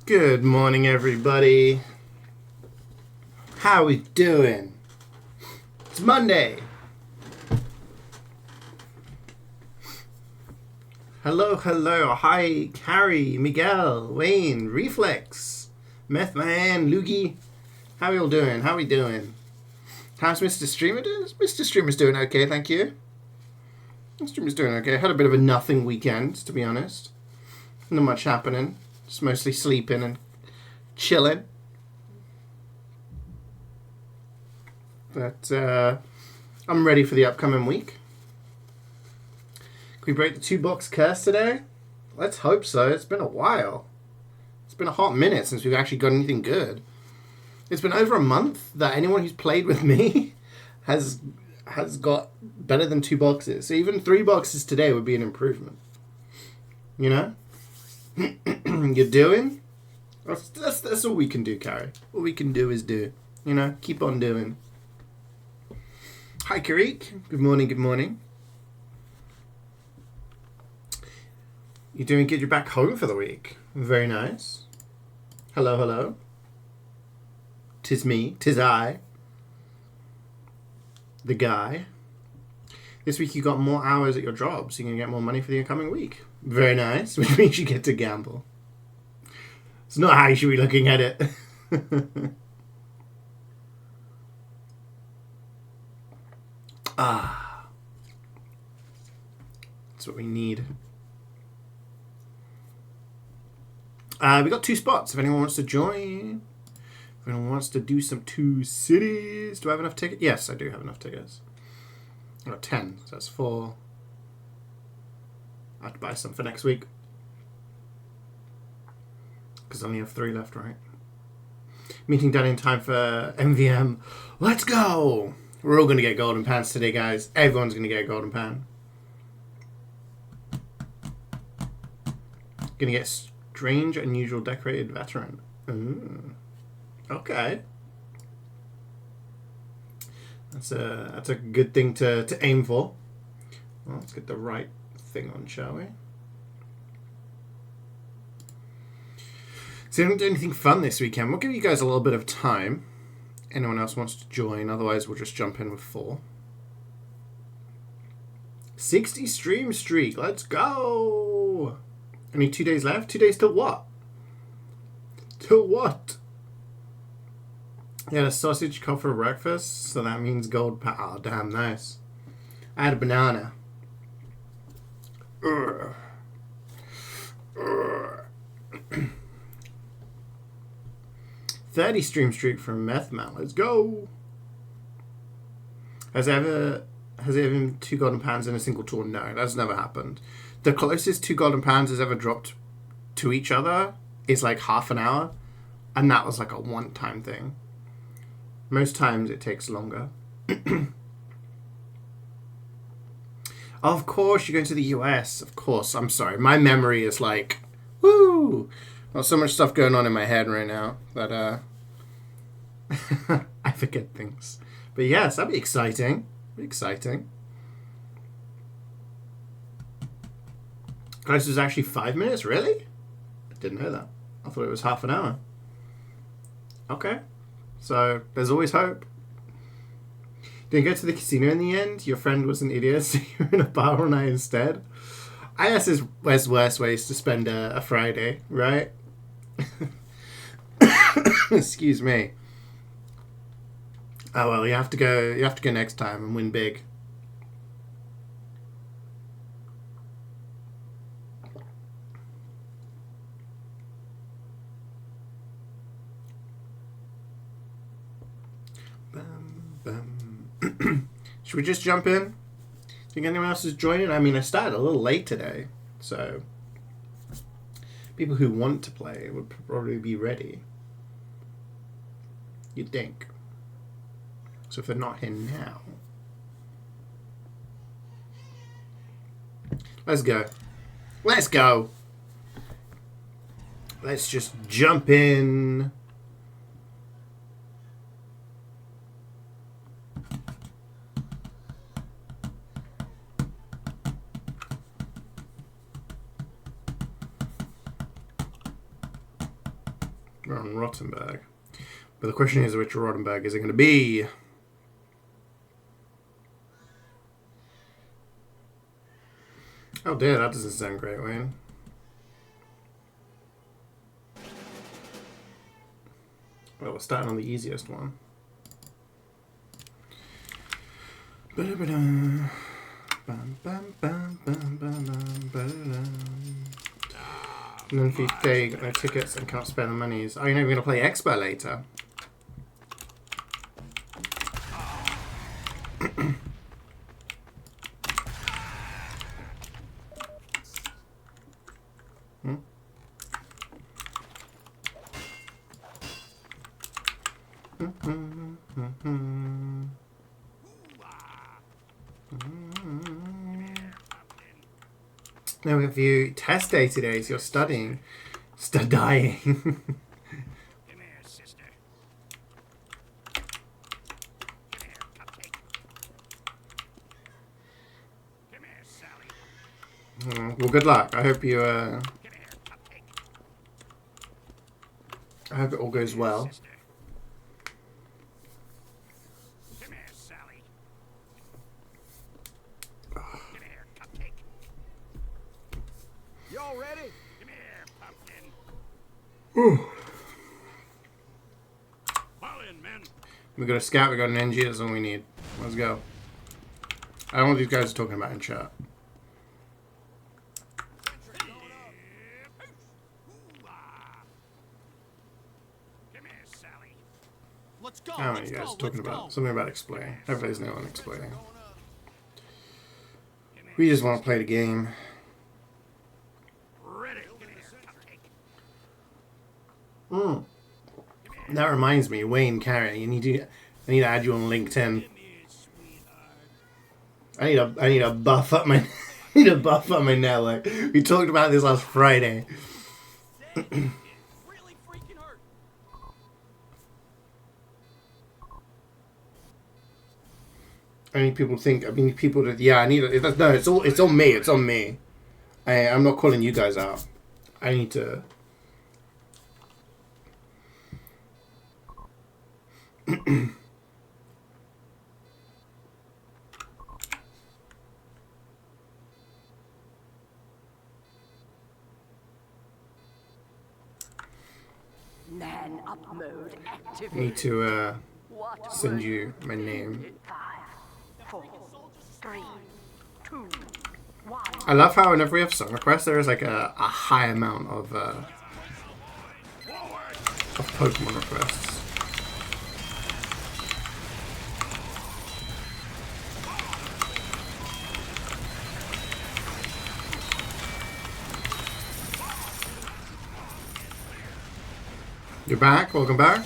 Good morning, everybody. How we doing? It's Monday. Hello. Hi, Carrie, Miguel, Wayne, Reflex, MvM, Loogie. How we all doing? How we doing? How's Mr. Streamer doing? Mr. Streamer's doing okay, thank you. Mr. Streamer's doing okay. Had a bit of a nothing weekend, to be honest. Not much happening. Just mostly sleeping and chilling. But I'm ready for the upcoming week. Can we break the 2-box curse today? Let's hope so. It's been a while. It's been a hot minute since we've actually got anything good. It's been over a month that anyone who's played with me has got better than 2 boxes. So even 3 boxes today would be an improvement. You know? You're doing? That's all we can do, Carrie. All we can do is do. You know? Keep on doing. Hi, Karik. Good morning. You doing good? You're back home for the week. Very nice. Hello. 'Tis me. 'Tis I. The guy. This week you got more hours at your job, so you're going to get more money for the incoming week. Very nice, which means you get to gamble. It's not how you should be looking at it. That's what we need. We got 2 spots if anyone wants to join. If anyone wants to do some 2 cities. Do I have enough tickets? Yes, I do have enough tickets. I got 10, so that's 4. I have to buy some for next week. Because I only have 3 left, right? Meeting done in time for MvM. Let's go! We're all going to get golden pans today, guys. Everyone's going to get a golden pan. Going to get strange, unusual, decorated veteran. Ooh. Okay. That's a good thing to aim for. Well, let's get the right thing on, shall we? So I didn't do anything fun this weekend. We'll give you guys a little bit of time. Anyone else wants to join? Otherwise, we'll just jump in with 4. 60 stream streak. Let's go. Only 2 days left. 2 days till what? Till what? Yeah, the sausage come for breakfast, so that means gold power. Oh, damn, nice. I had a banana. 30 stream streak from MvM. Let's go. Has there ever been 2 golden pans in a single tour? No, that's never happened. The closest 2 golden pans has ever dropped to each other is like half an hour, and that was like a one-time thing. Most times it takes longer. Of course, you're going to the US. Of course. I'm sorry. My memory is like, woo! Well, so much stuff going on in my head right now that I forget things. But yes, that'd be exciting. Guys, it was actually 5 minutes? Really? I didn't know that. I thought it was half an hour. Okay. So, there's always hope. Didn't go to the casino in the end? Your friend was an idiot, so you were in a bar all night instead? I guess there's worse ways to spend a Friday, right? Excuse me. Oh well, you have to go next time and win big. Should we just jump in? Think anyone else is joining? I mean, I started a little late today, so people who want to play would probably be ready. You'd think. So if they're not here now, let's go. Let's just jump in. We're on Rottenberg. But the question is, which Rottenberg is it going to be? Oh dear, that doesn't sound great, Wayne. Well, we're starting on the easiest one. And then if you got no tickets and can't spend the monies. Oh, you're not even going to play Expo later. Now we have you test day today, so you're studying. Studying. Come here, sister. Come here, cupcake. Come here, Sally. Well, good luck. I hope you. Come here, cupcake. I hope it all goes well. Sister. Come here, Sally. Come here, cupcake. Y'all ready? Come here, pumpkin. Fall in, men. We got a scout, we got an NG, that's all we need. Let's go. I don't know what these guys are talking about in chat. Come here, Sally. Let's go. I don't know what you guys are talking about. Something about explaining. Everybody's no one explaining. We just want to play the game. Ready. Come here, cupcake. That reminds me, Wayne Carrot, I need to add you on LinkedIn. Come here, sweetheart. I need to buff up my I need to buff up my network. We talked about this last Friday. Really freaking hurt. I mean, people think. I mean, people that. Yeah, I need. No, it's all. It's on me. It's on me. I'm not calling you guys out. I need to. Man up mode activated. Need to What send word? you my name. 5, 4, 3, 2, 1. I love how whenever we have song requests, there is like a high amount of Pokemon requests. You're back. Welcome back.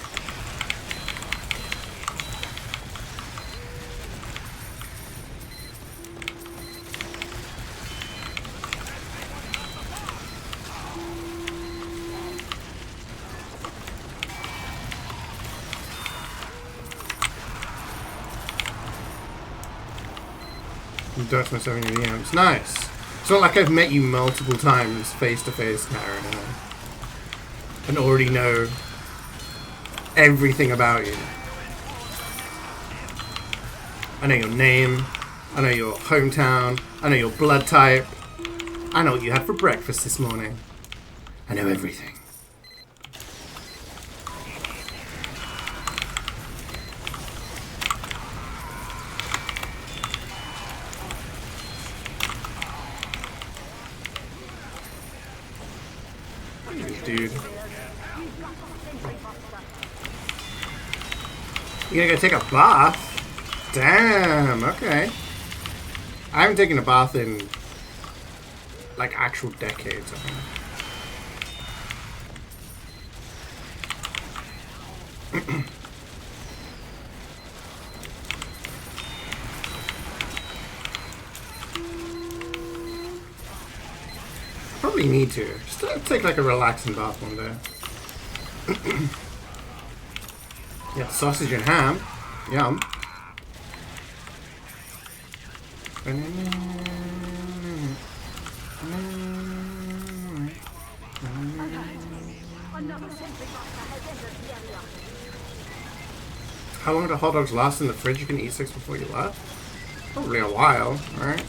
Dutch myself in your DMs. Nice. It's not like I've met you multiple times face to face, Karen, and already know everything about you. I know your name. I know your hometown. I know your blood type. I know what you had for breakfast this morning. I know everything. Dude. You gonna go take a bath? Damn, okay. I haven't taken a bath in like actual decades, I think. Probably need to. Just take like a relaxing bath one day. Yeah, sausage and ham. Yum. Another sentry buster has entered the area. How long do hot dogs last in the fridge? You can eat 6 before you left? Probably a while, right?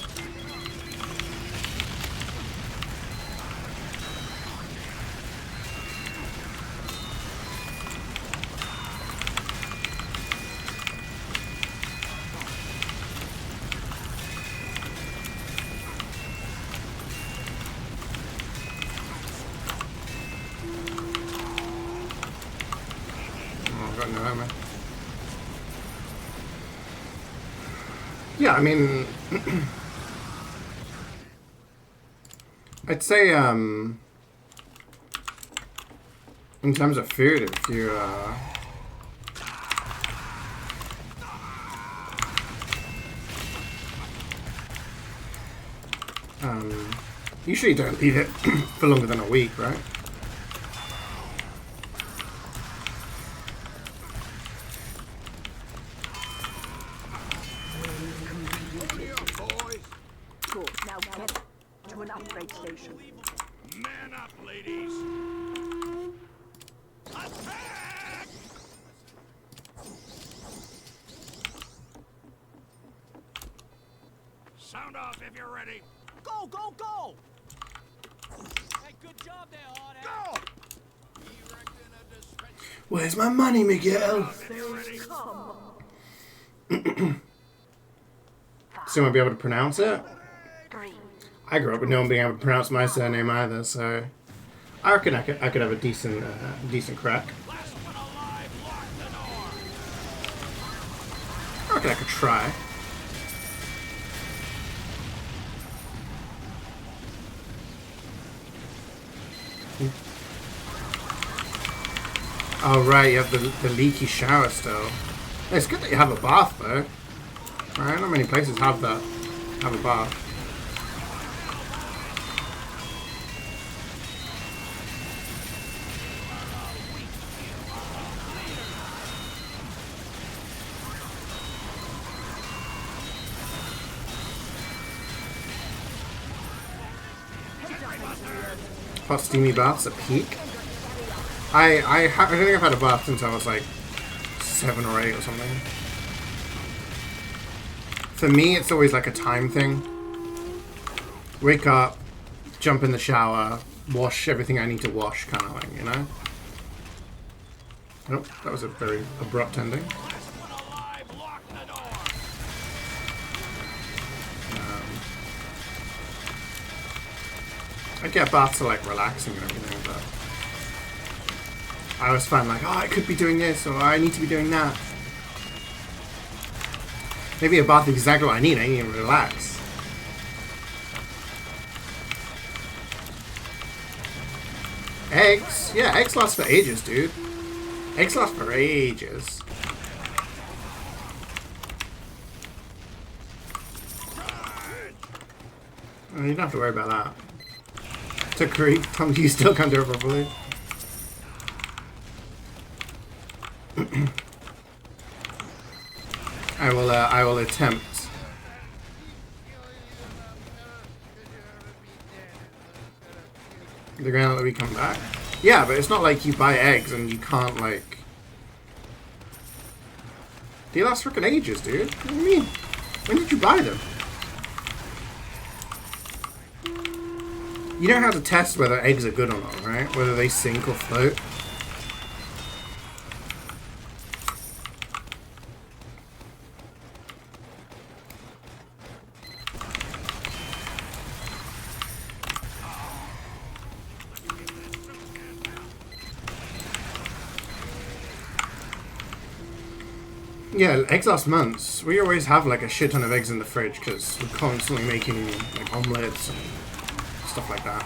Yeah, I mean, I'd say, in terms of food, if you, usually don't leave it for longer than a week, right? Good. Now get to an upgrade station. Man up, ladies. Attack! Sound off if you're ready. Go, go, go! Hey, good job there, Hard Hat. Go! Where's my money, Miguel? Still won't be able to pronounce it? 3. I grew up with no one being able to pronounce my surname either, so I reckon I could have a decent crack. Last one alive, lock the door. I reckon I could try. Oh right, you have the leaky shower still. It's good that you have a bath though. Right, not many places have that. Have a bath. Hot steamy baths at peak. I don't think I've had a bath since I was like 7 or 8 or something. For me, it's always like a time thing. Wake up, jump in the shower, wash everything I need to wash, kind of thing, you know? Oh, that was a very abrupt ending. Last one alive, lock the door. I get baths are like relaxing and everything, but I always find like, oh, I could be doing this, or I need to be doing that. Maybe a bath is exactly what I need. I need to relax. Eggs? Yeah, eggs last for ages, dude. Eggs last for ages. Oh, you don't have to worry about that. To creep, you still can't do it properly. I will attempt. The ground that we come back. Yeah, but it's not like you buy eggs and you can't like. They last freaking ages, dude. What do you mean? When did you buy them? You know how to test whether eggs are good or not, right? Whether they sink or float. Yeah, eggs last months. We always have like a shit ton of eggs in the fridge because we're constantly making like omelets and stuff like that.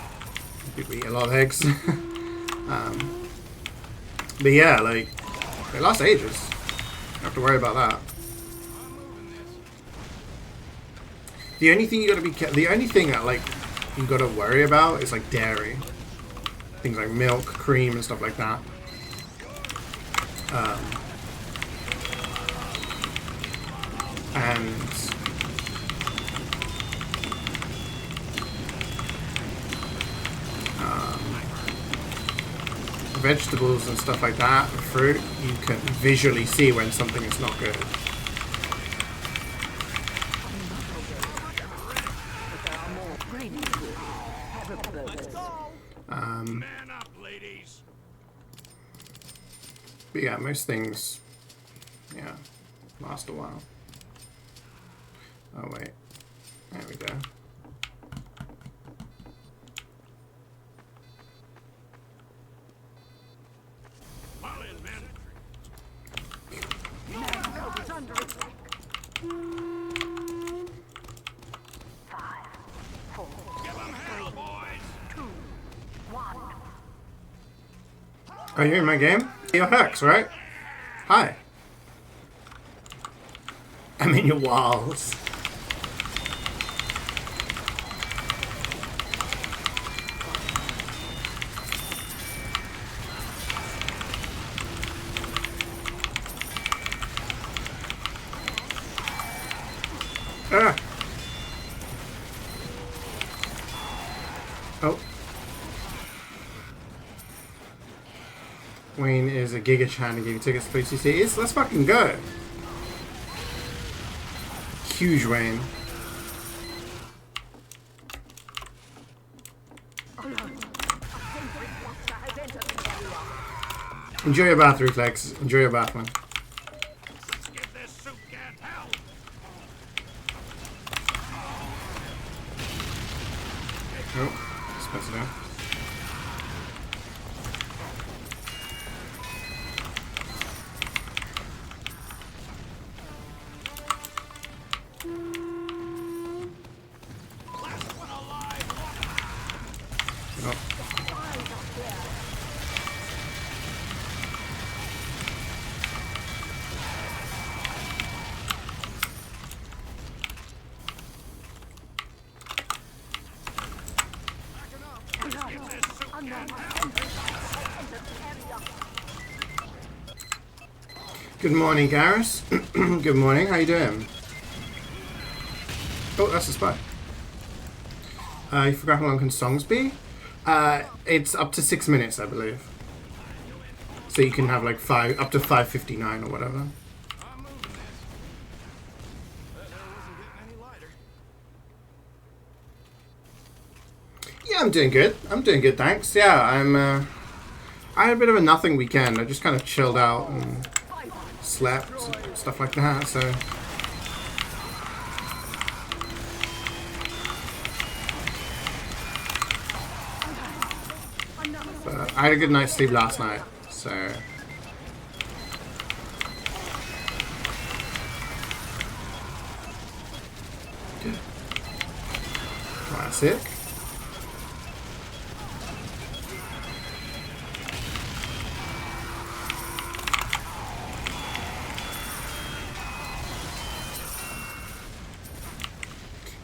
We eat a lot of eggs. But yeah, like, they last ages. You don't have to worry about that. The only thing you gotta be the only thing that like you gotta worry about is like dairy. Things like milk, cream, and stuff like that. And vegetables and stuff like that, and fruit, you can visually see when something is not good. Man up, ladies. But yeah, most things, yeah, last a while. Oh wait, there we go. Fall in, men. It's under attack. 5, 4, Give 'em hell, boys. 2, 1. Oh, you're in my game? You're Hex, right? Hi. I'm in your walls. Ah. Oh. Wayne is a Giga Chan to give you tickets to CeeJaey. Let's fucking go. Huge Wayne. Enjoy your bath, Reflex. Enjoy your bath, man. Let's give this soup can hell. Oh, Spencer down. Last one alive. Oh. Good morning, Garrus. Good morning. How you doing? Oh, that's a spy. You forgot how long can songs be? It's up to 6 minutes, I believe. So you can have like up to 5:59 or whatever. I'm moving this. That hell wasn't getting any lighter. Yeah, I'm doing good. I'm doing good, thanks. Yeah, I had a bit of a nothing weekend. I just kind of chilled out and slept, stuff like that. So. But I had a good night's sleep last night, so. Good. Classic.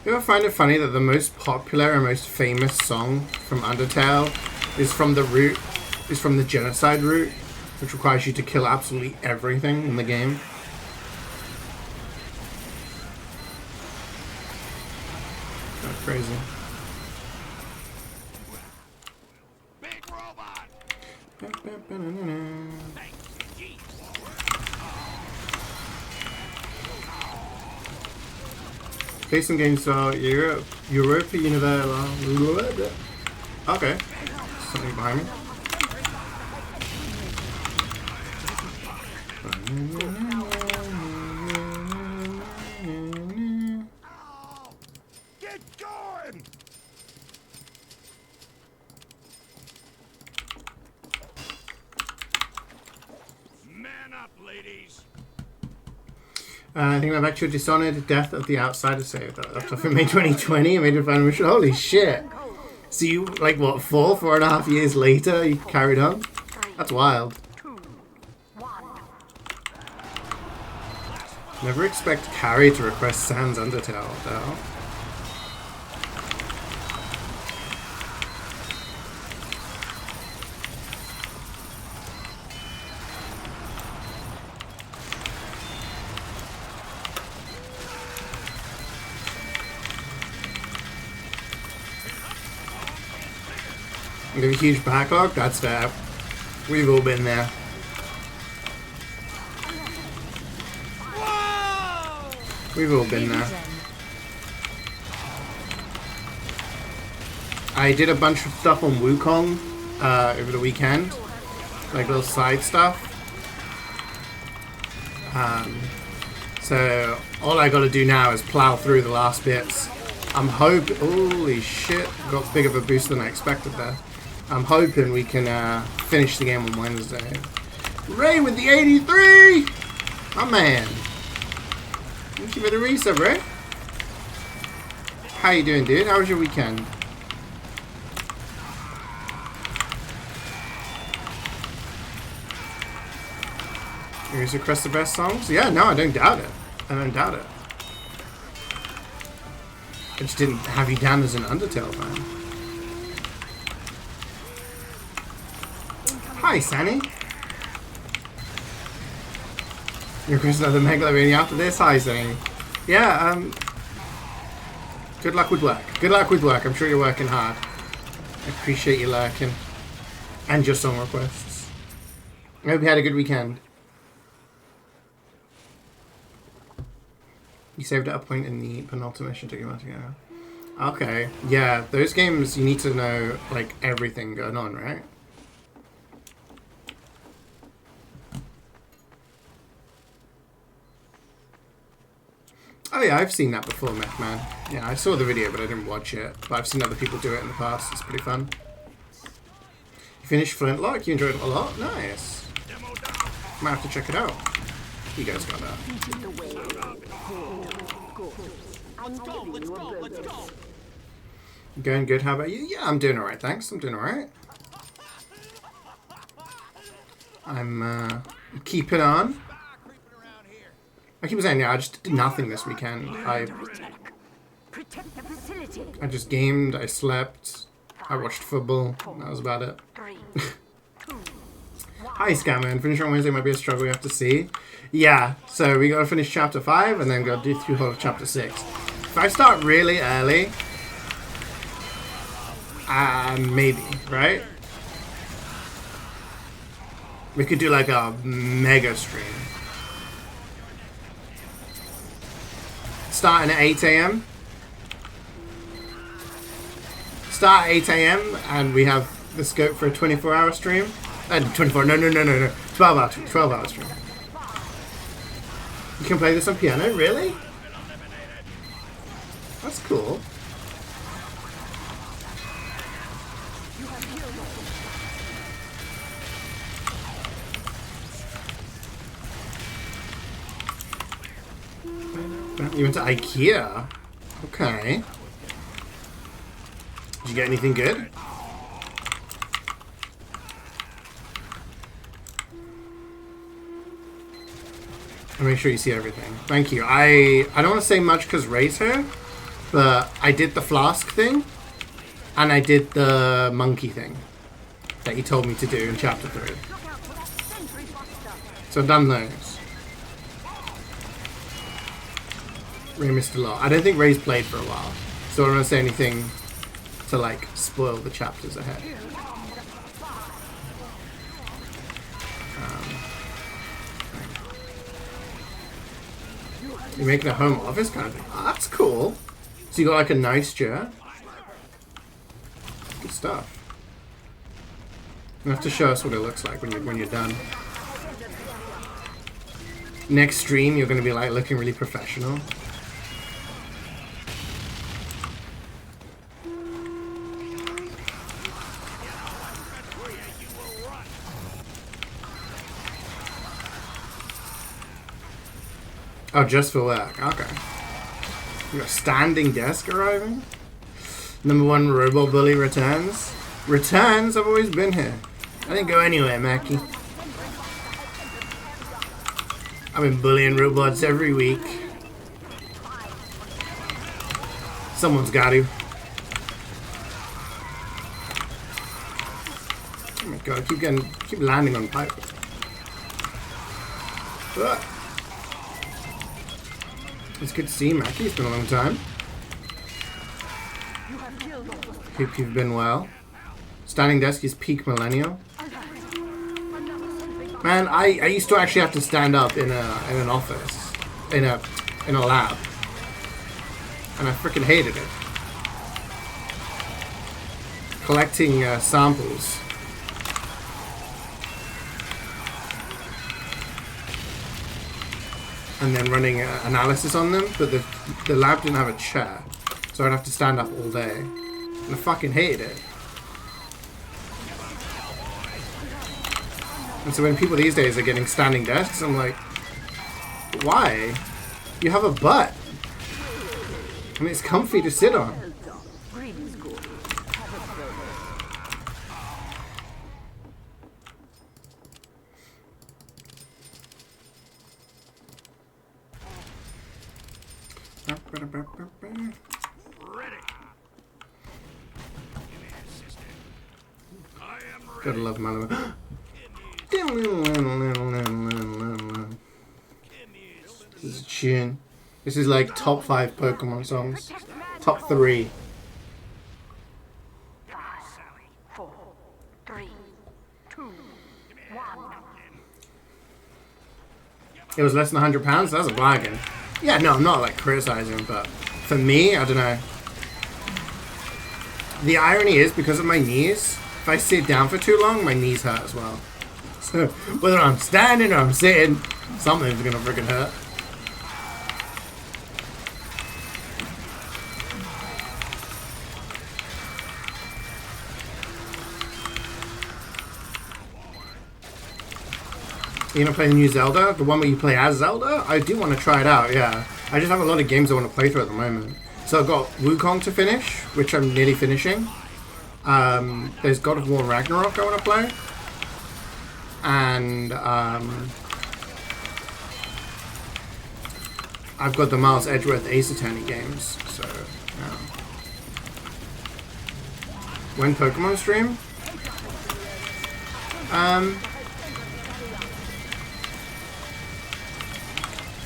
You ever find it funny that the most popular and most famous song from Undertale is from the genocide route, which requires you to kill absolutely everything in the game? That's crazy. Big robot. Play some games for Europa Universe. Okay. Something behind me. Get going. Man up, ladies. I think I'm actually Dishonored, Death of the Outsider save. That's off in May 2020. I made a final mission. Holy shit. So you, like, what, 4.5 years later, you carried on? That's wild. 2, 1. Never expect Carrie to request Sans Undertale, though. You have a huge backlog? That's fair. We've all been there. We've all been there. I did a bunch of stuff on Wukong over the weekend, like little side stuff. So all I got to do now is plow through the last bits. I'm hoping. Holy shit! Got big of a boost than I expected there. I'm hoping we can finish the game on Wednesday. Ray with the 83, my man. Thank you for the resub, Ray. How you doing, dude? How was your weekend? Here's across the best songs? Yeah, no, I don't doubt it. I don't doubt it. I just didn't have you down as an Undertale fan. Hi, Sanny. You're Chris another Megalovania after this? Hi, Sanny. Yeah, good luck with work. Good luck with work. I'm sure you're working hard. I appreciate you lurking. And your song requests. I hope you had a good weekend. You saved at a point in the penultimate mission took you out together. Okay. Yeah, those games you need to know like everything going on, right? Oh yeah, I've seen that before, Mech Man. Yeah, I saw the video but I didn't watch it. But I've seen other people do it in the past. It's pretty fun. You finished Flintlock? You enjoyed it a lot? Nice. Might have to check it out. You guys got that. Going good, how about you? Yeah, I'm doing alright, thanks. I'm doing alright. I'm keeping on. I keep saying, yeah, I just did nothing this weekend. I just gamed, I slept, I watched football, that was about it. Hi, Scamman. Finish on Wednesday might be a struggle we have to see. Yeah, so we gotta finish chapter 5 and then go do through whole of chapter 6. If I start really early, maybe, right? We could do like a mega stream. Starting at 8 AM. Start at 8 AM and we have the scope for a 24-hour stream. 24, no. 12-hour stream. You can play this on piano, really? That's cool. You went to IKEA? Okay. Did you get anything good? I'll make sure you see everything. Thank you. I don't want to say much because Ray's here, but I did the flask thing, and I did the monkey thing that you told me to do in chapter 3. So I've done those. Ray missed a lot. I don't think Ray's played for a while, so I don't want to say anything to like spoil the chapters ahead. You're making a home office kind of thing. Oh, that's cool. So you got like a nice chair. Good stuff. You have to show us what it looks like when you're done. Next stream, you're going to be like looking really professional. Oh, just for work. Okay. You got a standing desk arriving? Number 1 Robo Bully returns. Returns? I've always been here. I didn't go anywhere, Mackie. I've been bullying robots every week. Someone's got to. Oh my god, I keep landing on pipe. Ugh. It's good to see you, Mackie. It's been a long time. Hope you've been well. Standing desk is peak millennial. Man, I used to actually have to stand up in an office, in a lab, and I freaking hated it. Collecting samples. And then running analysis on them, but the lab didn't have a chair, so I'd have to stand up all day, and I fucking hated it. And so when people these days are getting standing desks, I'm like, why? You have a butt, and it's comfy to sit on. Well done. Really good. Have a further. Gotta love Malibu. This is a tune. This is like top 5 Pokemon songs. Top 3. 5, 4, 3, 2, 1. It was less than £100. That's a bargain. Yeah, no, I'm not like criticizing, but for me, I don't know. The irony is, because of my knees, if I sit down for too long, my knees hurt as well. So whether I'm standing or I'm sitting, something's gonna freaking hurt. You gonna play the new Zelda? The one where you play as Zelda? I do want to try it out, yeah. I just have a lot of games I want to play through at the moment. So I've got Wukong to finish, which I'm nearly finishing. There's God of War Ragnarok I want to play. And I've got the Miles Edgeworth Ace Attorney games. So, yeah. When Pokemon stream?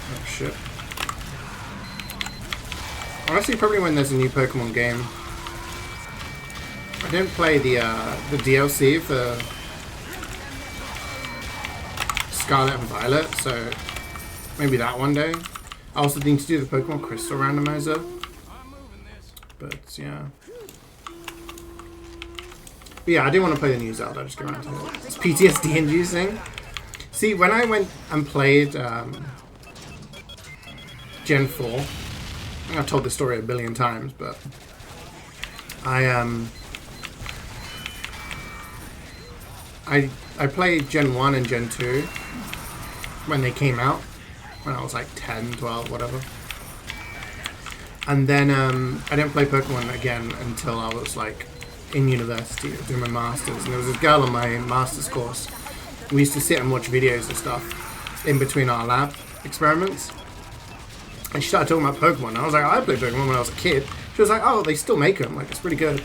Oh shit. Honestly, probably when there's a new Pokemon game. I didn't play the DLC for Scarlet and Violet, so maybe that one day. I also need to do the Pokemon Crystal randomizer. But yeah. But yeah, I do want to play the new Zelda, just get around to it. It's PTSD inducing. See, when I went and played Gen 4, I think I've told this story a billion times, but I played Gen 1 and Gen 2 when they came out, when I was like 10, 12, whatever. And then I didn't play Pokemon again until I was like in university doing my masters. And there was this girl on my master's course. We used to sit and watch videos and stuff in between our lab experiments. And she started talking about Pokemon. And I was like, I played Pokemon when I was a kid. She was like, oh, they still make them. Like, it's pretty good.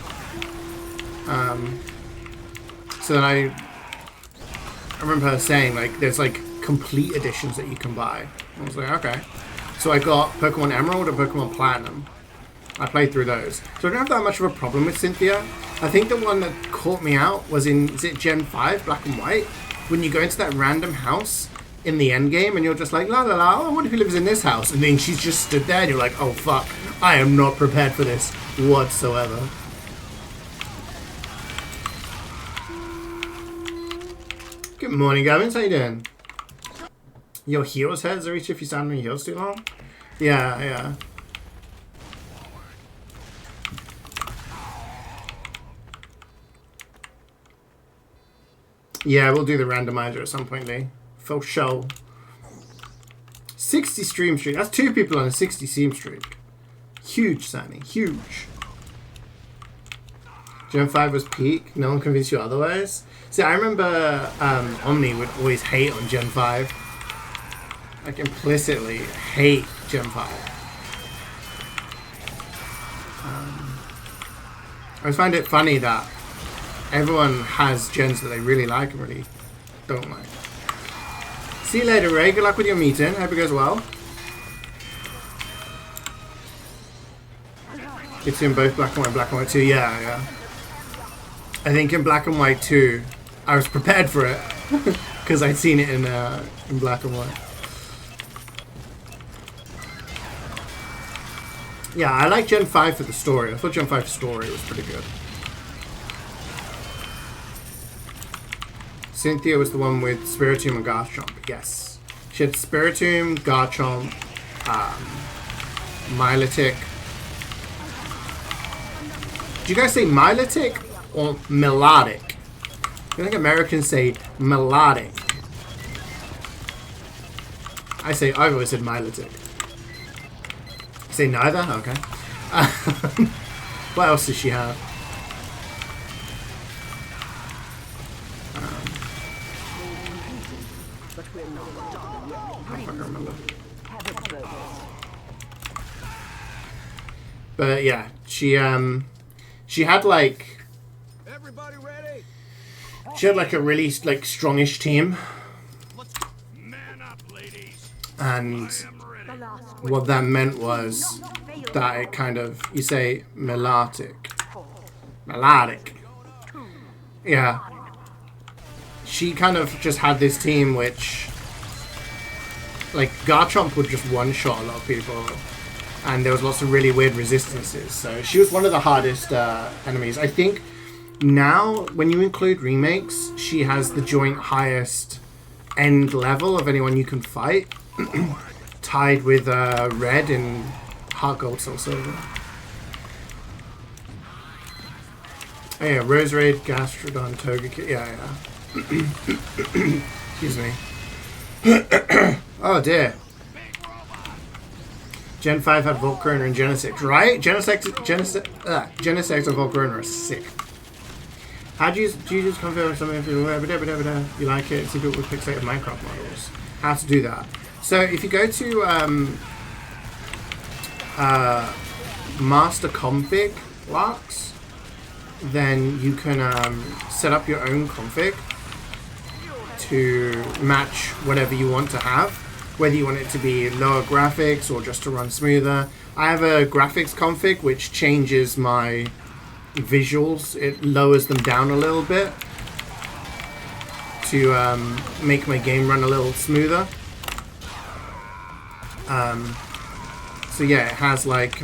So then I remember her saying, like, there's like complete editions that you can buy. I was like, okay. So I got Pokemon Emerald and Pokemon Platinum. I played through those. So I don't have that much of a problem with Cynthia. I think the one that caught me out was in, is it Gen 5, Black and White? When you go into that random house in the end game and you're just like, la la la, I wonder who lives in this house. And then she's just stood there and you're like, oh fuck, I am not prepared for this whatsoever. Good morning, Gavins. How you doing? Your heels hurt, Zaricha, if you stand on your heels too long? Yeah, yeah. Yeah, we'll do the randomizer at some point, Lee. For show. 60 stream streak. That's 2 people on a 60 stream streak. Huge, Sammy. Huge. Gen 5 was peak. No one convinced you otherwise. See, I remember Omni would always hate on Gen 5. Like, implicitly hate Gen 5. I always find it funny that everyone has gens that they really like and really don't like. See you later, Ray. Good luck with your meeting. Hope it goes well. It's in both Black and White 2. Yeah, yeah. I think in Black and White 2, I was prepared for it. because I'd seen it in black and white. Yeah, I like Gen 5 for the story. I thought Gen 5's story was pretty good. Cynthia was the one with Spiritomb and Garchomp. Yes. She had Spiritomb, Garchomp, Milotic. Do you guys say Milotic or Melodic? I think Americans say Melodic. I've always said Milotic. You say neither? Okay. What else does she have? I don't remember. But yeah, she had like Everybody ready? she had like a really like strongish team, Man up, ladies. and I'm ready. The last what that meant was that it kind of, you say melodic. Yeah. She kind of just had this team which, like, Garchomp would just one-shot a lot of people, and there was lots of really weird resistances. So she was one of the hardest enemies. I think now, when you include remakes, she has the joint highest end level of anyone you can fight, tied with Red in Heart Gold Soul Silver. Oh yeah, Roserade, Gastrodon, Togekiss. Yeah. Excuse me. Oh dear. Gen 5 had Volcarona and Genesect, right? Genesect and Volcarona are sick. How do you just confirm something if you like it? See people with pixelated Minecraft models. How to do that? So if you go to master config blocks, then you can set up your own config to match whatever you want to have, whether you want it to be lower graphics or just to run smoother. I have a graphics config which changes my visuals. It lowers them down a little bit to make my game run a little smoother. So yeah, it has like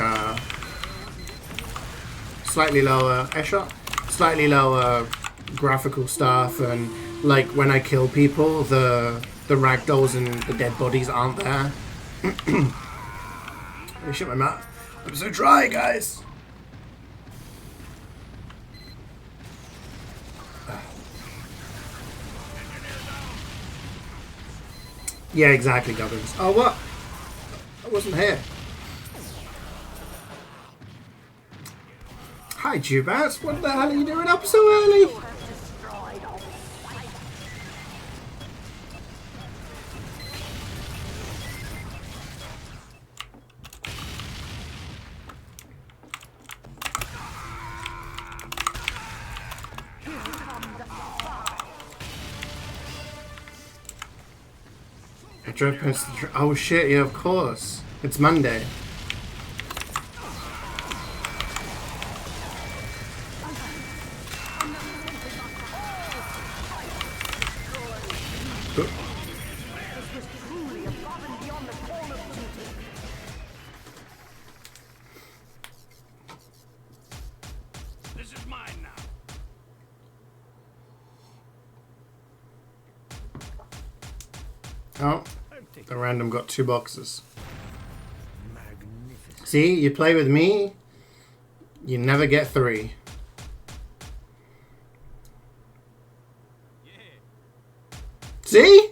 slightly lower shot, slightly lower graphical stuff, and like when I kill people, the ragdolls and the dead bodies aren't there. Let me shut my mouth. I'm so dry, guys. Yeah, exactly, Gubbins. Oh, what? I wasn't here. Hi, Jubats. What the hell are you doing up so early? I drove past the oh shit, yeah, of course. It's Monday. This is mine now. Oh, the random got 2 boxes. See, you play with me, you never get 3. See?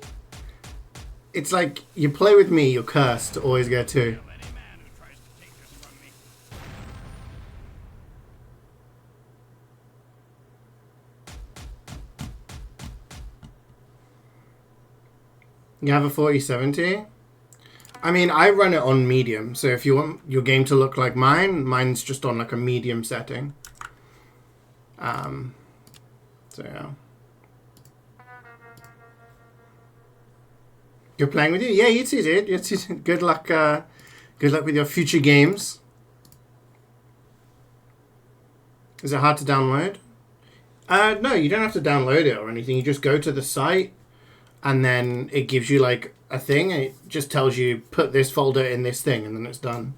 It's like, you play with me, you're cursed to always get 2. Any man who tries to take this from me. You have a 4070? I mean, I run it on medium, so if you want your game to look like mine, mine's just on like a medium setting. So yeah. You're playing with you? Yeah, you too, dude. You too. Good luck with your future games. Is it hard to download? No, you don't have to download it or anything. You just go to the site. and then it gives you like a thing, and it just tells you put this folder in this thing, and then it's done.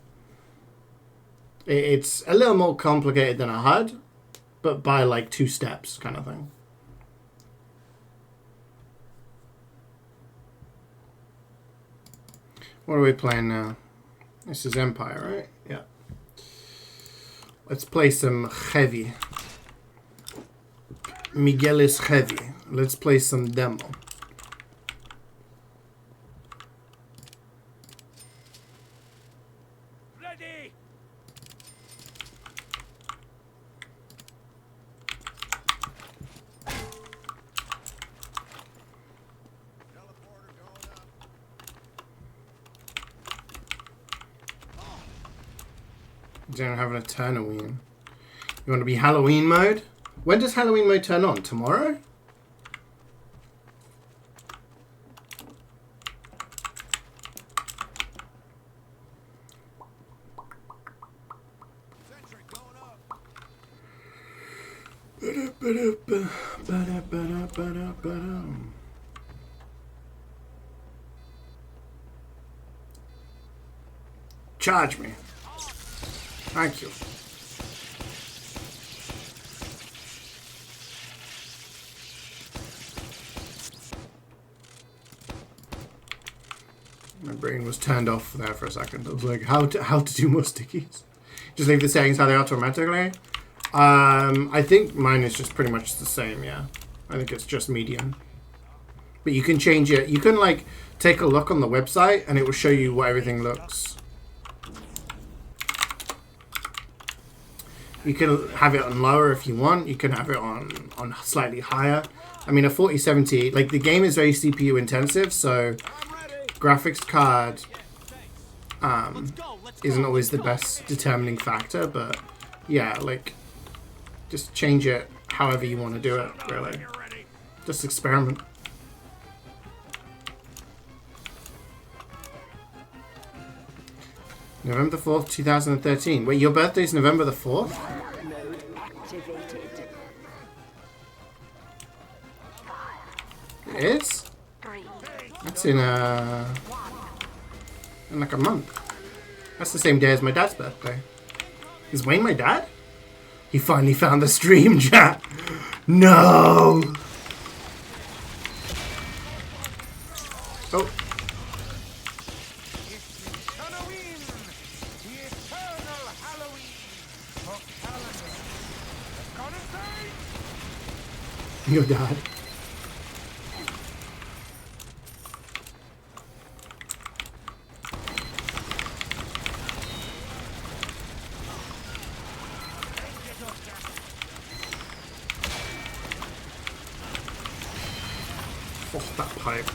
It's a little more complicated than a HUD, but by like 2 steps kind of thing. What are we playing now? This is Empire, right? Yeah. Let's play some heavy. Miguel is heavy. Let's play some demo. Ready. Teleporter going up. Don't having a Halloween. You want to be Halloween mode? When does Halloween mode turn on? Tomorrow? Sentry going up. Charge me. Thank you. My brain was turned off there for a second. I was like, how to do more stickies? Just leave the settings how they are automatically. I think mine is just pretty much the same, yeah. I think it's just medium. But you can change it. You can like take a look on the website and it will show you what everything looks. You can have it on lower if you want. You can have it on slightly higher. I mean, a 4070, like the game is very CPU intensive, so graphics card isn't always the best determining factor, but yeah, like just change it however you want to do it, really. Just experiment. November 4th, 2013. Wait, your birthday's November the 4th? Mode activated. It is? 3, That's in like a month. That's the same day as my dad's birthday. Is Wayne my dad? He finally found the stream chat. No! Oh. Halloween! The eternal Halloween! For calendar. Gonna say? Your dad. Oh, that pipe.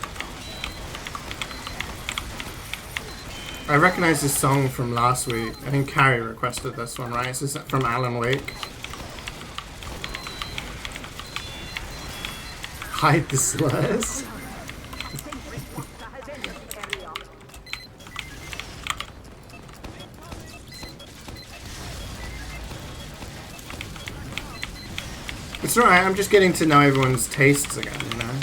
I recognize this song from last week. I think Carrie requested this one, right? This is from Alan Wake. Hide the slurs. It's alright, I'm just getting to know everyone's tastes again, you know?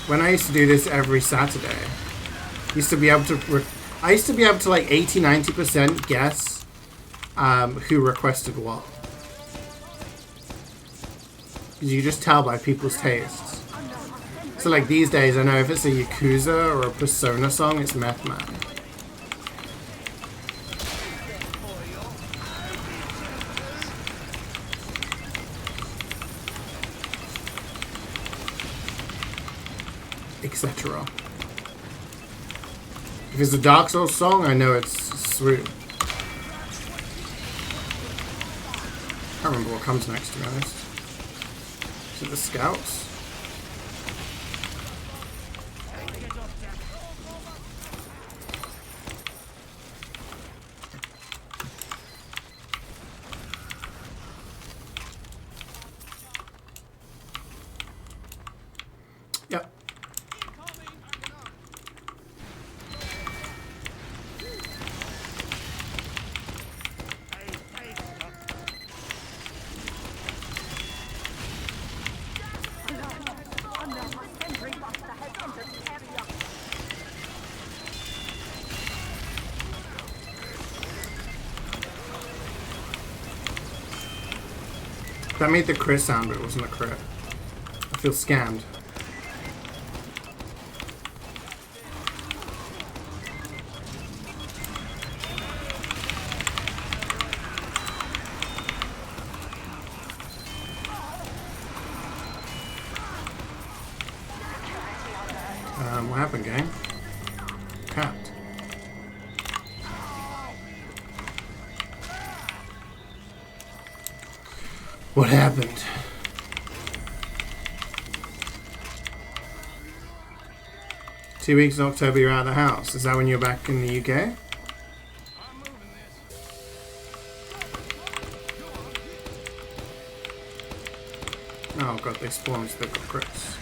When I used to do this every Saturday, I used to be able to like 80-90% guess who requested what. Because you just tell by people's tastes. So like these days, I know if it's a Yakuza or a Persona song, it's Meth Man. Etc. If it's a Dark Souls song, I know it's Swoop. I can't remember what comes next, to be honest. Is it the Scouts? Yep. That made the crit sound, but it wasn't a crit. I feel scammed. What happened, gang? Capped. What happened? Two weeks in October, you're out of the house. Is that when you're back in the UK? I'm moving this. Oh god, they spawned, so they've got crits.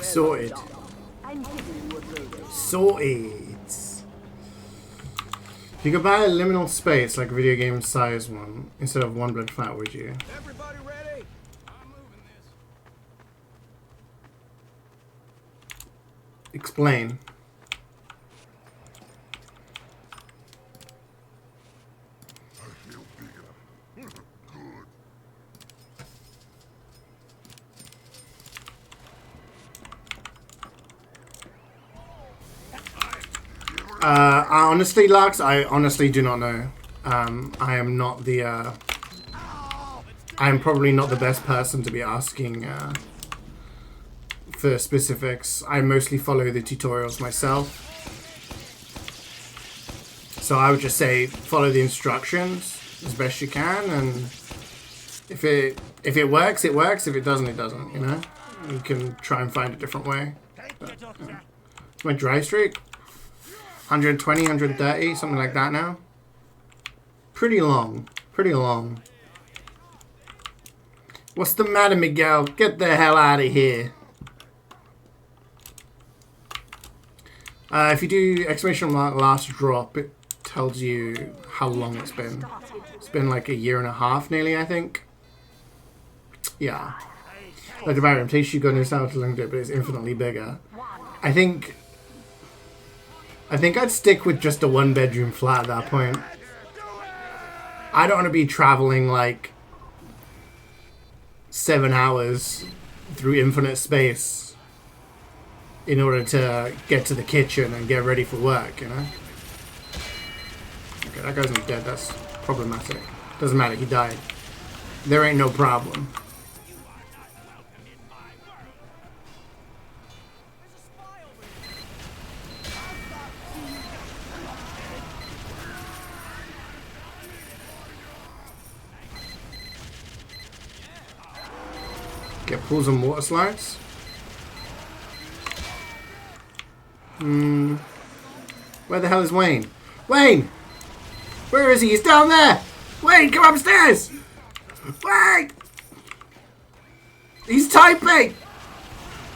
Sorted. Sorted. If you could buy a liminal space, like a video game size one, instead of one blood flat, would you? Everybody ready? I'm moving this. Explain. I honestly, Lux, I honestly do not know. I am not the, I am probably not the best person to be asking, for specifics. I mostly follow the tutorials myself. So I would just say, follow the instructions as best you can, and if it works, it works. If it doesn't, it doesn't, you know? You can try and find a different way. But, it's my dry streak. 120, 130, something like that now. Pretty long. Pretty long. What's the matter, Miguel? Get the hell out of here. If you do exclamation mark last drop, it tells you how long it's been. It's been like a year and a half nearly, I think. Yeah. Like the Barrier takes you goodness out to look at, but it's infinitely bigger. I think I'd stick with just a one-bedroom flat at that point. I don't want to be traveling like 7 hours through infinite space in order to get to the kitchen and get ready for work, you know? Okay, that guy's not dead. That's problematic. Doesn't matter, he died. There ain't no problem. Get pools and water slides. Where the hell is Wayne? Wayne! Where is he? He's down there! Wayne, come upstairs! Wayne! He's typing!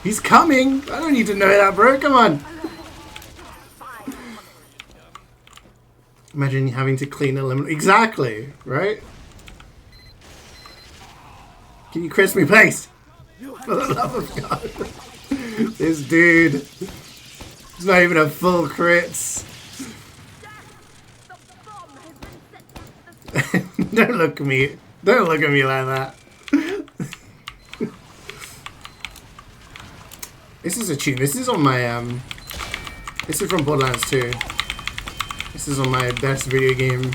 He's coming! I don't need to know that, bro. Come on! Imagine having to clean a lemon. Exactly, right? Can you crisp me, please? For the love of God. This dude. It's not even a full crits. Don't look at me. Don't look at me like that. This is a tune. This is on my this is from Borderlands 2. This is on my best video game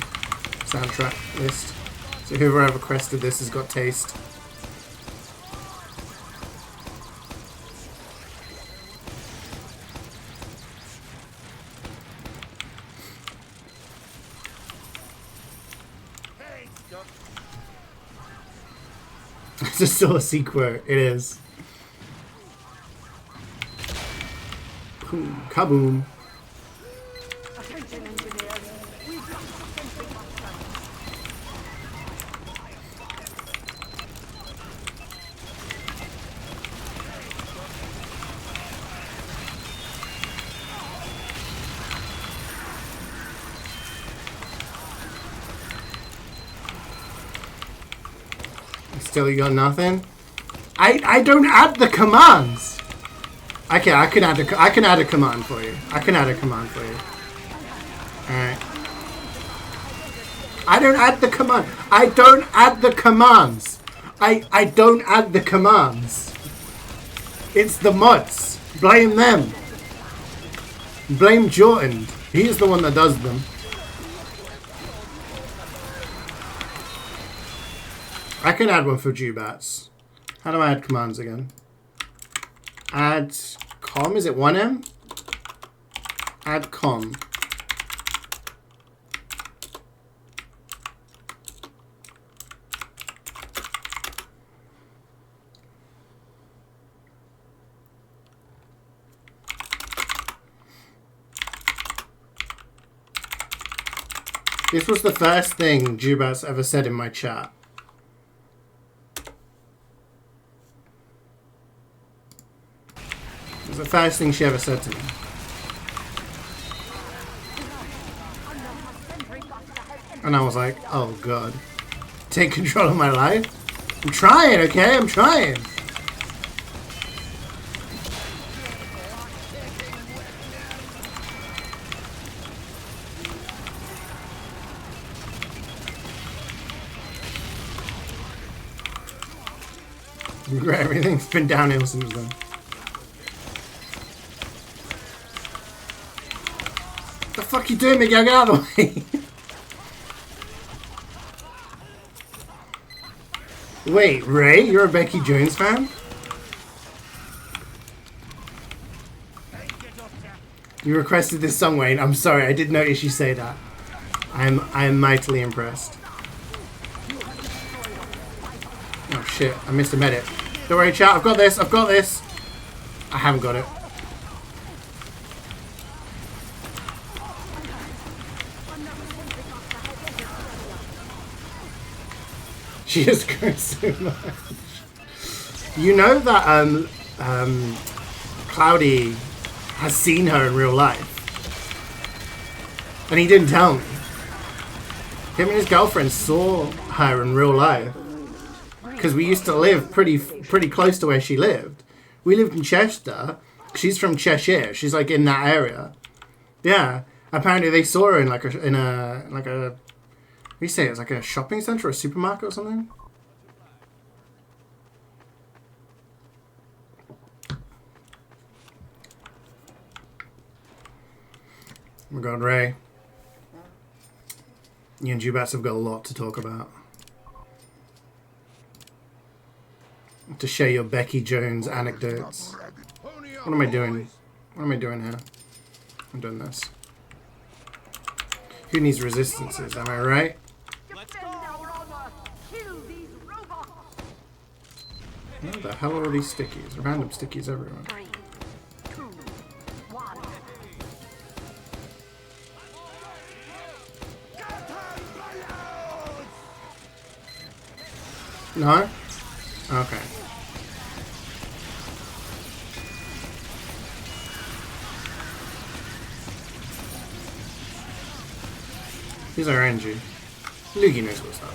soundtrack list. So whoever requested this has got taste. It's still a secret. It is. Boom, kaboom. Attention engineers. We've got sentry box. Still, you got nothing. I don't add the commands. Okay, I can add a command for you. I can add a command for you. All right. I don't add the command. I don't add the commands. I don't add the commands. It's the mods. Blame them. Blame Jordan. He's the one that does them. I can add one for Jubats. How do I add commands again? Add com, is it 1M? Add com. This was the first thing Jubats ever said in my chat. It was the first thing she ever said to me. And I was like, oh god. Take control of my life? I'm trying, okay? I'm trying. Everything's been downhill since then. What the fuck you doing, Miguel? Get out of the way! Wait, Ray? You're a Becky Jones fan? You requested this song, Wayne. I'm sorry, I did notice you say that. I'm mightily impressed. Oh shit, I missed a medic. Don't worry, chat, I've got this, I've got this. I haven't got it. She just grows so much. You know that Cloudy has seen her in real life. And he didn't tell me. Him and his girlfriend saw her in real life. Because we used to live pretty close to where she lived. We lived in Chester. She's from Cheshire. She's like in that area. Yeah. Apparently they saw her in like a what do you say? It's like a shopping centre or a supermarket or something. Oh my god, Ray. You and Jubats have got a lot to talk about. To share your Becky Jones anecdotes. What am I doing? What am I doing here? I'm doing this. Who needs resistances? Am I right? What the hell are all these stickies? Random stickies everywhere. 3, 2, 1. No? Okay. Here's our NG. Luigi knows what's up.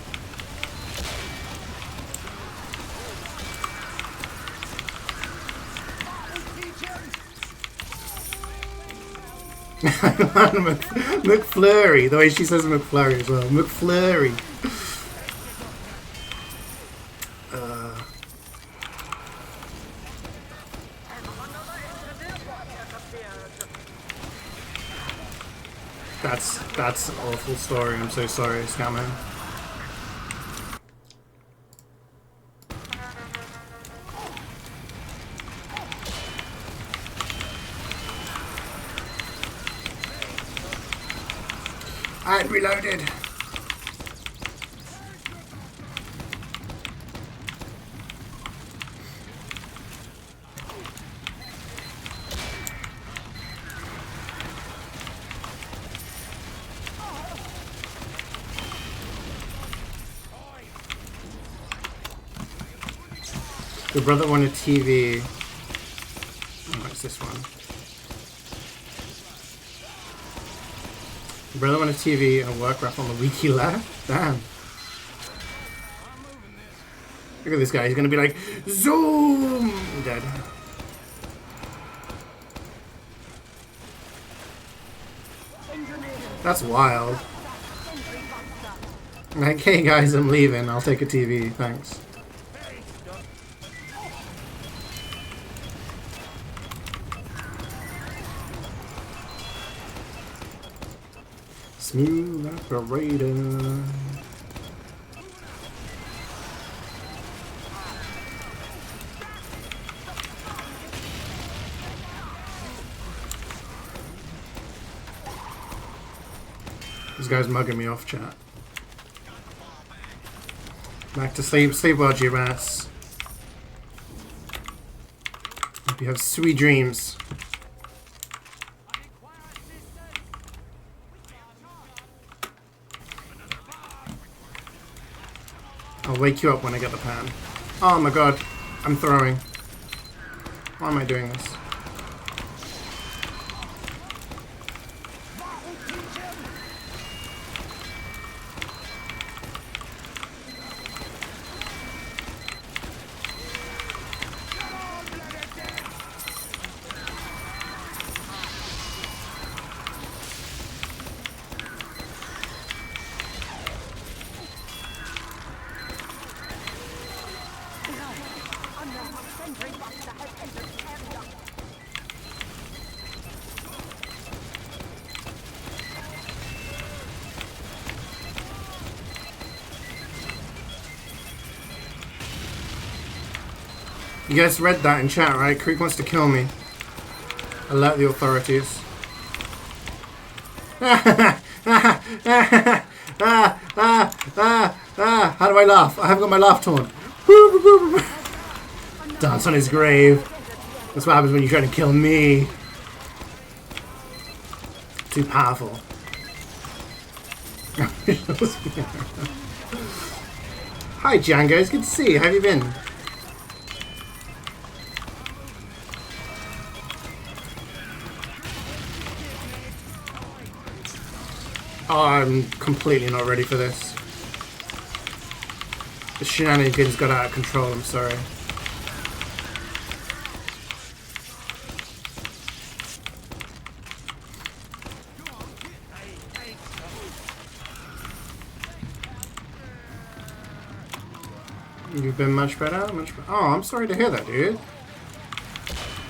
McFlurry, the way she says McFlurry as well. McFlurry. That's an awful story. I'm so sorry, Scamman. I reloaded. Your brother wanted TV. Oh, what's this one? Your brother wanted TV and a work rep on the week he left? Damn. Look at this guy. He's gonna be like, zoom! I'm dead. That's wild. Like, hey guys, I'm leaving. I'll take a TV. Thanks. Smooth operator. This guy's mugging me off, chat. Back to sleep. Sleep well, G-Rats. Hope you have sweet dreams. I'll wake you up when I get the pan. Oh my god. I'm throwing. Why am I doing this? You guys read that in chat, right? Creek wants to kill me. Alert the authorities. How do I laugh? I haven't got my laugh torn. Dance on his grave. That's what happens when you try to kill me. Too powerful. Hi Django, it's good to see you. How have you been? Oh, I'm completely not ready for this. The shenanigans got out of control, I'm sorry. You've been much better? Much better? Oh, I'm sorry to hear that, dude.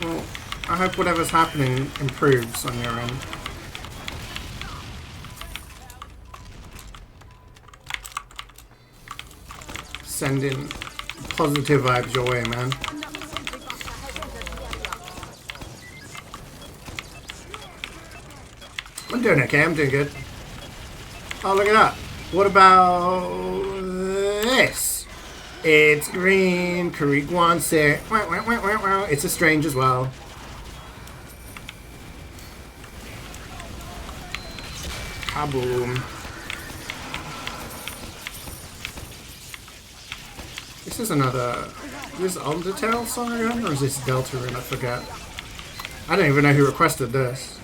Well, I hope whatever's happening improves on your end. Sending positive vibes your way, man. I'm doing okay, I'm doing good. Oh, look at that. What about this? It's green, Karik wants it. It's a strange as well. Kaboom. This is another... Is this Undertale song again? Or is this Deltarune? I forget. I don't even know who requested this.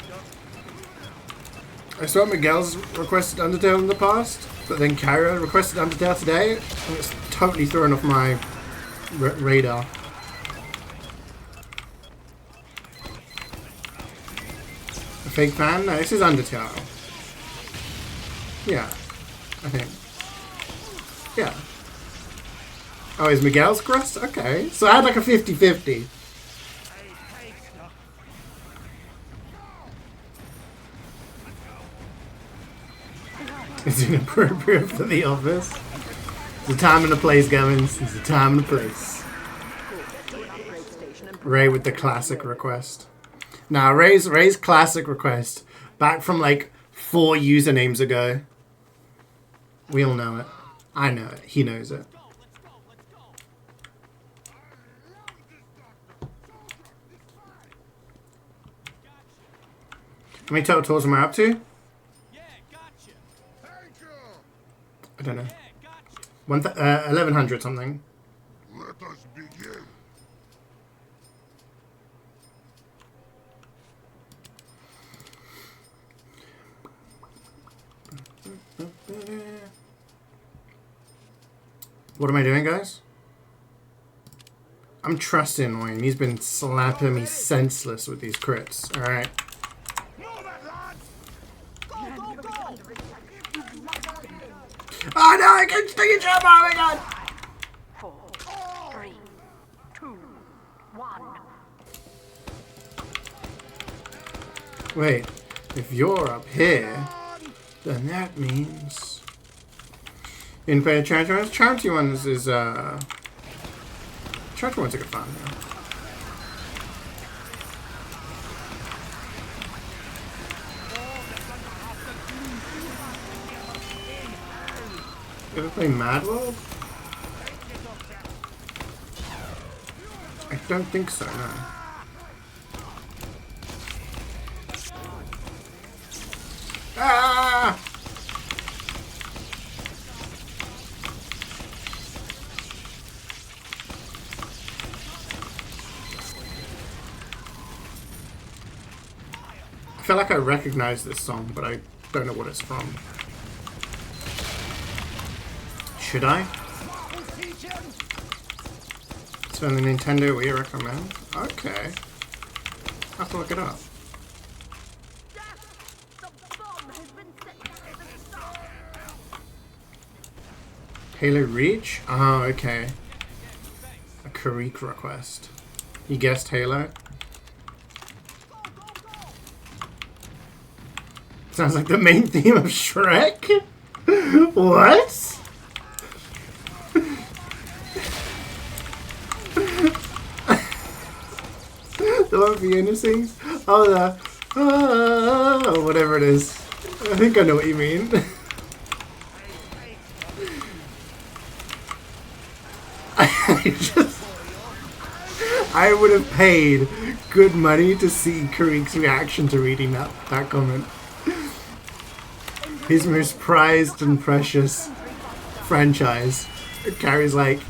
I saw Miguel's requested Undertale in the past, but then Kyra requested Undertale today, and it's totally thrown off my radar. A fake fan? No, this is Undertale. Yeah, I think. Yeah. Oh, is Miguel's crust? Okay. So I had like a 50-50. It's inappropriate for the office. It's a time and a place, Gavins. It's a time and a place. Ray with the classic request. Now, Ray's classic request. Back from like 4 usernames ago. We all know it. I know it. He knows it. Go, let's go, let's go. How many total tours am I up to? Yeah, gotcha. I don't know. Yeah, gotcha. 1100 something. Let us begin. What am I doing, guys? I'm trusting Wayne. He's been slapping me senseless with these crits. Alright. Move it, lads! Go, go, go! Oh no, I can't stick a jump! Oh my god! 4, 3, 2, 1. Wait, if you're up here, then that means... In play charity ones? Charity ones is, Charity ones are good fun, yeah. You ever play Mad World? I don't think so, no. Ah! I feel like I recognize this song, but I don't know what it's from. Should I? It's from the Nintendo Wii, I recommend. Okay. I'll have to look it up. Halo Reach? Oh, okay. A Karik request. You guessed Halo? Sounds like the main theme of Shrek? What? The one Fiona sings? Oh, the... Oh, whatever it is. I think I know what you mean. I would have paid good money to see Karik's reaction to reading that comment. His most prized and precious franchise. Carrie's like,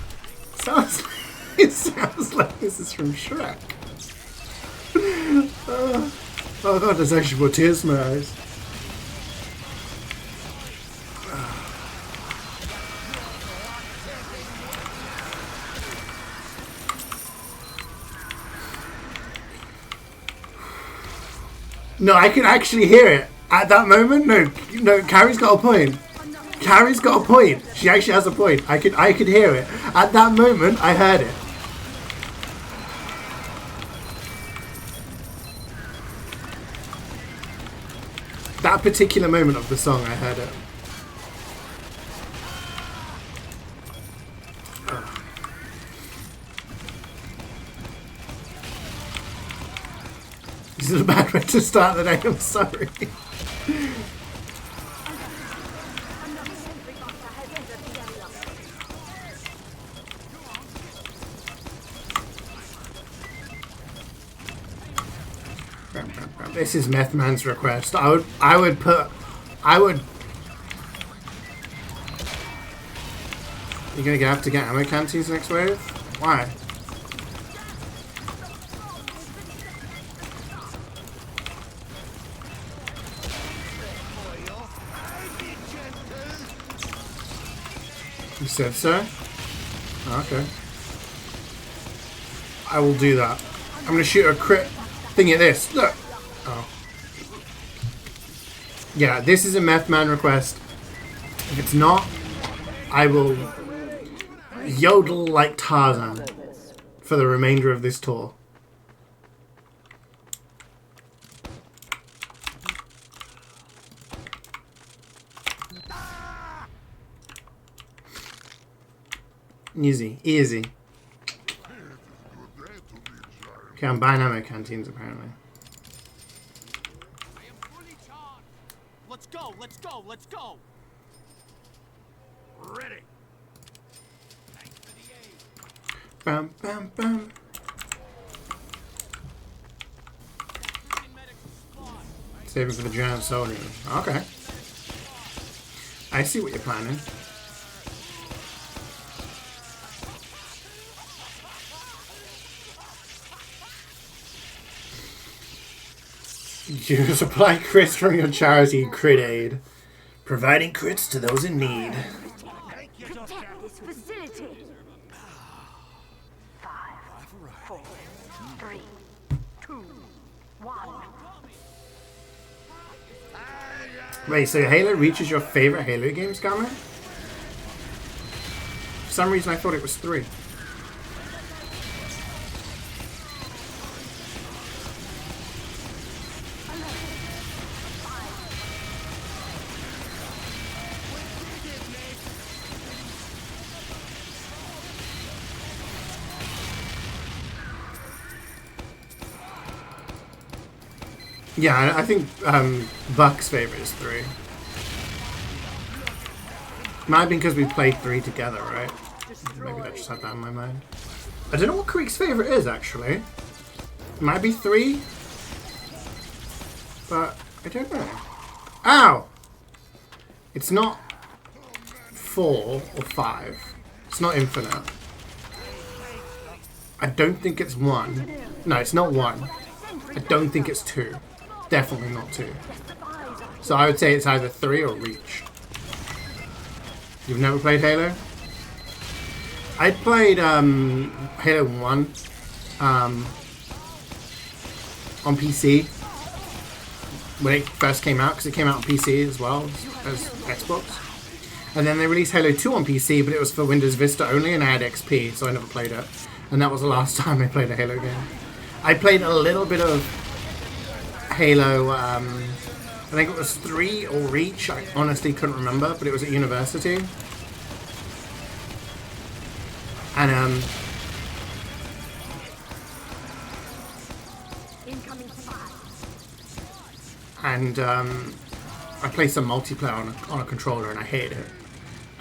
it sounds like this is from Shrek. Oh god, there's actually more tears in my eyes. No, I can actually hear it. At that moment, no, Carrie's got a point. Carrie's got a point. She actually has a point. I could hear it. At that moment, I heard it. That particular moment of the song, I heard it. This is a bad way to start the day, I'm sorry. This is Meth Man's request. I would. You're gonna have to get ammo canteens next wave? Why? You said so? Okay. I will do that. I'm gonna shoot a crit thing at this. Look! Oh. Yeah, this is a Meth Man request. If it's not, I will yodel like Tarzan for the remainder of this tour. Easy, easy. Okay, I'm buying ammo canteens apparently. I am fully charged. Let's go, let's go, let's go. Ready. Thanks for the aid. Bam, bam, bam. Freaking medical squad. Saving for the giant soldier. Okay. I see what you're planning. You supply crits from your charity, Crit Aid. Providing crits to those in need. Protect this facility. 5, 4, 3, 2, 1. Wait, so Halo Reach is your favorite Halo game, Scammer? For some reason I thought it was 3. Yeah, I think Buck's favorite is 3. Might have been because we played 3 together, right? Maybe I just had that in my mind. I don't know what Creek's favorite is, actually. It might be 3. But I don't know. Ow! It's not 4 or 5. It's not infinite. I don't think it's 1. No, it's not 1. I don't think it's 2. Definitely not 2. So I would say it's either 3 or Reach. You've never played Halo? I played Halo 1 on PC when it first came out, because it came out on PC as well as Xbox. And then they released Halo 2 on PC, but it was for Windows Vista only, and I had XP, so I never played it. And that was the last time I played a Halo game. I played a little bit of Halo, I think it was 3 or Reach, I honestly couldn't remember, but it was at university. And, I played some multiplayer on a controller, and I hated it.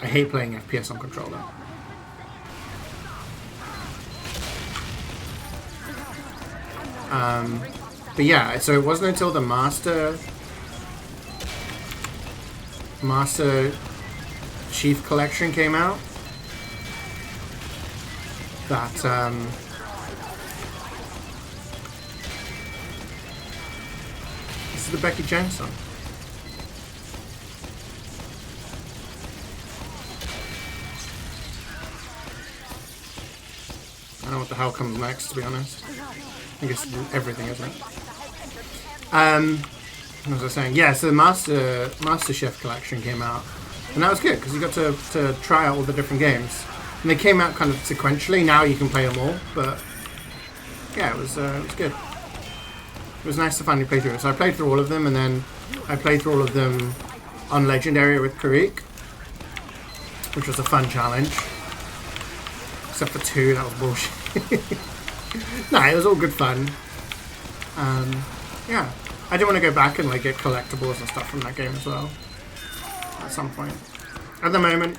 I hate playing FPS on controller. But yeah, so it wasn't until the Master Chief Collection came out that this is the Becky Jones song. I don't know what the hell comes next, to be honest. I guess everything, isn't it? What was I saying? Yeah, so the Master Chef Collection came out, and that was good because you got to try out all the different games, and they came out kind of sequentially. Now you can play them all, but yeah, it was good. It was nice to finally play through it. So I played through all of them, and then I played through all of them on Legendary with Karik, which was a fun challenge. Except for 2, that was bullshit. Nah, it was all good fun. Yeah, I do want to go back and like get collectibles and stuff from that game as well at some point. At the moment,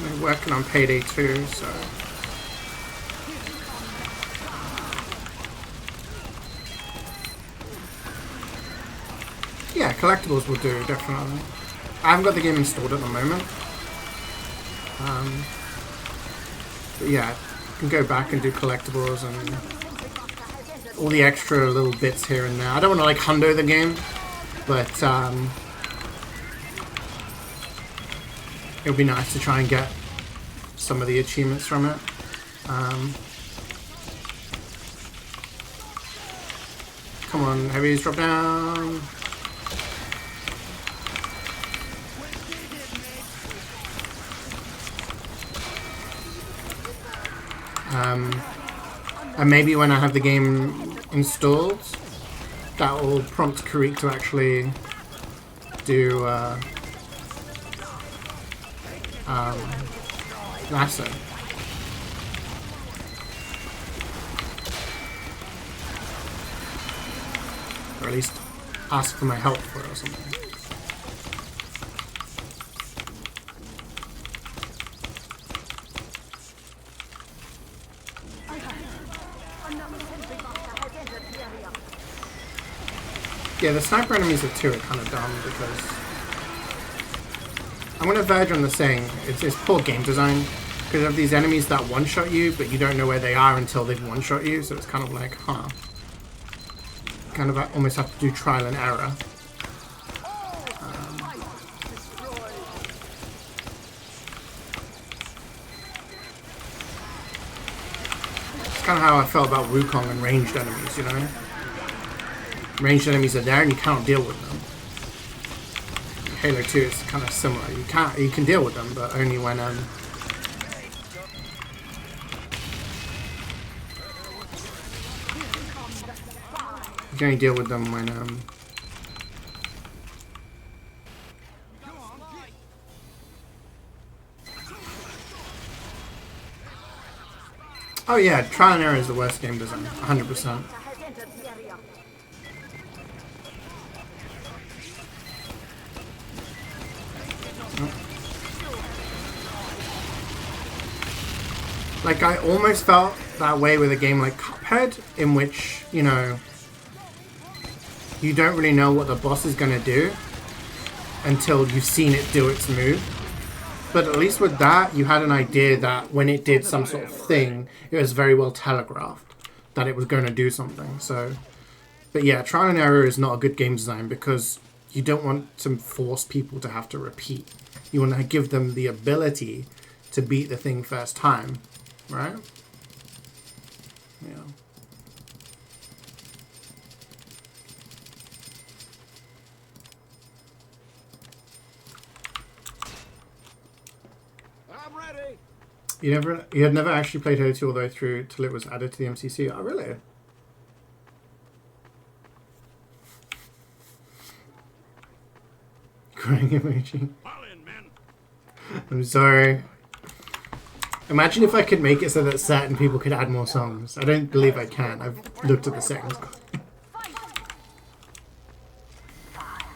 we're working on Payday 2, so yeah, collectibles will do definitely. I haven't got the game installed at the moment. But yeah, you can go back and do collectibles and all the extra little bits here and there. I don't want to like hundo the game, but it would be nice to try and get some of the achievements from it. Come on, heavies, drop down. And maybe when I have the game installed, that will prompt Karik to actually do lasso. Or at least ask for my help for it or something. Yeah, the sniper enemies are too are kind of dumb because I'm gonna verge on the saying it's poor game design because of these enemies that one-shot you, but you don't know where they are until they've one-shot you. So it's kind of like, huh? Kind of almost have to do trial and error. It's kind of how I felt about Wukong and ranged enemies, you know. Ranged enemies are there and you can't deal with them. Halo 2 is kind of similar. You can deal with them, but only when you can only deal with them when oh yeah, trial and error is the worst game design, 100%. Like, I almost felt that way with a game like Cuphead, in which, you know, you don't really know what the boss is going to do until you've seen it do its move. But at least with that, you had an idea that when it did some sort of thing, it was very well telegraphed that it was going to do something. So, but yeah, trial and error is not a good game design because you don't want to force people to have to repeat. You want to give them the ability to beat the thing first time. Right? Yeah. I'm ready. You had never actually played Halo 2 all the way through till it was added to the MCC. Oh, really? Crying emoji. Fall in, men. I'm sorry. Imagine if I could make it so that certain people could add more songs. I don't believe I can. I've looked at the settings.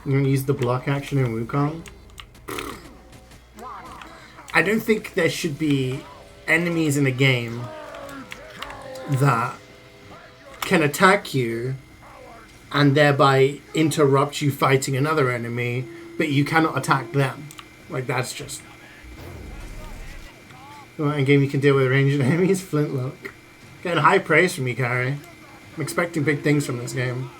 I'm going to use the block action in Wukong. I don't think there should be enemies in a game that can attack you and thereby interrupt you fighting another enemy, but you cannot attack them. Like, that's just... In game you can deal with ranged enemies, Flintlock. Getting high praise from you, Carrie. I'm expecting big things from this game.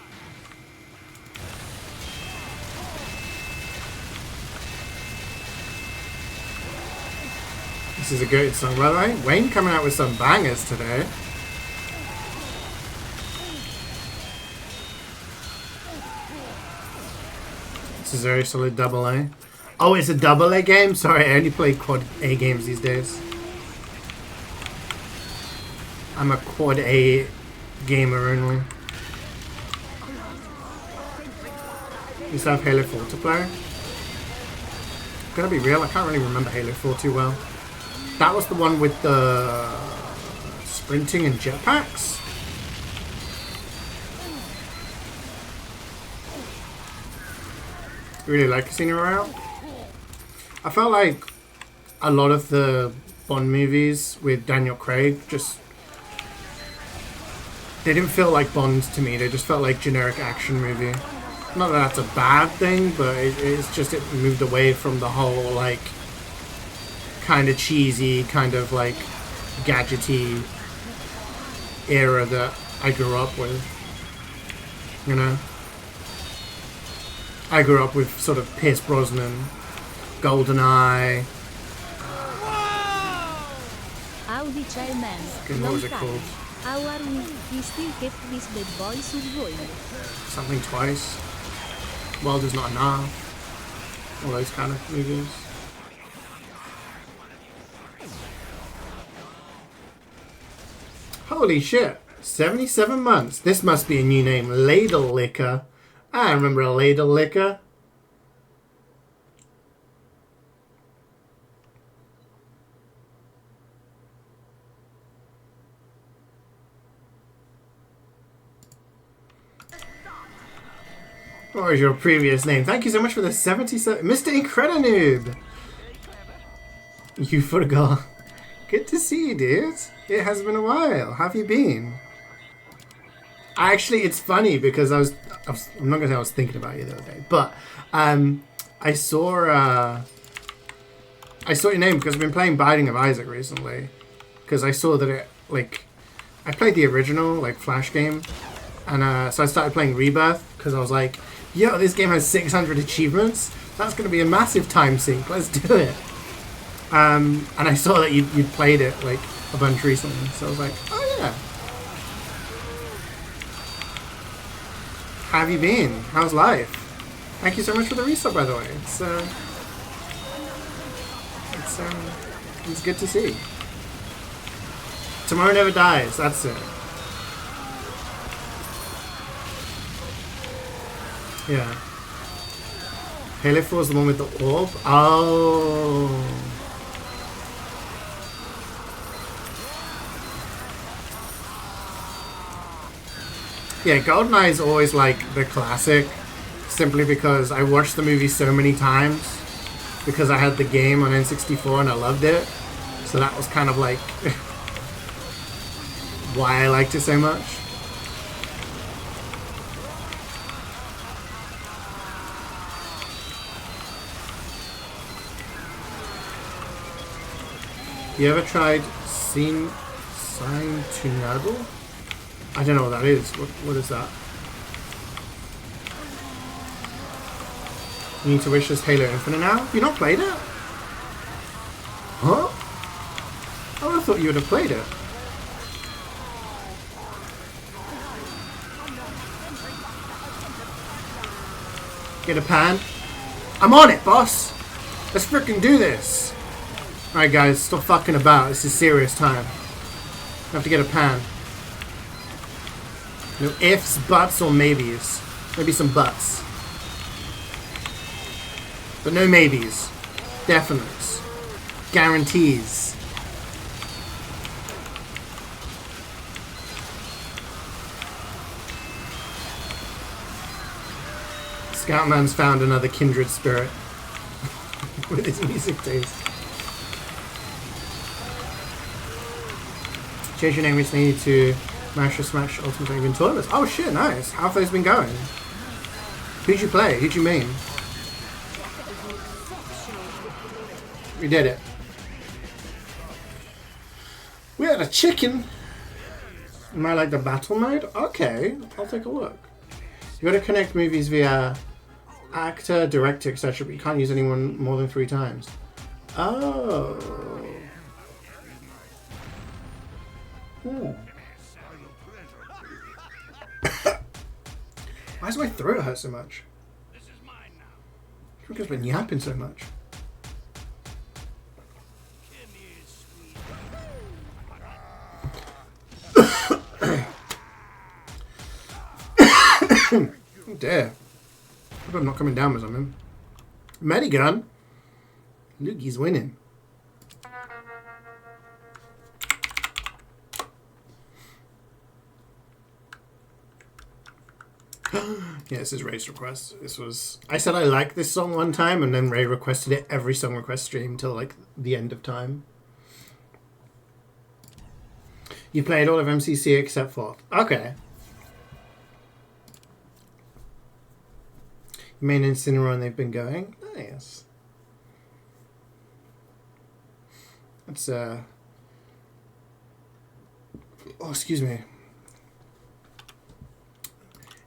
This is a good song, by the way. Wayne coming out with some bangers today. This is a very solid double A. Oh, it's a double A game? Sorry, I only play quad A games these days. I'm a quad A gamer only. Used to have Halo 4 to play. Gonna be real, I can't really remember Halo 4 too well. That was the one with the sprinting and jetpacks. Really like Casino Royale. I felt like a lot of the Bond movies with Daniel Craig just... They didn't feel like Bonds to me, they just felt like generic action movie. Not that that's a bad thing, but it's just it moved away from the whole, like, kind of cheesy, kind of, like, gadgety era that I grew up with. You know? I grew up with sort of Pierce Brosnan, GoldenEye. Audi Chairman. What was it called? How are we still keep these bad boys going? Something Twice. World Is Not Enough. All those kind of movies. Holy shit. 77 months. This must be a new name. Ladle Liquor. I remember a Ladle Liquor. What was your previous name? Thank you so much for the 77. Mr. Incredinoob! You forgot. Good to see you, dude. It has been a while. How have you been? Actually, it's funny because I'm not gonna say I was thinking about you the other day, but I saw your name because I've been playing Binding of Isaac recently. Because I saw that it, like, I played the original, like, Flash game, and so I started playing Rebirth because I was like, yo, this game has 600 achievements. That's gonna be a massive time sink. Let's do it. And I saw that you'd played it like a bunch recently, so I was like, oh yeah. How have you been? How's life? Thank you so much for the resub, by the way. It's good to see. Tomorrow never dies. That's it. Yeah. Halo 4 is the one with the orb. Oh. Yeah, GoldenEye is always like the classic, simply because I watched the movie so many times, because I had the game on N64 and I loved it, so that was kind of like why I liked it so much. You ever tried Sign to Nurgle? I don't know what that is. What is that? You need to wish us Halo Infinite now? You not played it? Huh? I would have thought you would have played it. Get a pan. I'm on it, boss! Let's freaking do this! Alright guys, stop fucking about. This is serious time. I have to get a pan. No ifs, buts, or maybes. Maybe some buts. But no maybes. Definites. Guarantees. Scoutman's found another kindred spirit with his music taste. Change your name recently to Mash or Smash Ultimate Even Tournaments. Oh shit, nice. How have those been going? Who'd you play? Who'd you mean? We did it. We had a chicken. Am I like the battle mode? Okay, I'll take a look. You gotta connect movies via actor, director, etc. But you can't use anyone more than 3 times. Oh. Why does my throat hurt so much? This is mine now. It's because I've been yapping so much. Come here, sweet. Oh dear. I hope I'm not coming down with something. Medigun? Lukey's winning. Yeah, this is Ray's request. This was... I said I liked this song one time, and then Ray requested it every song request stream till, like, the end of time. You played all of MCC except 4th. Okay. You main Incineroar and they've been going? Nice. That's, oh, excuse me.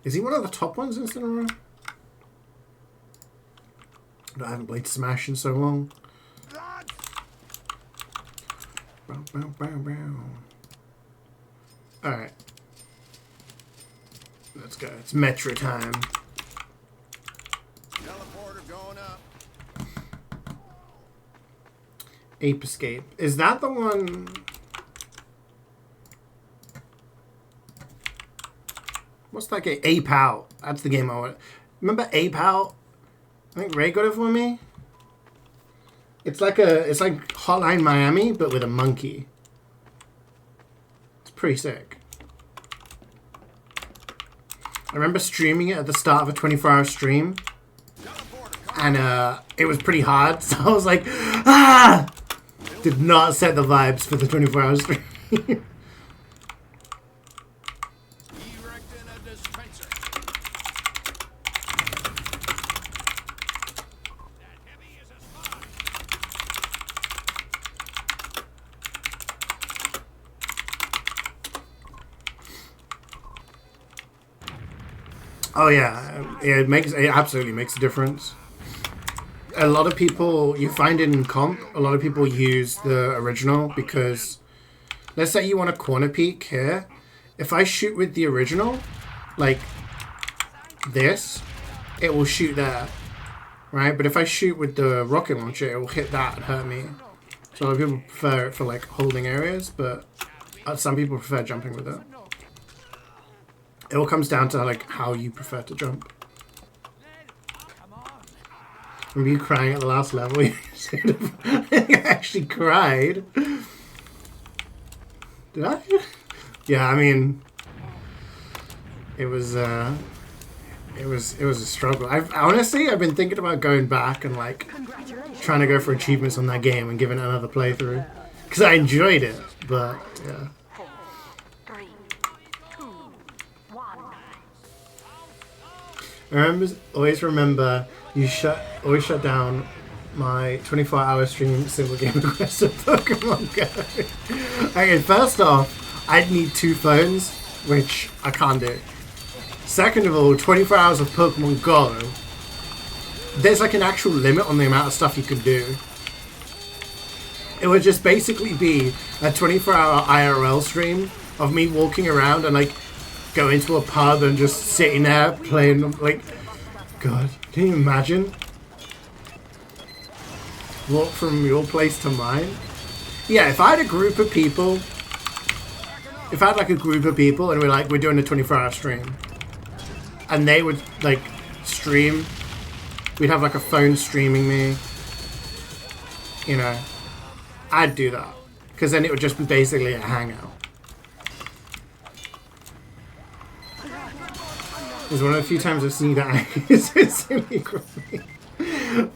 Is he one of the top ones in Incineroar? I haven't played Smash in so long. Bow, bow, bow, bow. Alright. Let's go. It's Metro time. Teleporter going up. Ape Escape. Is that the one... What's that game? Ape Out. That's the game I want. Remember Ape Out? I think Ray got it for me. It's like Hotline Miami, but with a monkey. It's pretty sick. I remember streaming it at the start of a 24-hour stream, and it was pretty hard, so I was like, ah! Did not set the vibes for the 24-hour stream. Erecting a dispenser. That heavy is a spy. Oh yeah, it absolutely makes a difference. A lot of people, you find in comp, a lot of people use the original because, let's say you want a corner peek here. If I shoot with the original, like this, it will shoot there, right? But if I shoot with the rocket launcher, it will hit that and hurt me. So a lot of people prefer it for like holding areas, but some people prefer jumping with it. It all comes down to like how you prefer to jump. Remember you crying at the last level? I actually cried. Did I? Yeah, I mean, it was a struggle. I've been thinking about going back and like trying to go for achievements on that game and giving it another playthrough because I enjoyed it. But yeah. 4, 3, 2, 1. Always remember you always shut down my 24-hour stream single game request of Pokemon Go. Okay, first off, I'd need 2 phones, which I can't do. Second of all, 24 hours of Pokemon Go. There's like an actual limit on the amount of stuff you can do. It would just basically be a 24-hour IRL stream of me walking around and like going to a pub and just sitting there playing like, God, can you imagine? Walk from your place to mine? Yeah, if I had a group of people, and we're doing a 24-hour stream, and they would like stream, we'd have like a phone streaming me, you know, I'd do that, because then it would just be basically a hangout. It's one of the few times I've seen that.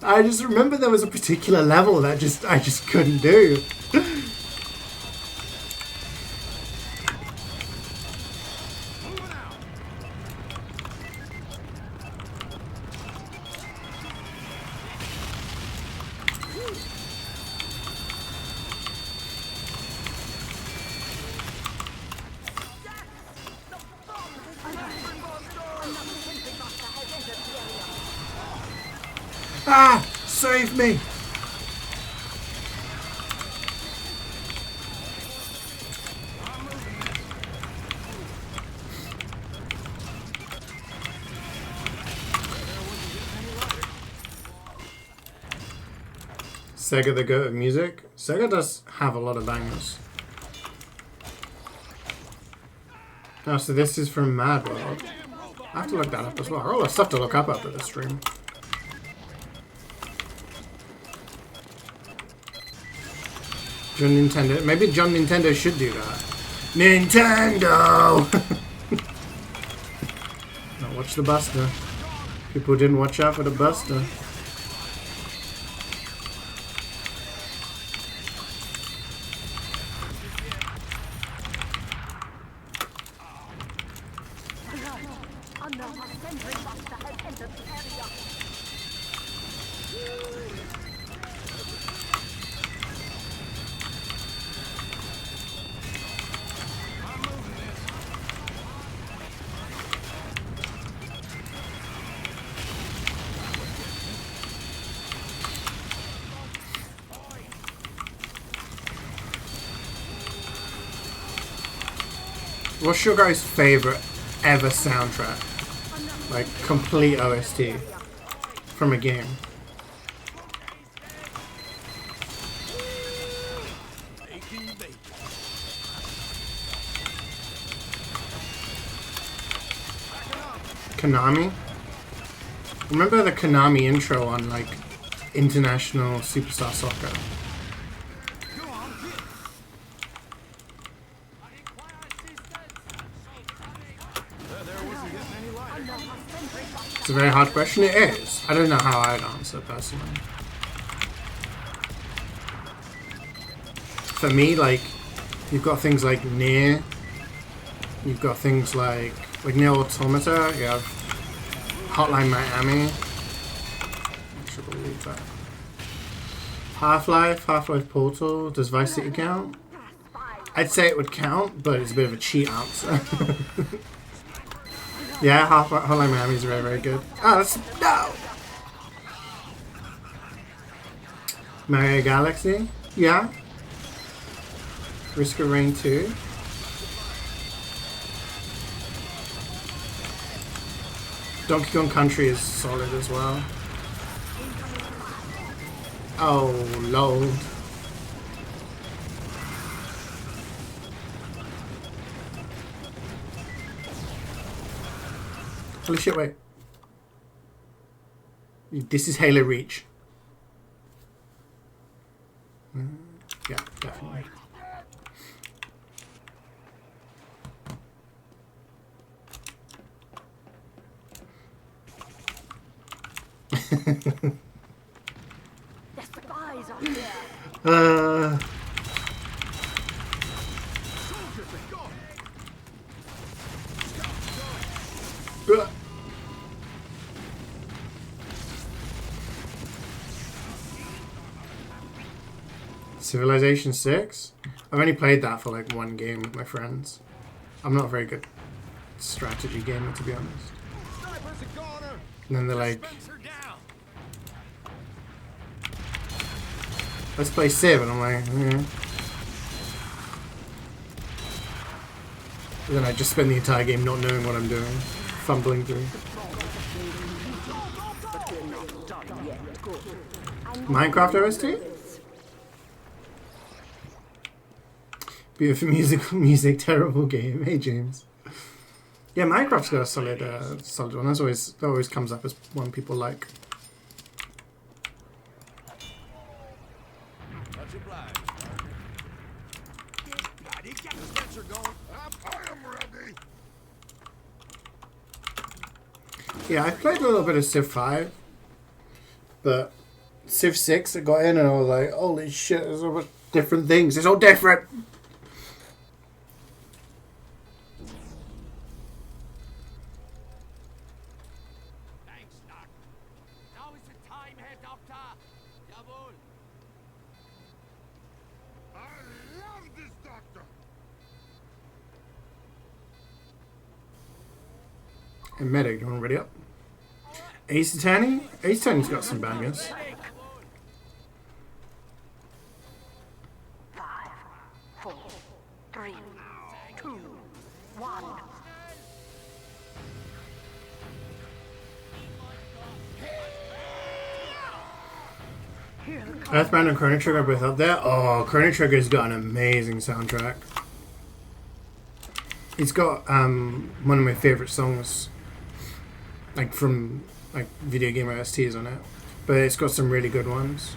I just remember there was a particular level that I just couldn't do. Ah! Save me! Sega the goat of music? Sega does have a lot of bangers. Oh, so this is from Mad World. I have to look that up as well. All the stuff to look up after this stream. John Nintendo. Maybe John Nintendo should do that. Nintendo! Now watch the Buster. People didn't watch out for the Buster. What's your guys' favorite ever soundtrack? Like complete OST from a game. Konami? Remember the Konami intro on like International Superstar Soccer? It's a very hard question. It is. I don't know how I'd answer personally. For me, like, you've got things like Near. You've got things like Near Automata. You have Hotline Miami. I should believe that. Half-Life Portal. Does Vice City count? I'd say it would count, but it's a bit of a cheat answer. Yeah, Hotline Miami is very, very good. Oh, that's no. Mario Galaxy. Yeah. Risk of Rain 2. Donkey Kong Country is solid as well. Oh, lol. Holy shit, wait. This is Halo Reach. Yeah, definitely. The spies are here. Civilization 6? I've only played that for like one game with my friends. I'm not a very good strategy gamer, to be honest. And then they're like, let's play Civ, and I'm like, yeah. And then I just spend the entire game not knowing what I'm doing, fumbling through. Minecraft OST? Beautiful music, terrible game. Hey James. Yeah, Minecraft's got a solid one. That always comes up as one people like. Yeah, I played a little bit of Civ 5, but Civ 6 I got in and I was like, holy shit, there's so much different things. It's all different. Thanks, Doc. Now is the time, Herr Doctor. Jawohl. I love this doctor. And medic, you want to ready up? Ace Attorney? Ace Attorney's got some bangers. 5, 4, 3, 2, 1. Earthbound and Chrono Trigger are both up there. Oh, Chrono Trigger's got an amazing soundtrack. It's got one of my favorite songs, like from like video game OSTs on it, but it's got some really good ones.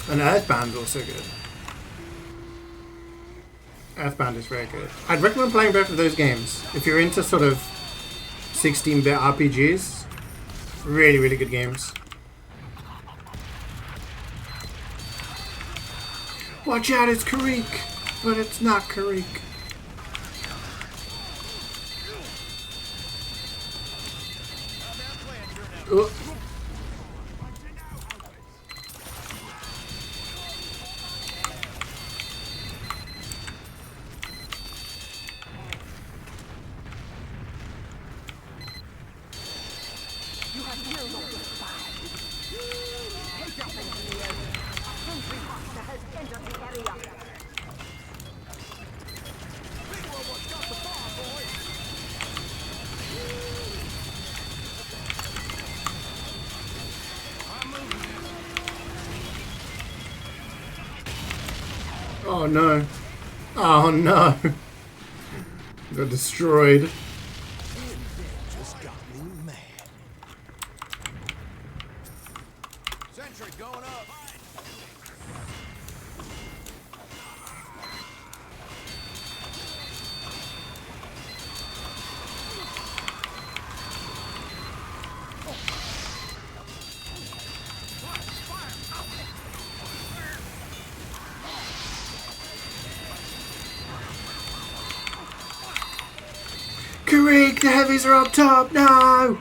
And Earthbound's also good. Earthbound is very good. I'd recommend playing both of those games if you're into sort of 16-bit RPGs. Really, really good games. Watch out, it's Karik, but it's not Karik. Oh. You have no longer spies. Take up engineers. A sentry buster has entered the area. Oh no. Oh no. Got destroyed. Just got me mad. Sentry going up. Karik, the heavies are up top. No.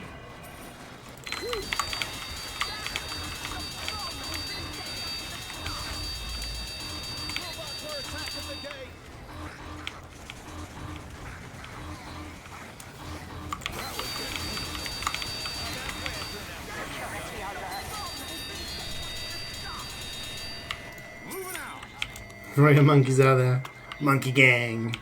Right, the monkeys out there. Monkey gang.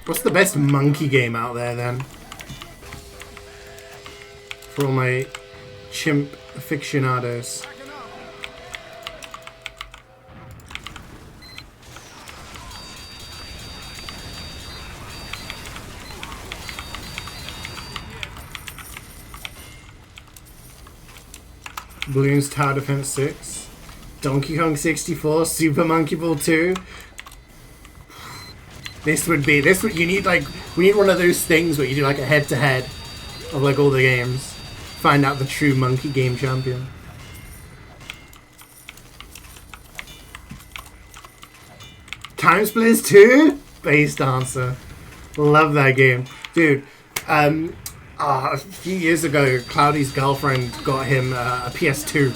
What's the best monkey game out there then? For all my chimp aficionados. Bloons Tower Defense 6. Donkey Kong 64. Super Monkey Ball 2. You need like, we need one of those things where you do like a head-to-head of like all the games. Find out the true monkey game champion. Time Splitters 2? Bass Dancer. Love that game. Dude, a few years ago, Cloudy's girlfriend got him a PS2.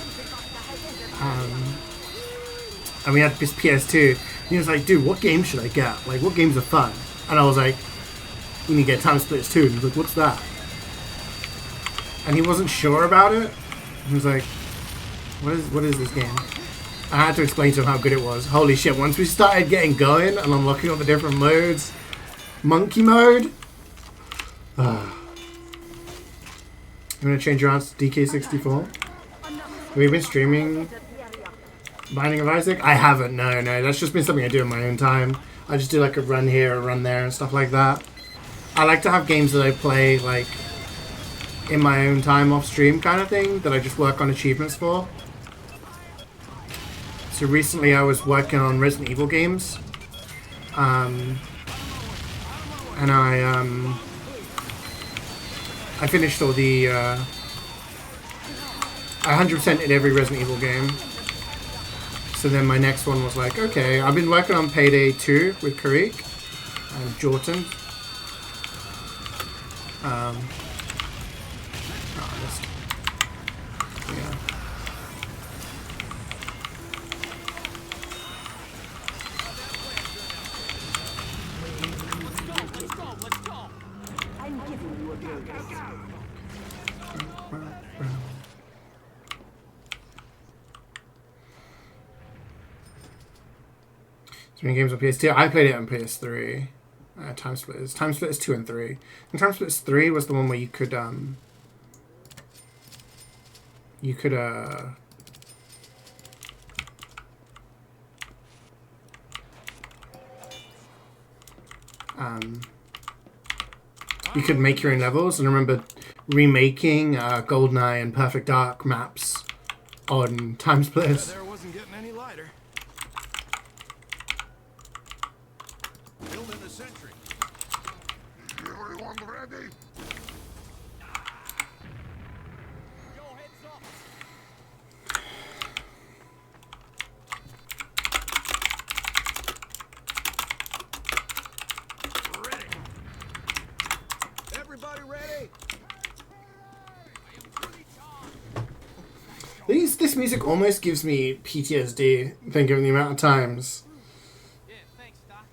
And we had this PS2. And he was like, dude, what game should I get? Like, what games are fun? And I was like, you need to get Time Splitters 2. And he was like, what's that? And he wasn't sure about it. He was like, what is this game? I had to explain to him how good it was. Holy shit, once we started getting going and unlocking all the different modes. Monkey mode. I'm going to change around to DK64. Have we been streaming Binding of Isaac? I haven't, no. That's just been something I do in my own time. I just do like a run here, a run there and stuff like that. I like to have games that I play like in my own time off stream kind of thing that I just work on achievements for. So recently I was working on Resident Evil games. And I finished all the I 100%ed every Resident Evil game. So then my next one was like, okay, I've been working on Payday 2 with Karik and Jordan. Yeah. I'm giving you a bonus. So many games on PS2. I played it on PS3. Time Splitters 2 and 3. And Time Splitters 3 was the one where you could you could make your own levels, and I remember remaking GoldenEye and Perfect Dark maps on Time Splitters. There wasn't getting any lighter. Building a sentry. Everyone ready? Yo, heads up. Ready. Everybody ready? This music almost gives me PTSD, thinking of the amount of times Yeah, thanks, Doc.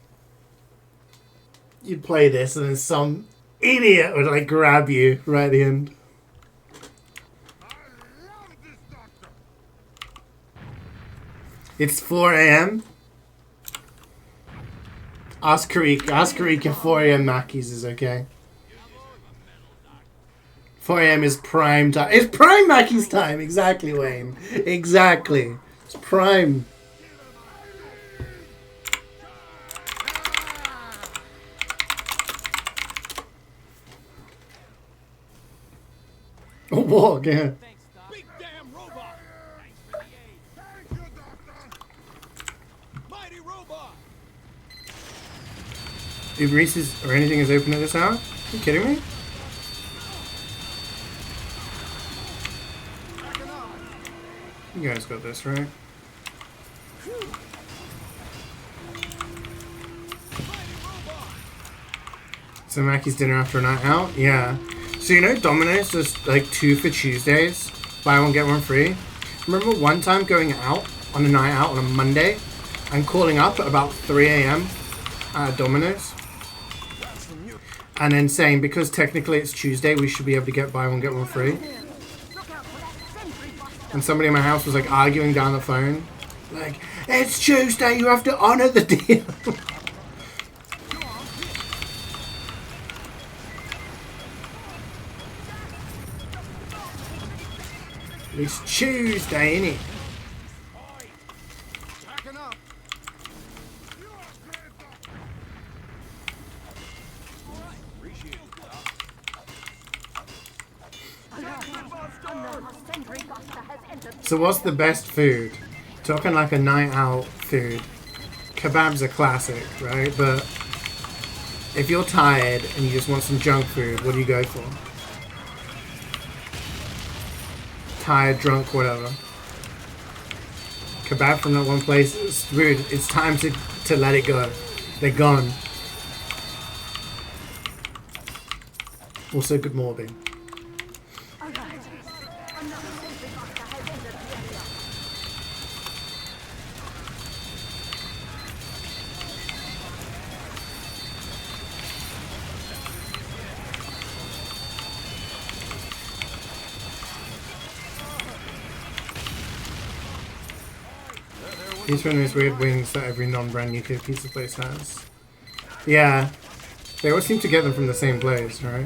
you'd play this and then some idiot would like grab you right at the end. It's 4 a.m. Ask Karik if 4 a.m. Mackey's is okay. 4 a.m. is prime time. It's prime Mackey's time. Exactly, Wayne. Exactly. It's prime. Oh, walk, yeah. Thanks, Doc. Big damn robot. Thanks for the aid. Thank you, Doctor. Mighty robot. If Reese's or anything is open at this hour? Are you kidding me? Backing up. You guys got this, right? So Mackey's dinner after a night out? Yeah. So you know Domino's does like 2 for Tuesdays? Buy one, get one free? Remember one time going out on a night out on a Monday and calling up at about 3 a.m. at Domino's? And then saying, because technically it's Tuesday, we should be able to get buy one, get one free. And somebody in my house was like arguing down the phone. Like, it's Tuesday, you have to honor the deal. It's Tuesday, innit? Packing up. Appreciate it, Doc. So what's the best food? Talking like a night out food. Kebab's a classic, right? But if you're tired and you just want some junk food, what do you go for? Tired, drunk, whatever. Kebab from that one place is food. It's time to let it go. They're gone. Also, good morning. These are those weird wings that every non-brand UK pizza place has. Yeah. They always seem to get them from the same place, right?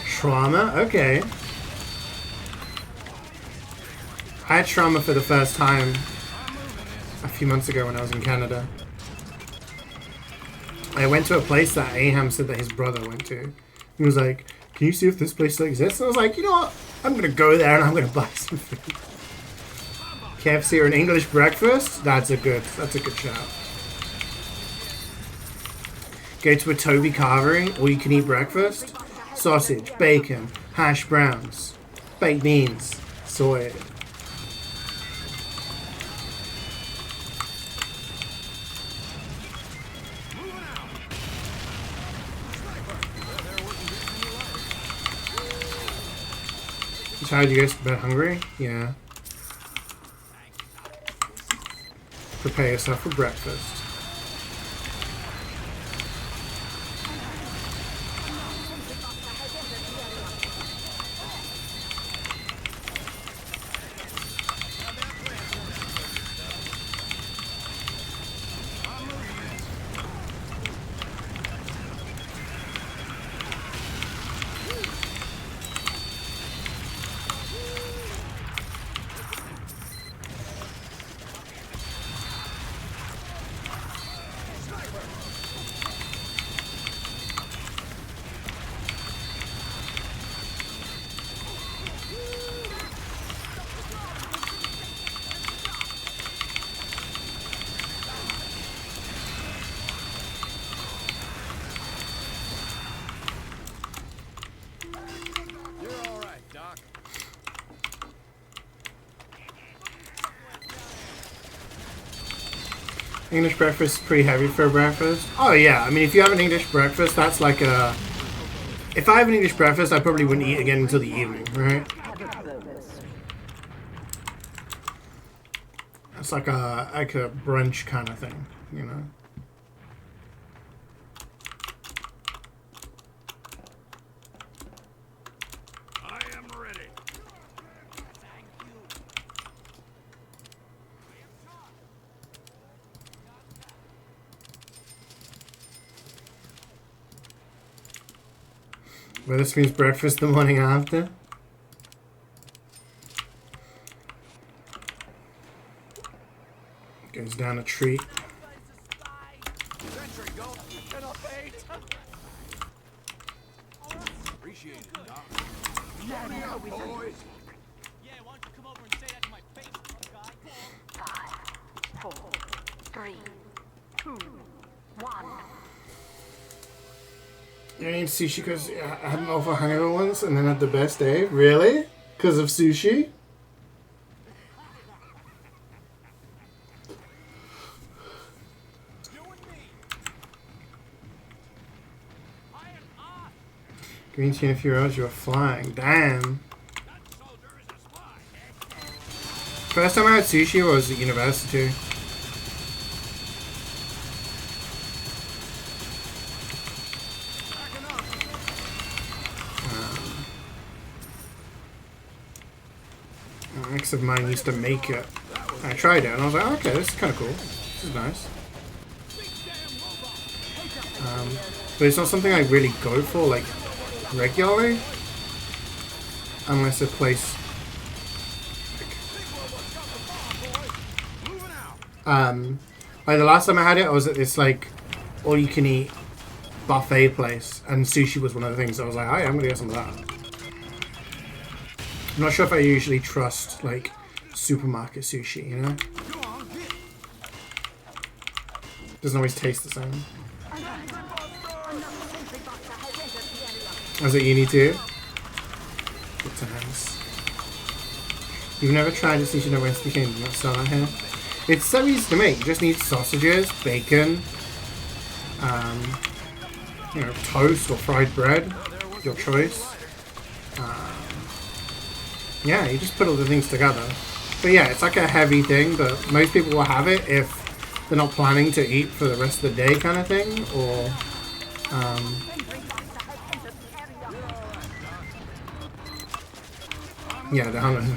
Trauma? Okay. I had trauma for the first time a few months ago when I was in Canada. I went to a place that Aham said that his brother went to. He was like, can you see if this place still exists? And I was like, you know what? I'm going to go there and I'm going to buy some food. KFC or an English breakfast? That's a good shout. Go to a Toby Carvery, all you can eat breakfast. Sausage, bacon, hash browns, baked beans, soy. So how did you guys get hungry? Yeah. Prepare yourself for breakfast. English breakfast is pretty heavy for a breakfast. Oh yeah, I mean if you have an English breakfast, that's like a... If I have an English breakfast, I probably wouldn't eat again until the evening, right? It's like a brunch kind of thing, you know? I am ready. Well, this means breakfast the morning after. Goes down a treat. Appreciate it, Doc. Yeah, why don't you come over and say that to my face, guy? 5, 4, 3, 2, 1. You need sushi because I had an awful hangover once and then had the best day. Really? Because of sushi? Green tea in a few hours, you were flying. Damn. First time I had sushi was at university. An ex of mine used to make it. I tried it and I was like, oh, okay, this is kind of cool. This is nice. But it's not something I really go for like regularly, unless a place. Like the last time I had it, I was at this like all-you-can-eat buffet place, and sushi was one of the things. I was like, "Hey, I'm gonna get some of that." I'm not sure if I usually trust like supermarket sushi, you know? Doesn't always taste the same. As at uni too? Good times. You've never tried it since you know Western Kingdom, not sell that here. It's so easy to make. You just need sausages, bacon, you know, toast or fried bread, your choice. Yeah, you just put all the things together. But yeah, it's like a heavy thing, but most people will have it if they're not planning to eat for the rest of the day kind of thing, or yeah, they're hungry.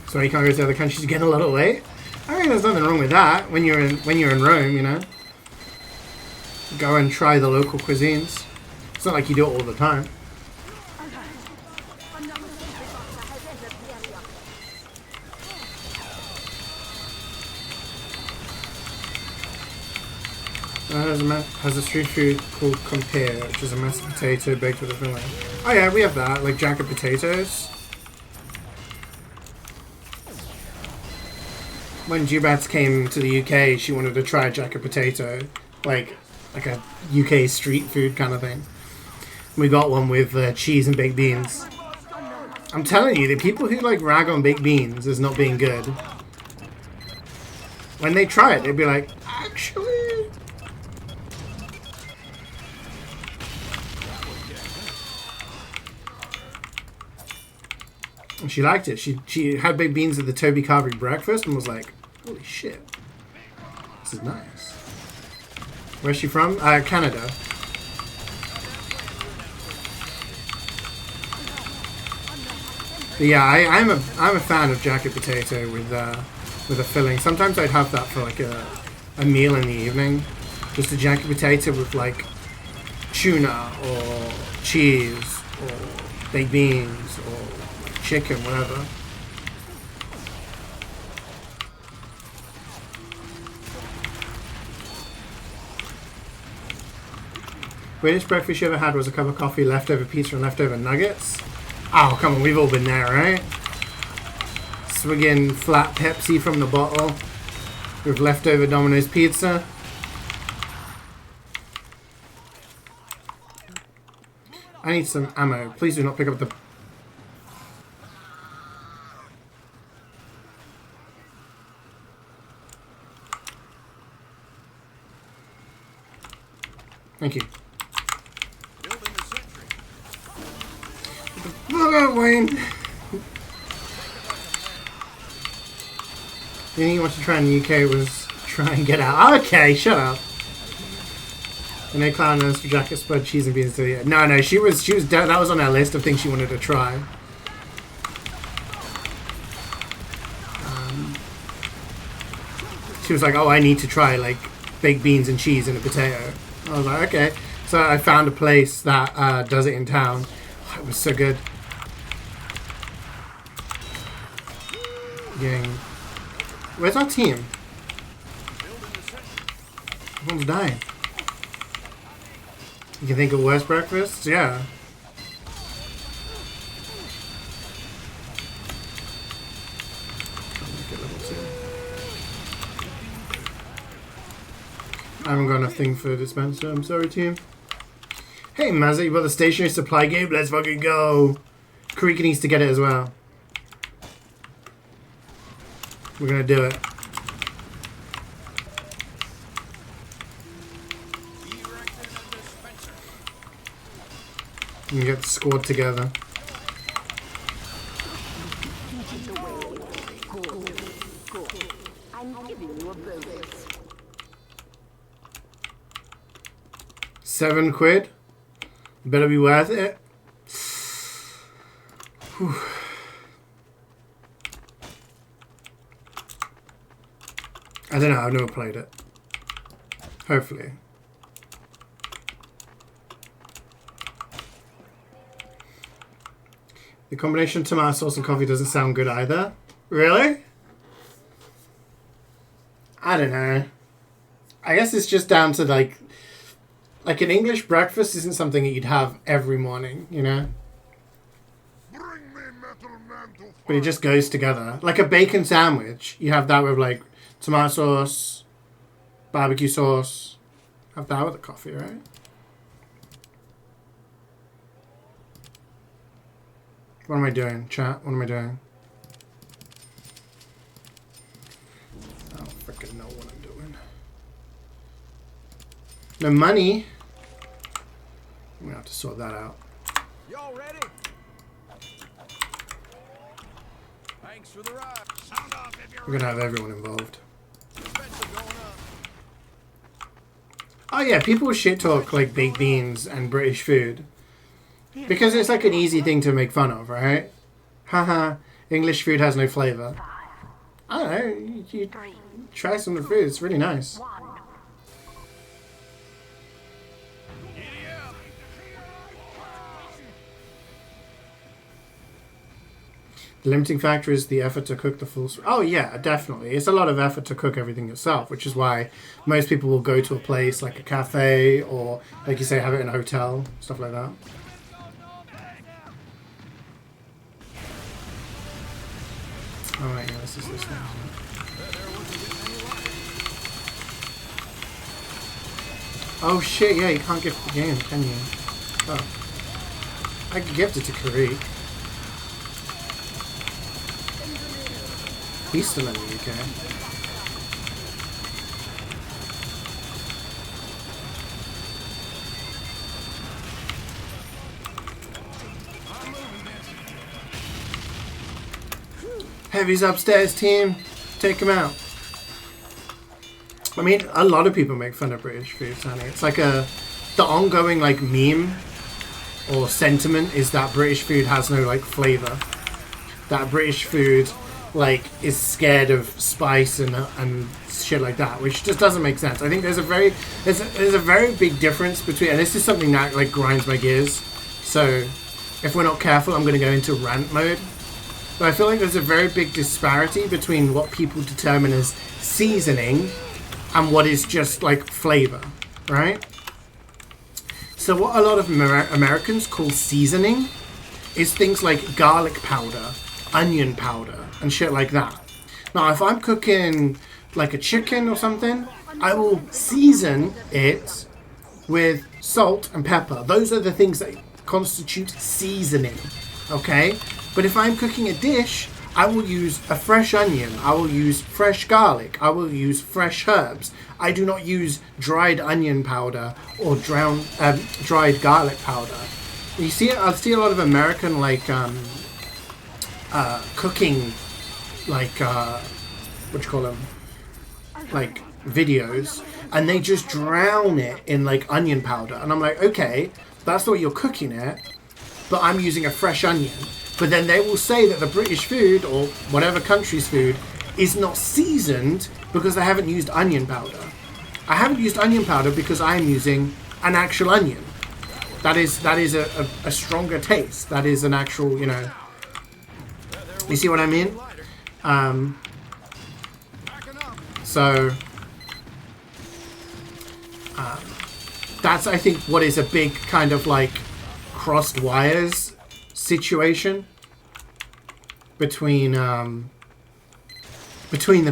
So you can't go to other countries, you're getting a little late. I mean, there's nothing wrong with that. When you're in Rome, you know, go and try the local cuisines. It's not like you do it all the time. Has a street food called Compare, which is a mashed potato baked with a filling. Oh yeah, we have that, like jacket potatoes. When Jubats came to the UK, she wanted to try jacket potato, like a UK street food kind of thing. We got one with cheese and baked beans. I'm telling you, the people who like rag on baked beans as not being good, when they try it, they'd be like, actually. And she liked it. She had baked beans at the Toby Carvery breakfast and was like, holy shit, this is nice. Where's she from? Canada. But yeah, I'm a fan of jacket potato with a filling. Sometimes I'd have that for like a meal in the evening. Just a jacket potato with like tuna or cheese or baked beans or chicken, whatever. Greatest breakfast you ever had was a cup of coffee, leftover pizza, and leftover nuggets. Oh, come on, we've all been there, right? Swigging flat Pepsi from the bottle with leftover Domino's pizza. I need some ammo. Please do not pick up the... Thank you. Look out, Wayne! The thing he wants to try in the UK was try and get out. Okay, shut up. And they clown us for jacket, spud, cheese, and beans. No, she was that was on our list of things she wanted to try. She was like, oh, I need to try like baked beans and cheese and a potato. I was like, okay. So I found a place that does it in town. Oh, it was so good. Getting... Where's our team? Everyone's dying. You can think of worse breakfasts? Yeah. I haven't got a thing for dispenser. I'm sorry, team. Hey, Mazza, you bought the stationary supply game? Let's fucking go. Karika needs to get it as well. We're gonna do it. We can get the squad together. I'm giving you a bonus. £7. Better be worth it. Whew. I don't know, I've never played it. Hopefully. The combination of tomato sauce and coffee doesn't sound good either. Really? I don't know. I guess it's just down to like an English breakfast isn't something that you'd have every morning, you know? But it just goes together. Like a bacon sandwich, you have that with like tomato sauce, barbecue sauce. Have that with the coffee, right? What am I doing, chat? What am I doing? I don't freaking know what I'm doing. No money. I'm gonna have to sort that out. Y'all ready? Thanks for the ride. Sound off if you're We're gonna have everyone involved. Dispenser going up. Oh yeah, people shit talk like baked beans and British food. Because it's like an easy thing to make fun of, right? Haha, English food has no flavour. I don't know, you try some of the food, it's really nice. The limiting factor is the effort to cook the full... Oh yeah, definitely. It's a lot of effort to cook everything yourself, which is why most people will go to a place like a cafe or, like you say, have it in a hotel, stuff like that. Oh right, yeah, this is this one. Oh shit, yeah, you can't gift the game, can you? Oh. I could gift it to Kareek. He's still in the UK. Heavy's upstairs, team. Take him out. I mean, a lot of people make fun of British food, Sandy. It's like the ongoing like meme or sentiment is that British food has no like flavour. That British food like is scared of spice and shit like that, which just doesn't make sense. I think there's a very big difference between, and this is something that like grinds my gears. So if we're not careful, I'm going to go into rant mode. But I feel like there's a very big disparity between what people determine as seasoning and what is just like flavor, right? So what a lot of Americans call seasoning is things like garlic powder, onion powder, and shit like that. Now, if I'm cooking like a chicken or something, I will season it with salt and pepper. Those are the things that constitute seasoning, okay? But if I'm cooking a dish, I will use a fresh onion, I will use fresh garlic, I will use fresh herbs. I do not use dried onion powder or dried garlic powder. You see, I see a lot of American like cooking, like what do you call them, like videos, and they just drown it in like onion powder, and I'm like, okay, that's the way you're cooking it, but I'm using a fresh onion. But then they will say that the British food, or whatever country's food, is not seasoned because they haven't used onion powder. I haven't used onion powder because I'm using an actual onion. That is a stronger taste. That is an actual, you know... You see what I mean? That's, I think, what is a big kind of like crossed wires situation between the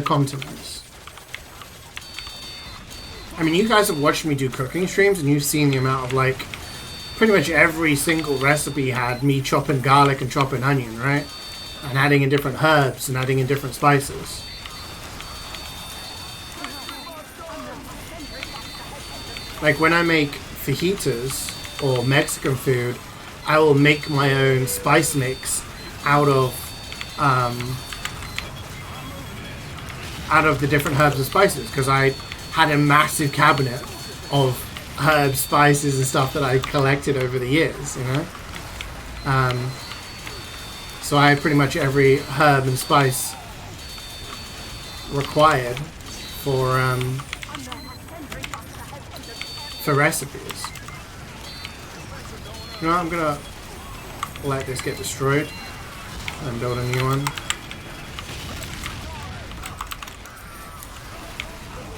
continents. I mean, you guys have watched me do cooking streams, and you've seen the amount of, like, pretty much every single recipe had me chopping garlic and chopping onion, right? And adding in different herbs and adding in different spices. Like, when I make fajitas or Mexican food, I will make my own spice mix out of the different herbs and spices, because I had a massive cabinet of herbs, spices, and stuff that I collected over the years, you know? So I have pretty much every herb and spice required for recipes. You know, I'm gonna let this get destroyed and build a new one.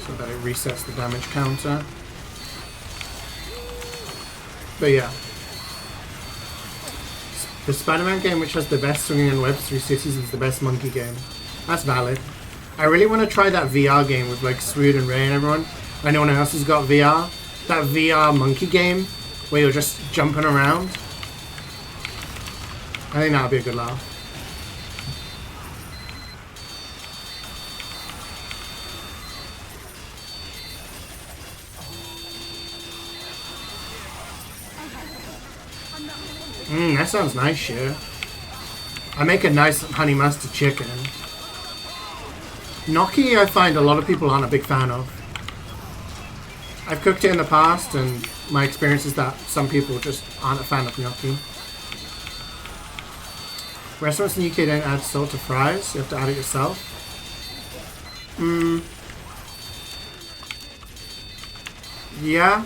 So that it resets the damage counter. But yeah. The Spider-Man game which has the best swinging and webs through cities is the best monkey game. That's valid. I really want to try that VR game with like Swood and Ray and everyone. Anyone else has got VR? That VR monkey game where you're just jumping around. I think that would be a good laugh. That sounds nice, yeah. I make a nice honey mustard chicken. Gnocchi, I find a lot of people aren't a big fan of. I've cooked it in the past, and my experience is that some people just aren't a fan of gnocchi. Restaurants in the UK don't add salt to fries. You have to add it yourself. Yeah,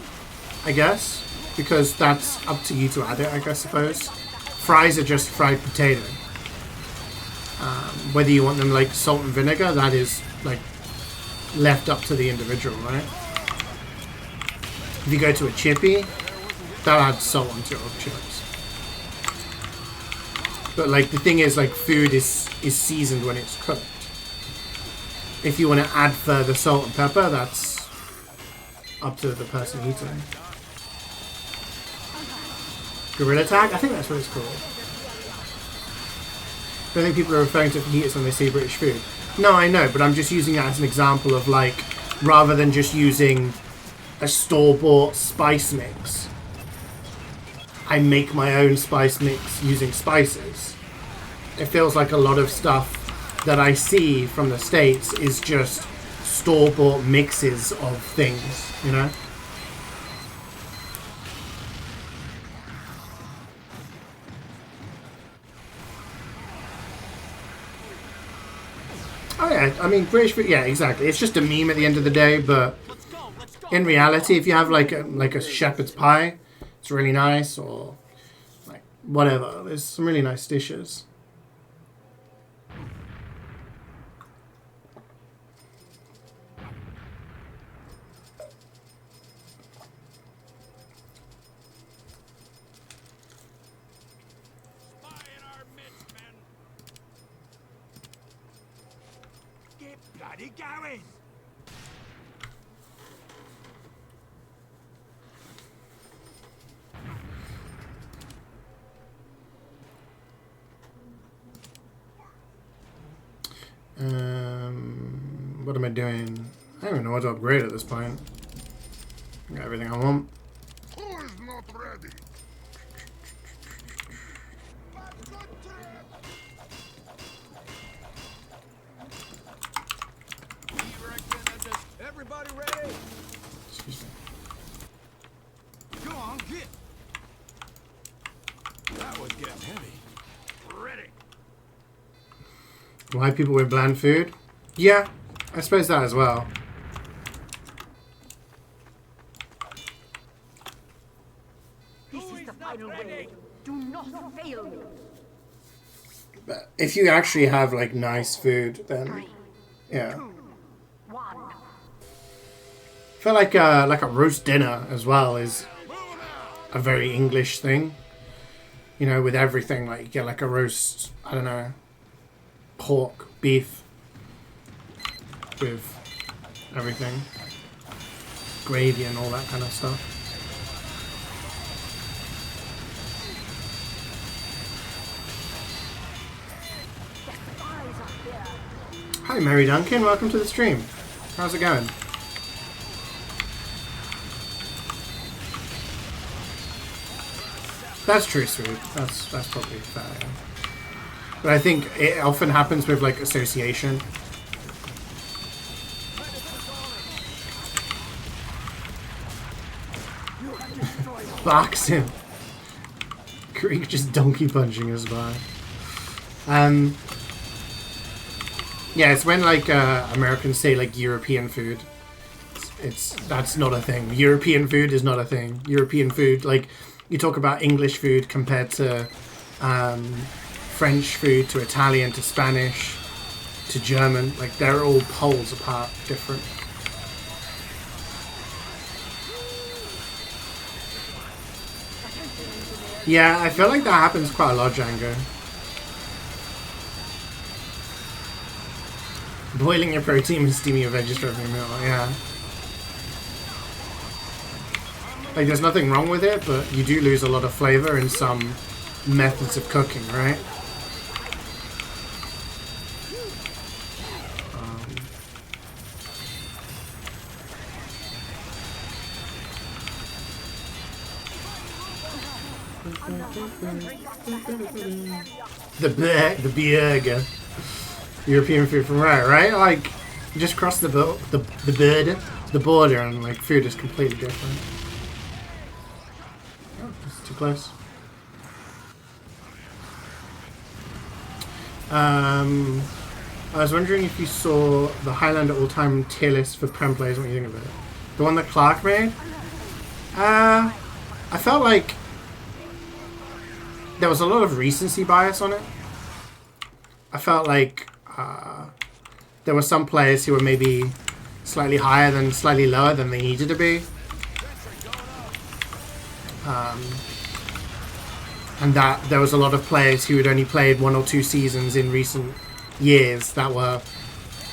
I guess. Because that's up to you to add it, I suppose. Fries are just fried potato. Whether you want them like salt and vinegar, that is like left up to the individual, right? If you go to a chippy, that adds salt onto your chips. But like the thing is, like food is seasoned when it's cooked. If you want to add further salt and pepper, that's up to the person eating. Gorilla Tag? I think that's what it's called. I think people are referring to fajitas when they say British food. No, I know, but I'm just using that as an example of like, rather than just using a store-bought spice mix, I make my own spice mix using spices. It feels like a lot of stuff that I see from the States is just store-bought mixes of things, you know? Oh yeah, I mean British food. Yeah, exactly. It's just a meme at the end of the day, but in reality, if you have like a shepherd's pie, it's really nice, or like whatever. There's some really nice dishes. Going. What am I doing? I don't even know what to upgrade at this point. I got everything I want. Who is not ready? Everybody ready? Excuse me. Go on, get. That was getting heavy. Ready. Why people with bland food? Yeah, I suppose that as well. This is the final wave. Do not fail me. But if you actually have like nice food, then yeah. One. I feel like a roast dinner as well is a very English thing. You know, with everything, like you get like a roast, I don't know, pork, beef, with everything. gravy and all that kind of stuff. Hi, Mary Duncan. Welcome to the stream. How's it going? That's true, Swoop. That's probably fair. Yeah. But I think it often happens with like association. Box him. Greek just donkey punching us by. Yeah, it's when like Americans say like European food. That's not a thing. European food is not a thing. European food, like you talk about English food compared to French food, to Italian, to Spanish, to German. Like they're all poles apart, different. Yeah, I feel like that happens quite a lot, Django. Boiling your protein and steaming your veggies for every meal, yeah. Like, there's nothing wrong with it, but you do lose a lot of flavor in some methods of cooking, right? The burger. European food from right? Like, you just cross the border, and like food is completely different. Oh, it's too close. I was wondering if you saw the Highlander all-time tier list for Prem players. What do you think of it? The one that Clark made? I felt like there was a lot of recency bias on it. I felt like there were some players who were maybe slightly higher than slightly lower than they needed to be. And that there was a lot of players who had only played 1 or 2 seasons in recent years that were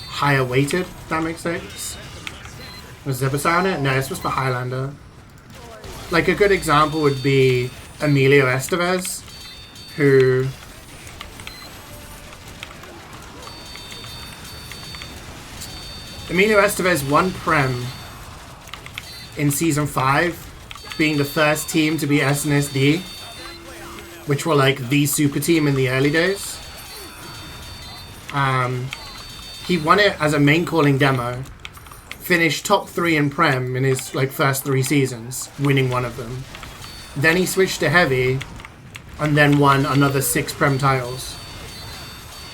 higher weighted, if that makes sense. Was Zebasai on it? No, this was for Highlander. Like a good example would be Emilio Estevez, who Emilio Estevez won Prem in Season 5, being the first team to be SNSD, which were like the super team in the early days. He won it as a main calling demo, finished top 3 in Prem in his like first 3 seasons, winning one of them. Then he switched to Heavy, and then won another 6 Prem titles,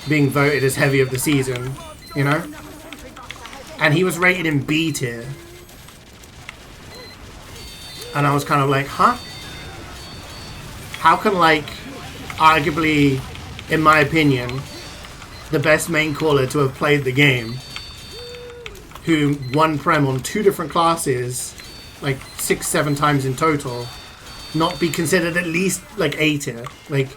being voted as Heavy of the season, you know? And he was rated in B tier. And I was kind of like, huh? How can, like, arguably, in my opinion, the best main caller to have played the game, who won Prem on 2 different classes, like 6-7 times in total, not be considered at least like A tier? Like,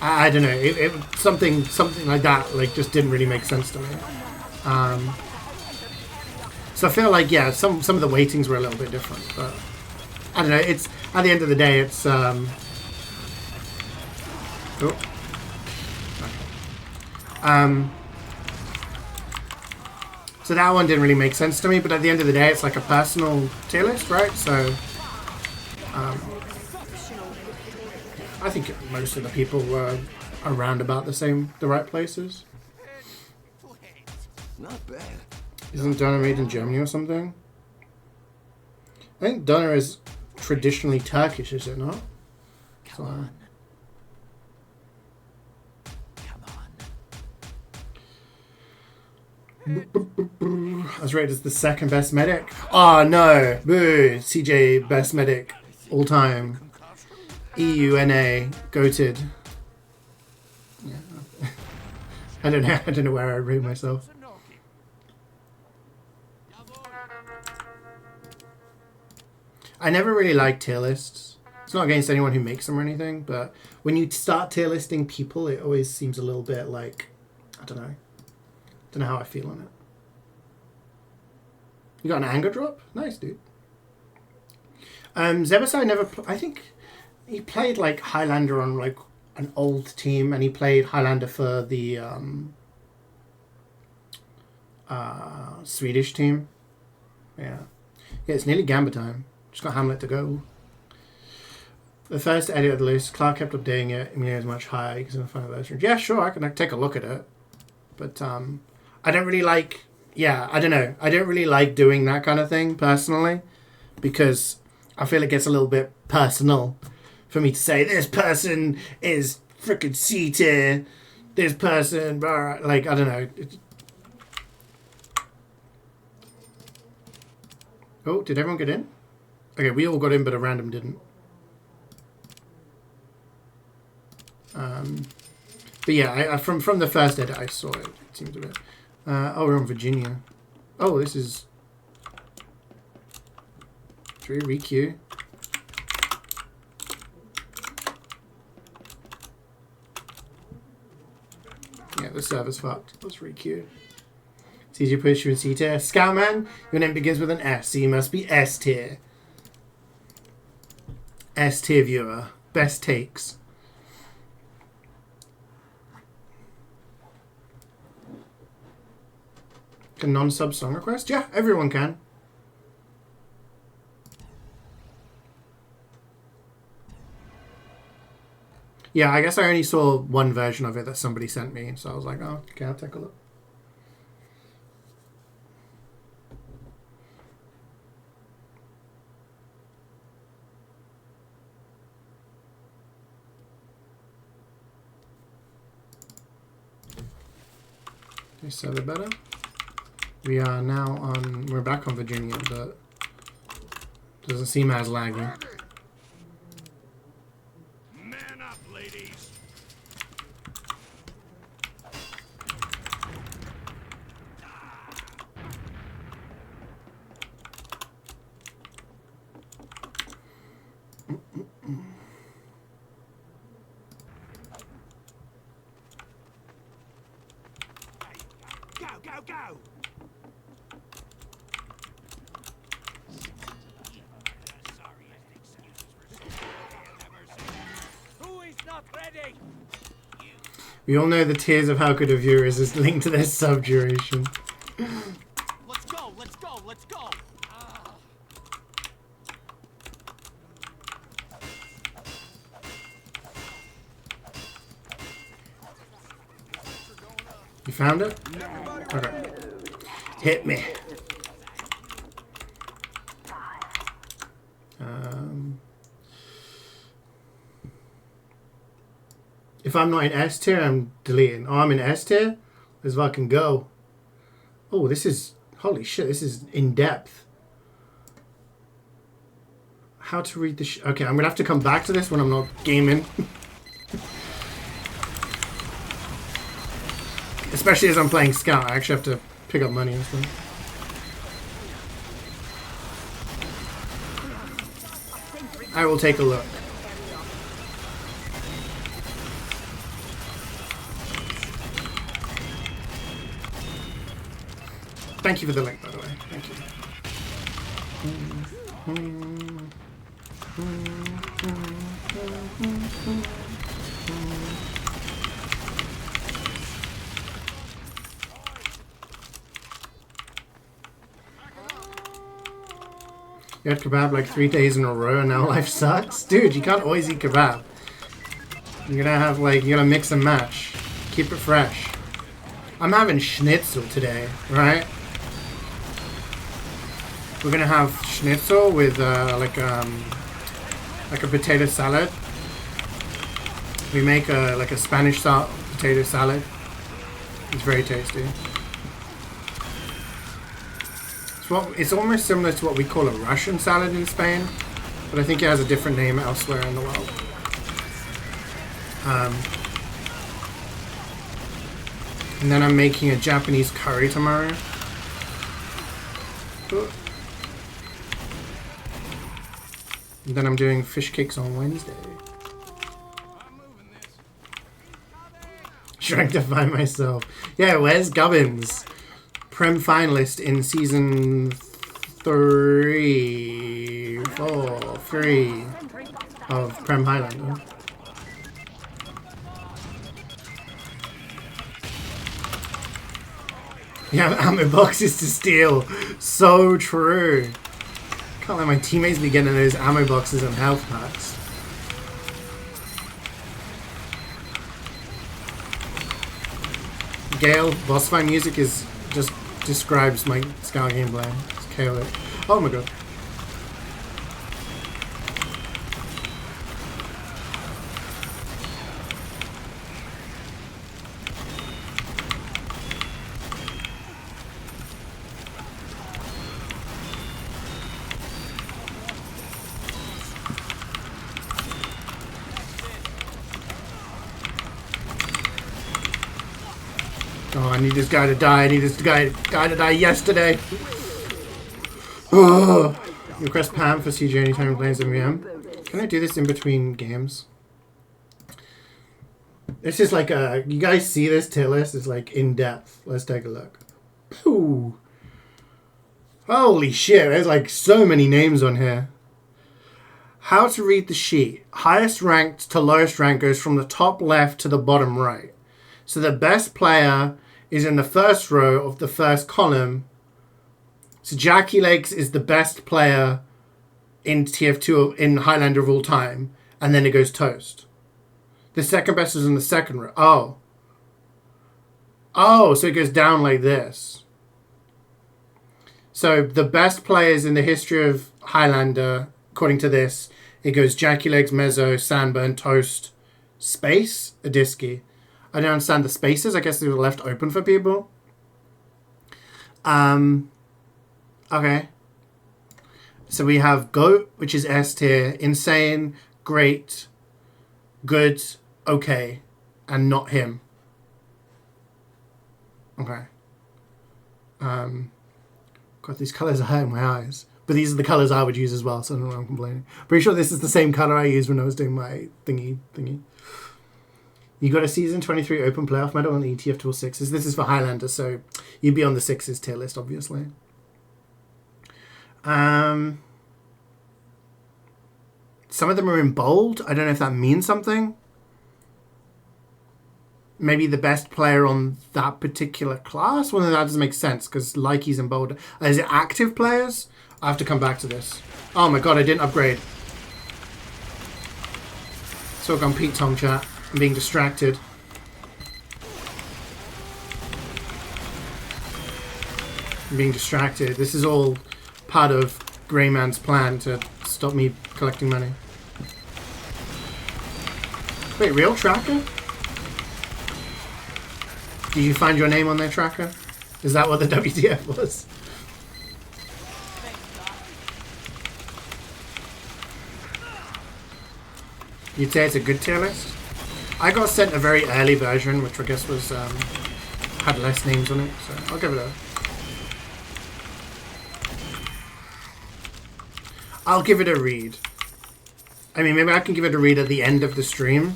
I don't know. Something like that, like, just didn't really make sense to me. So I feel like, yeah, some of the weightings were a little bit different, but I don't know. It's at the end of the day, it's oh. Okay. So that one didn't really make sense to me, but at the end of the day, it's like a personal tier list, right? So I think most of the people were around about the right places. Not bad. Isn't Döner made in Germany or something? I think Döner is traditionally Turkish, is it not? Come on. I was rated as the 2nd best medic. Oh no! Boo! CeeJaey best medic all time. EUNA goated. Yeah. I don't know where I rate myself. I never really liked tier lists. It's not against anyone who makes them or anything, but when you start tier listing people, it always seems a little bit like, I don't know how I feel on it. You got an anger drop? Nice, dude. Zebasai never... I think he played, like, Highlander on, like, an old team, and he played Highlander for the Swedish team. Yeah. Yeah, it's nearly Gamba time. Just got Hamlet to go. The first edit of the list, Clark kept updating it. Immunity is much higher because in the final version. Yeah, sure, I can take a look at it. But I don't really like... Yeah, I don't know. I don't really like doing that kind of thing, personally. Because I feel it gets a little bit personal for me to say, this person is freaking C tier. This person... Blah, like, I don't know. Oh, did everyone get in? Okay, we all got in, but a random didn't. But yeah, from the first edit I saw it. It seems a bit. Oh, we're on Virginia. Oh, this is. Should we requeue? Yeah, the server's fucked. Let's requeue. CeeJaey push you in C tier. Scoutman, your name begins with an S, so you must be S tier. S tier viewer. Best takes. Can non-sub song request? Yeah, everyone can. Yeah, I guess I only saw one version of it that somebody sent me, so I was like, oh, okay, I'll take a look. Okay, so the better. We are now on... We're back on Virginia, but... Doesn't seem as laggy. Man up, ladies. Go, go, go! Who is not ready? We all know the tiers of how good a viewer is linked to their sub duration. Let's go, let's go, let's go! You found it? Okay. Hit me. If I'm not in S tier, I'm deleting. Oh, I'm in S tier? Let's fucking go. Oh, this is... Holy shit, this is in depth. How to read the... Okay, I'm going to have to come back to this when I'm not gaming. Especially as I'm playing Scout. I actually have to pick up money and stuff. I will take a look. Thank you for the link, by the way. Thank you. You had kebab like 3 days in a row and now life sucks? Dude, you can't always eat kebab. You're gonna have like, you're gonna mix and match. Keep it fresh. I'm having schnitzel today, right? We're gonna have schnitzel with like a potato salad. We make like a Spanish style potato salad. It's very tasty. It's almost similar to what we call a Russian salad in Spain, but I think it has a different name elsewhere in the world. And then I'm making a Japanese curry tomorrow. And then I'm doing fish cakes on Wednesday. I'm moving this. Trying to find myself. Yeah, where's Gubbins? Prem finalist in season 3, 4, 3 of Prem Highlander. You have ammo boxes to steal. So true. Can't let my teammates be getting those ammo boxes and health packs. Gale, boss fight music is just describes my Scout gameplay. It's chaotic. Oh my god. Oh, I need this guy to die. I need this guy to die yesterday. Oh. Request Pam for CeeJaey anytime he plays MvM. Can I do this in between games? This is like a... You guys see this tier list? It's like in depth. Let's take a look. Ooh. Holy shit. There's like so many names on here. How to read the sheet. Highest ranked to lowest rank goes from the top left to the bottom right. So the best player is in the first row of the first column. So Jackie Legs is the best player in TF2 in Highlander of all time. And then it goes Toast. The second best is in the second row. Oh. Oh, so it goes down like this. So the best players in the history of Highlander, according to this, it goes Jackie Legs, Mezzo, Sandburn, Toast, Space, Adiski. I don't understand the spaces. I guess they were left open for people. Okay. So we have GOAT, which is S tier, Insane, Great, Good, Okay, and Not Him. Okay. God, these colours are hurting my eyes. But these are the colours I would use as well, so I don't know why I'm complaining. Pretty sure this is the same colour I used when I was doing my thingy. You got a season 23 open playoff medal on the ETF Tool 6s. This is for Highlander, so you'd be on the 6s tier list, obviously. Some of them are in bold. I don't know if that means something. Maybe the best player on that particular class? Well, that doesn't make sense, because Likey's in bold. Is it active players? I have to come back to this. Oh my god, I didn't upgrade. So I've gone Pete Tong chat. I'm being distracted. I'm being distracted. This is all part of Greyman's plan to stop me collecting money. Wait, real tracker? Did you find your name on their tracker? Is that what the WTF was? You'd say it's a good tier list? I got sent a very early version, which I guess was had less names on it, so I'll give it a read. I mean, maybe I can give it a read at the end of the stream,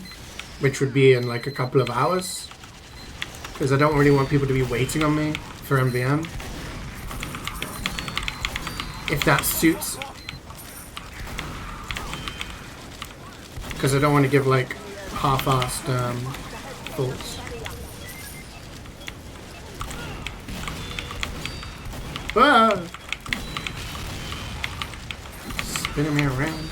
which would be in like a couple of hours, because I don't really want people to be waiting on me for MvM. If that suits, because I don't want to give like half-assed thoughts. Ah! Spinning me around.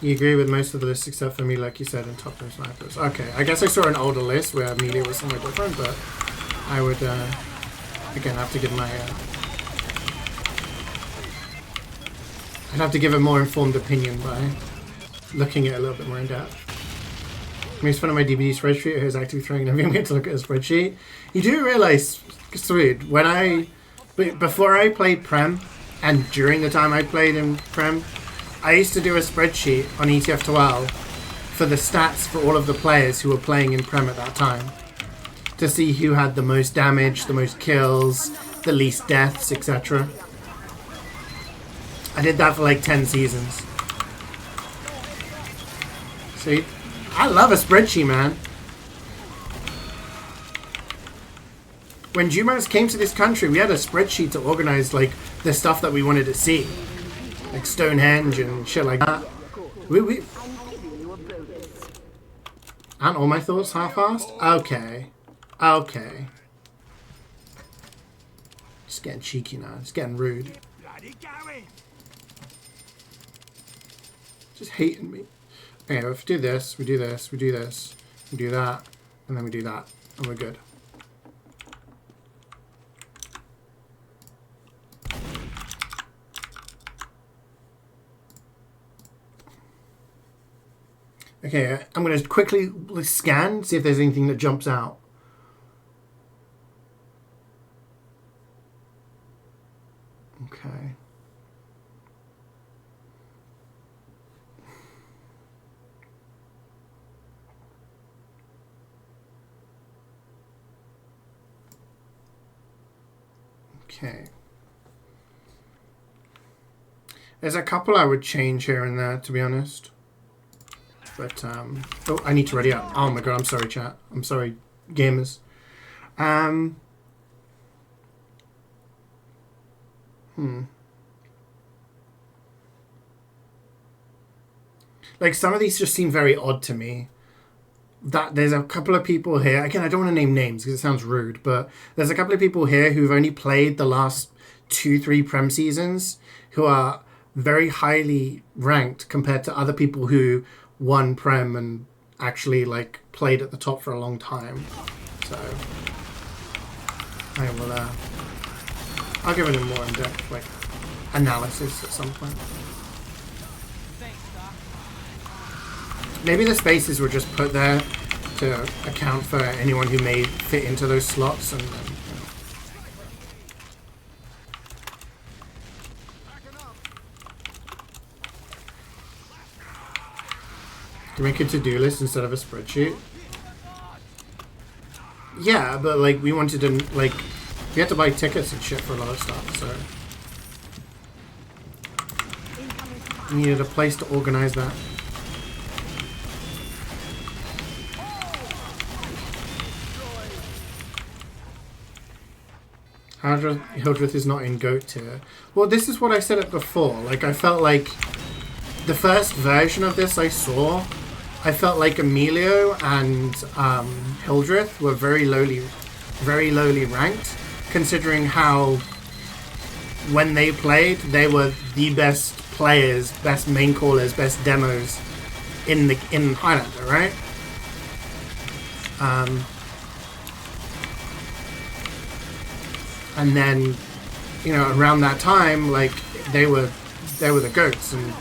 You agree with most of the lists except for me, like you said, in top 10 snipers. Okay, I guess I saw an older list where Amelia was somewhere different, but I would again have to give my I'd have to give a more informed opinion by looking at it a little bit more in depth. Makes fun of my DBD spreadsheet who's actively throwing an MvM to look at a spreadsheet. You do realise, sweet, before I played Prem, and during the time I played in Prem, I used to do a spreadsheet on ETF 12 for the stats for all of the players who were playing in Prem at that time, to see who had the most damage, the most kills, the least deaths, etc. I did that for like 10 seasons. See? I love a spreadsheet, man. When Jumars came to this country, we had a spreadsheet to organize like the stuff that we wanted to see, like Stonehenge and shit like that. Aren't all my thoughts half-assed? Okay. Okay. Just getting cheeky now. Just getting rude. Just hating me. Okay, if we do this, we do this, we do this, we do that, and then we do that, and we're good. Okay, I'm going to quickly scan, see if there's anything that jumps out. Okay. Okay. There's a couple I would change here and there, to be honest. But, oh, I need to ready up. Oh my god, I'm sorry, chat. I'm sorry, gamers. Like, some of these just seem very odd to me. That there's a couple of people here. Again, I don't want to name names because it sounds rude, but there's a couple of people here who've only played the last 2-3 Prem seasons who are very highly ranked compared to other people who won Prem and actually like played at the top for a long time. So I will I'll give it a more in-depth like analysis at some point. Maybe the spaces were just put there to account for anyone who may fit into those slots and to make a to-do list instead of a spreadsheet. Yeah, but like we wanted to like we had to buy tickets and shit for a lot of stuff, so we needed a place to organize that. Hildreth is not in GOAT tier. Well, this is what I said it before. Like, I felt like the first version of this I saw, I felt like Emilio and Hildreth were very lowly ranked, considering how when they played, they were the best players, best main callers, best demos in Highlander, right? And then, you know, around that time, like they were the GOATs, and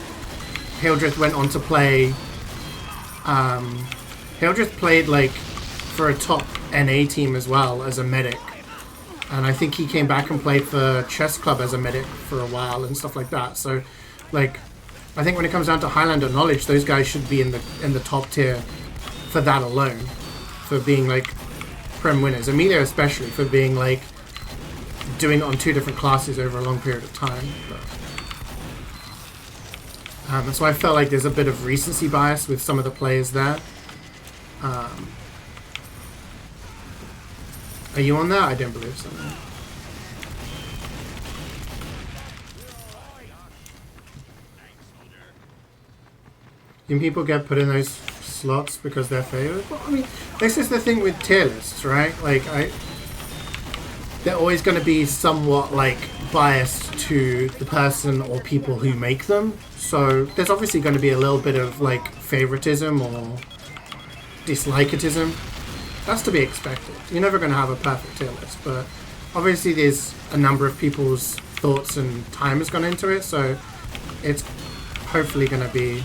Hildreth went on to play. Hildreth played like for a top NA team as well as a medic, and I think he came back and played for Chess Club as a medic for a while and stuff like that. So, like, I think when it comes down to Highlander knowledge, those guys should be in the top tier for that alone, for being like Prem winners. Emilio especially for being like doing it on 2 different classes over a long period of time. But, and so I felt like there's a bit of recency bias with some of the players there. Are you on that? I don't believe so. Can people get put in those slots because they're favored? Well, I mean, this is the thing with tier lists, right? Like, they're always going to be somewhat like biased to the person or people who make them. So there's obviously going to be a little bit of like favoritism or dislikeatism. That's to be expected. You're never going to have a perfect tier list, but obviously there's a number of people's thoughts and time has gone into it. So it's hopefully going to be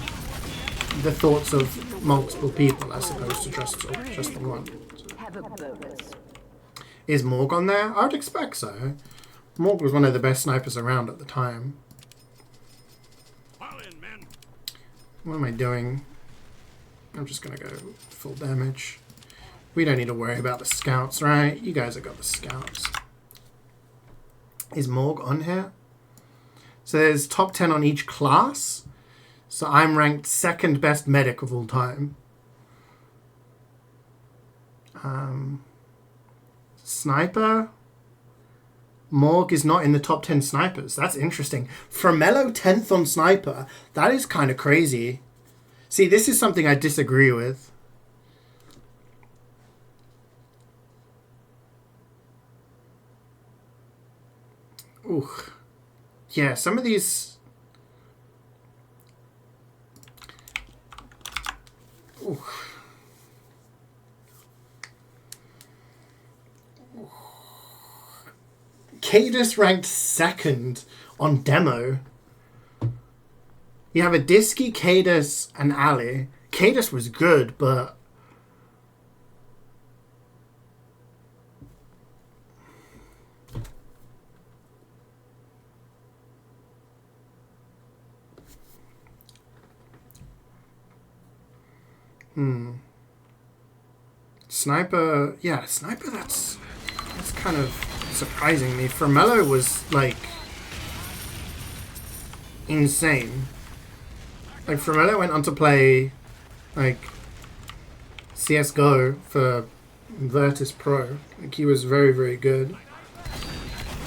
the thoughts of multiple people as opposed to just the one. Have a bonus. Is Morg on there? I would expect so. Morg was one of the best snipers around at the time. What am I doing? I'm just going to go full damage. We don't need to worry about the scouts, right? You guys have got the scouts. Is Morg on here? So there's top 10 on each class. So I'm ranked 2nd best medic of all time. Sniper. Morg is not in the top 10 snipers. That's interesting. Framello 10th on sniper. That is kind of crazy. See, this is something I disagree with. Ooh. Yeah, some of these... Ooh. Cadus ranked 2nd on demo. You have a Disky, Cadus, and Ali. Cadus was good, but... Sniper... Yeah, Sniper, that's kind of surprising me. Framello was, like, insane. Like, Framello went on to play, like, CSGO for Virtus Pro. Like, he was very, very good.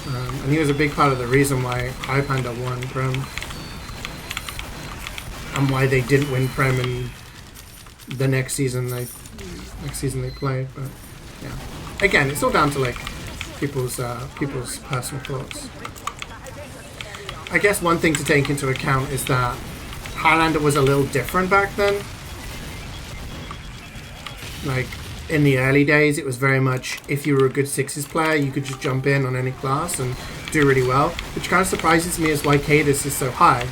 And he was a big part of the reason why iPanda won Prem. And why they didn't win Prem in the next season they played. But, yeah. Again, it's all down to, like, people's personal thoughts. I guess one thing to take into account is that Highlander was a little different back then. Like, in the early days, it was very much, if you were a good sixes player, you could just jump in on any class and do really well, which kind of surprises me as why Cadus is so high.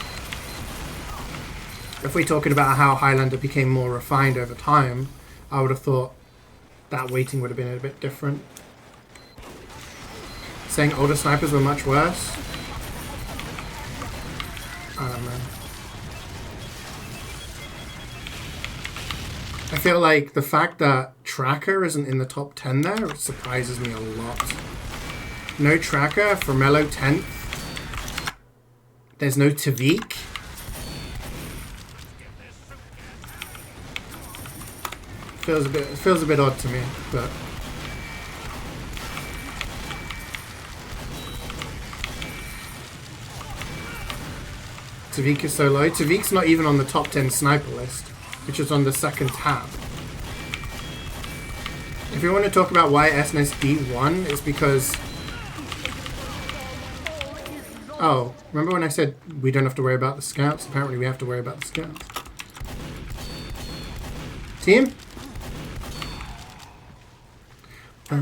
If we're talking about how Highlander became more refined over time, I would have thought that weighting would have been a bit different. Saying older snipers were much worse. I don't know. I feel like the fact that Tracker isn't in the top 10 there, it surprises me a lot. No Tracker, Framello 10th. There's no Tavik. Feels a bit odd to me, but Tavik is so low. Tavik's not even on the top 10 sniper list, which is on the second tab. If you want to talk about why SNSD won, it's because... Oh, remember when I said we don't have to worry about the scouts? Apparently we have to worry about the scouts. Team? I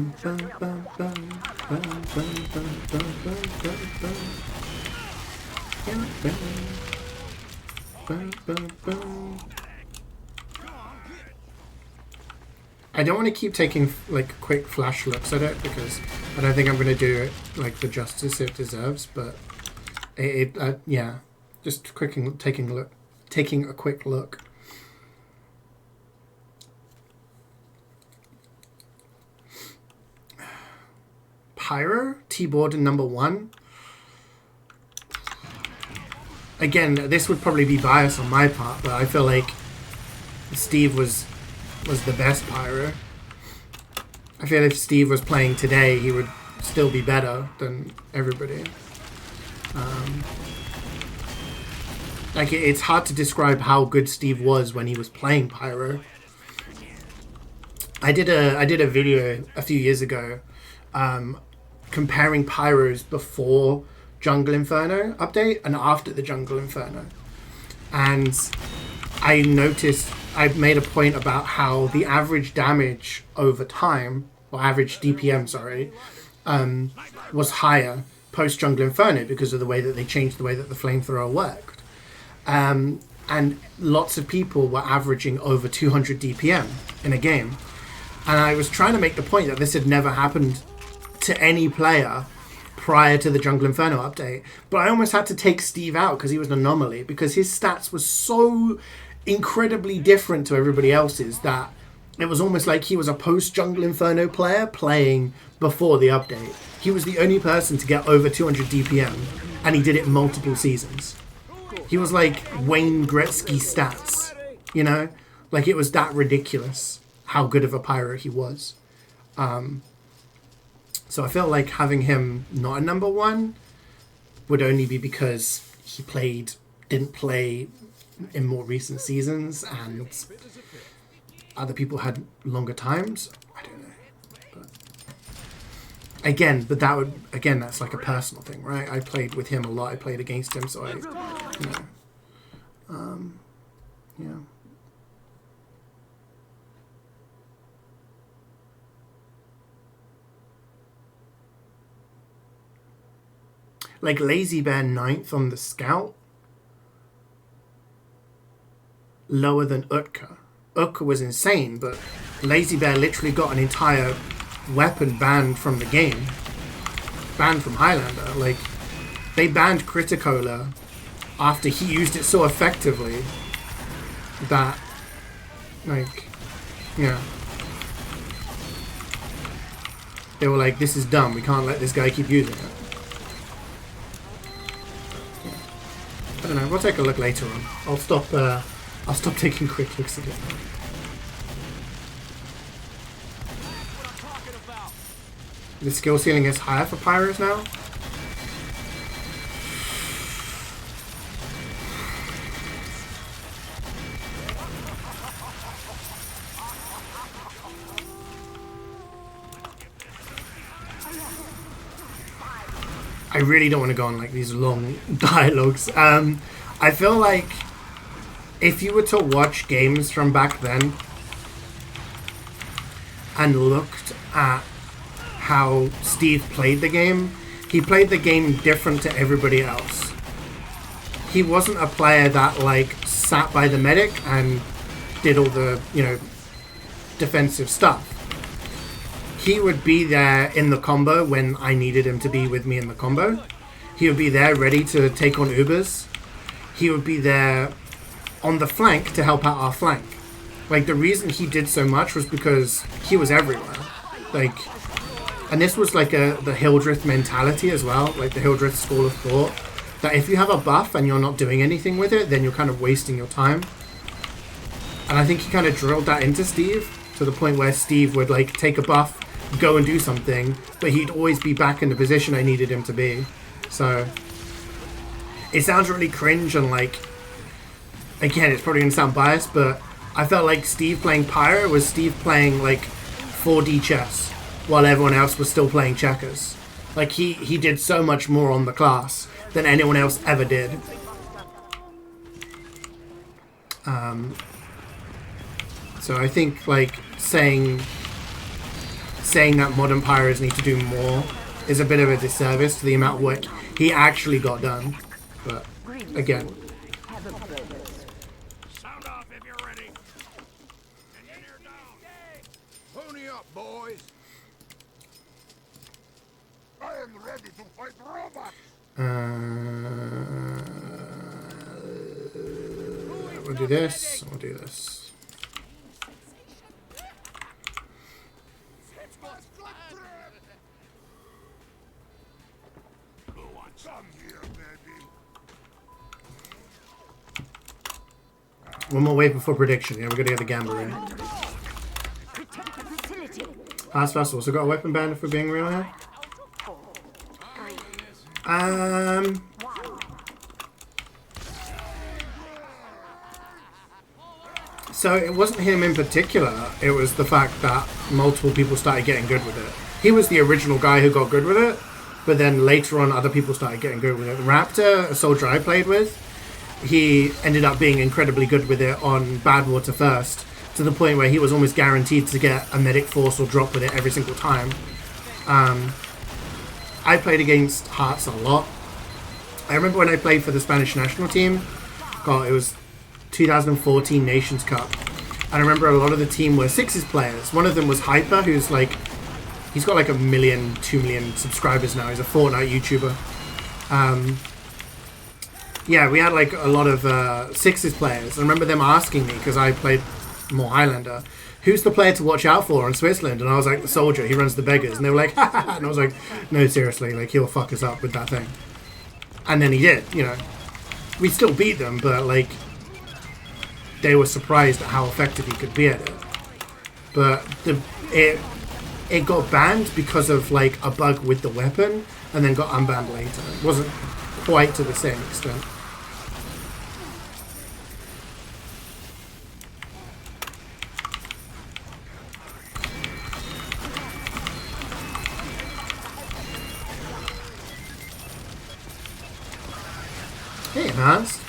don't want to keep taking like quick flash looks at it because I don't think I'm going to do it like the justice it deserves. But yeah, just taking a quick look. Pyro T-Board in #1. Again, this would probably be biased on my part, but I feel like Steve was the best Pyro. I feel if Steve was playing today, he would still be better than everybody. Like, it's hard to describe how good Steve was when he was playing Pyro. I did a video a few years ago comparing Pyros before Jungle Inferno update and after the Jungle Inferno. And I noticed, I made a point about how the average damage over time, or average DPM, sorry, was higher post Jungle Inferno because of the way that they changed the way that the flamethrower worked. And lots of people were averaging over 200 DPM in a game. And I was trying to make the point that this had never happened to any player prior to the Jungle Inferno update. But I almost had to take Steve out because he was an anomaly, because his stats were so incredibly different to everybody else's that it was almost like he was a post-Jungle Inferno player playing before the update. He was the only person to get over 200 DPM, and he did it multiple seasons. He was like Wayne Gretzky stats, you know? Like, it was that ridiculous how good of a Pyro he was. So I feel like having him not a number one would only be because he didn't play in more recent seasons, and other people had longer times. I don't know. But that's like a personal thing, right? I played with him a lot. I played against him, so yeah. Like Lazy Bear 9th on the Scout, lower than Utka. Utka was insane, but Lazy Bear literally got an entire weapon banned from the game. Banned from Highlander. Like, they banned Criticola after he used it so effectively that, like, yeah. They were like, this is dumb, we can't let this guy keep using it. I don't know, we'll take a look later on. I'll stop taking quick looks at it. The skill ceiling is higher for Pyros now? I really don't want to go on like these long dialogues. I feel like if you were to watch games from back then and looked at how Steve played the game, he played the game different to everybody else. He wasn't a player that like sat by the medic and did all the, defensive stuff. He would be there in the combo when I needed him to be with me in the combo. He would be there ready to take on Ubers. He would be there on the flank to help out our flank. Like, the reason he did so much was because he was everywhere. Like, and this was like the Hildreth mentality as well, like the Hildreth school of thought, that if you have a buff and you're not doing anything with it, then you're kind of wasting your time. And I think he kind of drilled that into Steve to the point where Steve would like take a buff, go and do something, but he'd always be back in the position I needed him to be. So it sounds really cringe, and like, again, it's probably gonna sound biased, but I felt like Steve playing Pyro was Steve playing like 4D chess while everyone else was still playing checkers. Like, he did so much more on the class than anyone else ever did. So I think like saying that modern Pyros need to do more is a bit of a disservice to the amount of work he actually got done. But again, Sound off if you're ready. Engineer down. Pony up, boys. I am ready to fight robots. we'll do this. We'll do this. Come here, baby. One more wave before prediction. Yeah, we're gonna get the Gamba in. Protect the facility. Last Vessel. So got a weapon ban if we're being real here. So it wasn't him in particular. It was the fact that multiple people started getting good with it. He was the original guy who got good with it, but then later on, other people started getting good with it. Raptor, a soldier I played with, he ended up being incredibly good with it on Badwater first, to the point where he was almost guaranteed to get a medic force or drop with it every single time. I played against Hearts a lot. I remember when I played for the Spanish national team, God, it was 2014 Nations Cup. And I remember a lot of the team were Sixes players. One of them was Hyper, who's like, he's got like 1 million, 2 million subscribers now. He's a Fortnite YouTuber. Yeah, we had like a lot of Sixes players. I remember them asking me, because I played more Highlander, who's the player to watch out for in Switzerland? And I was like, the soldier, he runs the beggars. And they were like, ha ha ha. And I was like, no, seriously, like, he'll fuck us up with that thing. And then he did, We still beat them, but like, they were surprised at how effective he could be at it. But it got banned because of like a bug with the weapon, and then got unbanned later. It wasn't quite to the same extent. Hey, enhanced.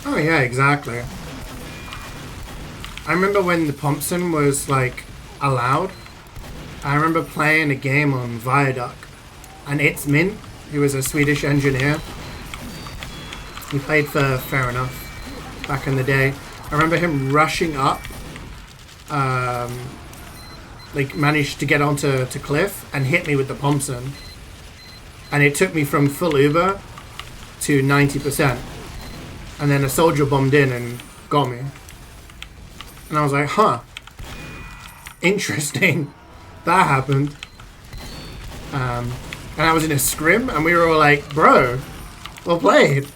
Oh yeah, exactly. I remember when the Thompson was like allowed. I remember playing a game on Viaduct, and it's Mint, who was a Swedish engineer. He played for Fair Enough back in the day. I remember him rushing up, like managed to get onto Cliff and hit me with the Thompson, and it took me from full Uber to 90%. And then a soldier bombed in and got me. And I was like, huh. Interesting. That happened. And I was in a scrim and we were all like, bro, well played.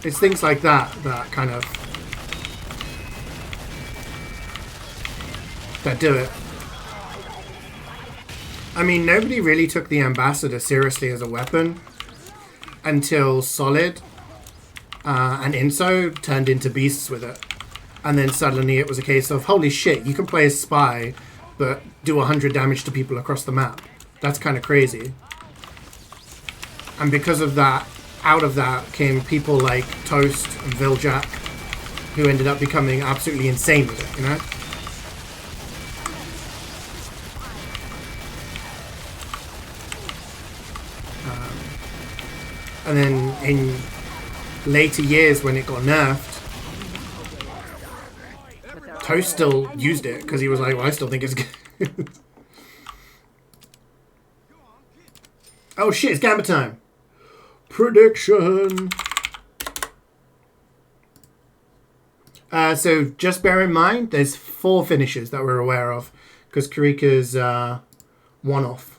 It's things like that that kind of that do it. I mean, nobody really took the Ambassador seriously as a weapon until Solid and Inso turned into beasts with it. And then suddenly it was a case of, holy shit, you can play as Spy, but do 100 damage to people across the map. That's kind of crazy. And because of that, out of that came people like Toast and Viljack, who ended up becoming absolutely insane with it, you know? And then in later years when it got nerfed, Toast still used it because he was like, well, I still think it's good. Oh shit, it's Gambit time. Prediction. So just bear in mind, there's 4 finishes that we're aware of because Karika's one off.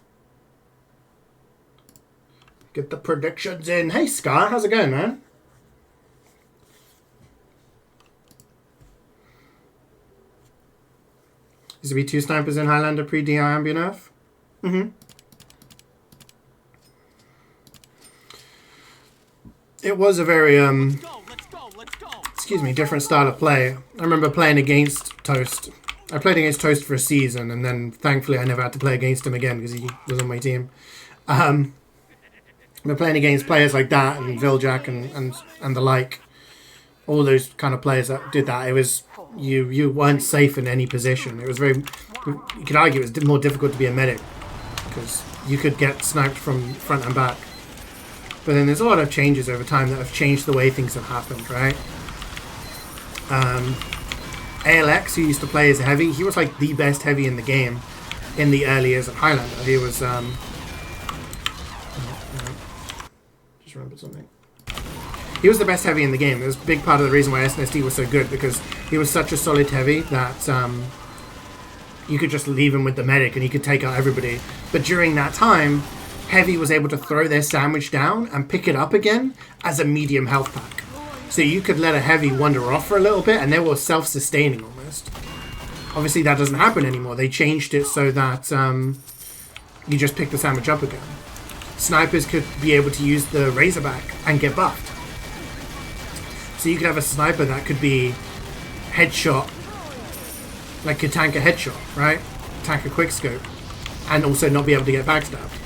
Get the predictions in. Hey, Scott, how's it going, man? Used to be 2 snipers in Highlander pre-DI ambient nerf? Mm-hmm. It was a very, excuse me, different style of play. I remember playing against Toast. I played against Toast for a season, and then thankfully I never had to play against him again because he was on my team. We're playing against players like that and Viljack and the like, all those kind of players that did that. It was you weren't safe in any position. It was very, you could argue it was more difficult to be a medic because you could get sniped from front and back. But then there's a lot of changes over time that have changed the way things have happened, right? ALX, who used to play as a heavy, he was like the best heavy in the game in the early years of Highlander. He was just remembered something. He was the best heavy in the game. It was a big part of the reason why SNSD was so good, because he was such a solid heavy that you could just leave him with the medic and he could take out everybody. But during that time, heavy was able to throw their sandwich down and pick it up again as a medium health pack. So you could let a heavy wander off for a little bit and they were self-sustaining almost. Obviously that doesn't happen anymore. They changed it so that you just pick the sandwich up again. Snipers could be able to use the Razorback and get buffed. So you could have a sniper that could be headshot, like could tank a headshot, right? Tank a quickscope, and also not be able to get backstabbed.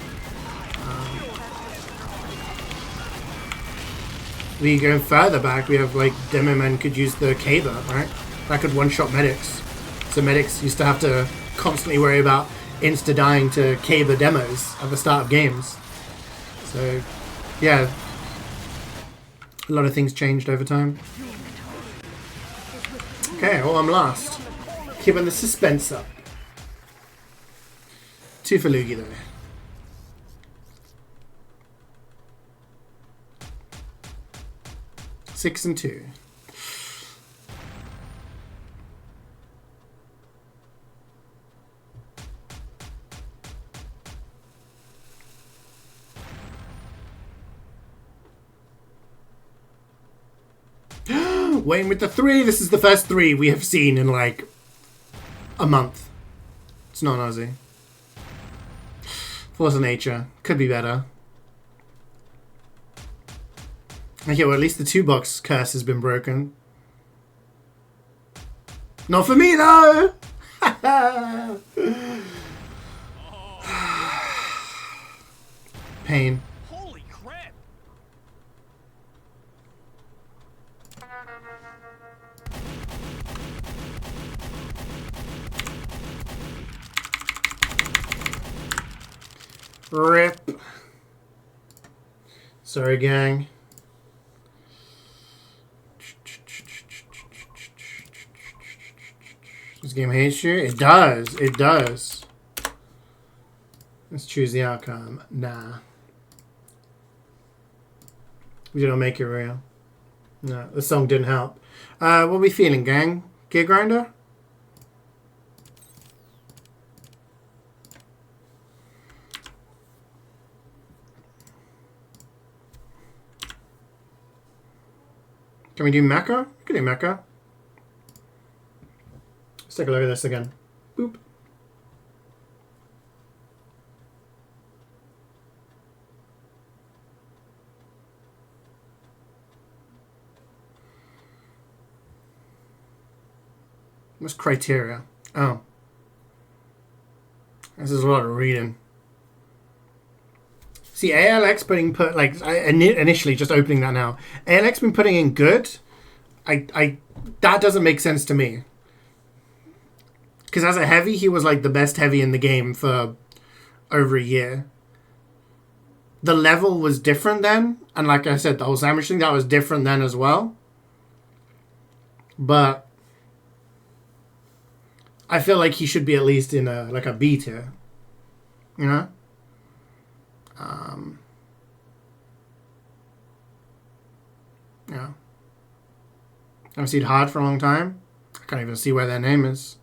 We go further back, we have like Demoman could use the Caver, right? that could one-shot medics. So medics used to have to constantly worry about insta-dying to K-the demos at the start of games. So, yeah. A lot of things changed over time. Okay, well, I'm last. Keeping the suspense up. 2 for Lugi, though. Six and 2. Wayne with the 3. This is the first 3 we have seen in like a month. It's not an Aussie. Force of nature. Could be better. Okay, well at least the 2-box curse has been broken. Not for me though! Pain. Holy crap! Rip. Sorry, gang. This game hates you? It does. It does. Let's choose the outcome. Nah. We didn't make it real. No, the song didn't help. What are we feeling, gang? Gear grinder? Can we do mecha? We can do mecha. Let's take a look at this again. Boop. What's criteria? Oh. This is a lot of reading. See, ALX initially just opening that now. ALX been putting in good. That doesn't make sense to me. Because as a heavy, he was like the best heavy in the game for over a year. The level was different then. And like I said, the whole sandwich thing, that was different then as well. But I feel like he should be at least in a B tier. You know? Yeah. Haven't seen Hard for a long time. I can't even see where their name is.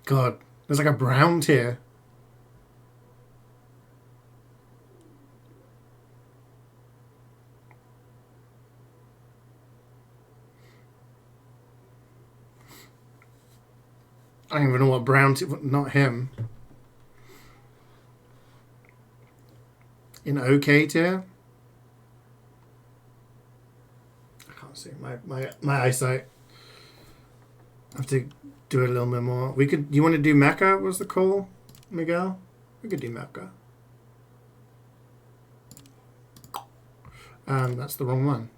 God, there's like a brown tier. I don't even know what brown tier. Not him. In OK tier. I can't see my eyesight. I have to do a little bit more. We could. You want to do mecha? Was the call, Miguel? We could do mecha. That's the wrong one.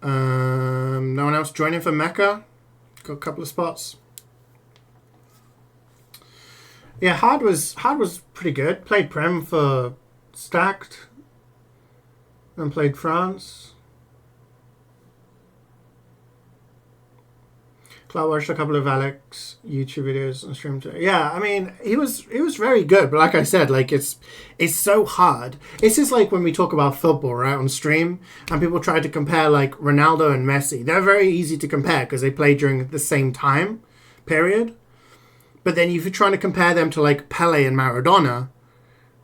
No one else joining for mecha? Got a couple of spots. Yeah, Hard was pretty good. Played Prem for Stacked. And played France. Cloud watched a couple of Alex YouTube videos and streamed it. Yeah, I mean, he was very good, but like I said, like it's so hard. It's just like when we talk about football, right, on stream, and people try to compare like Ronaldo and Messi. They're very easy to compare because they play during the same time period. But then if you're trying to compare them to like Pele and Maradona,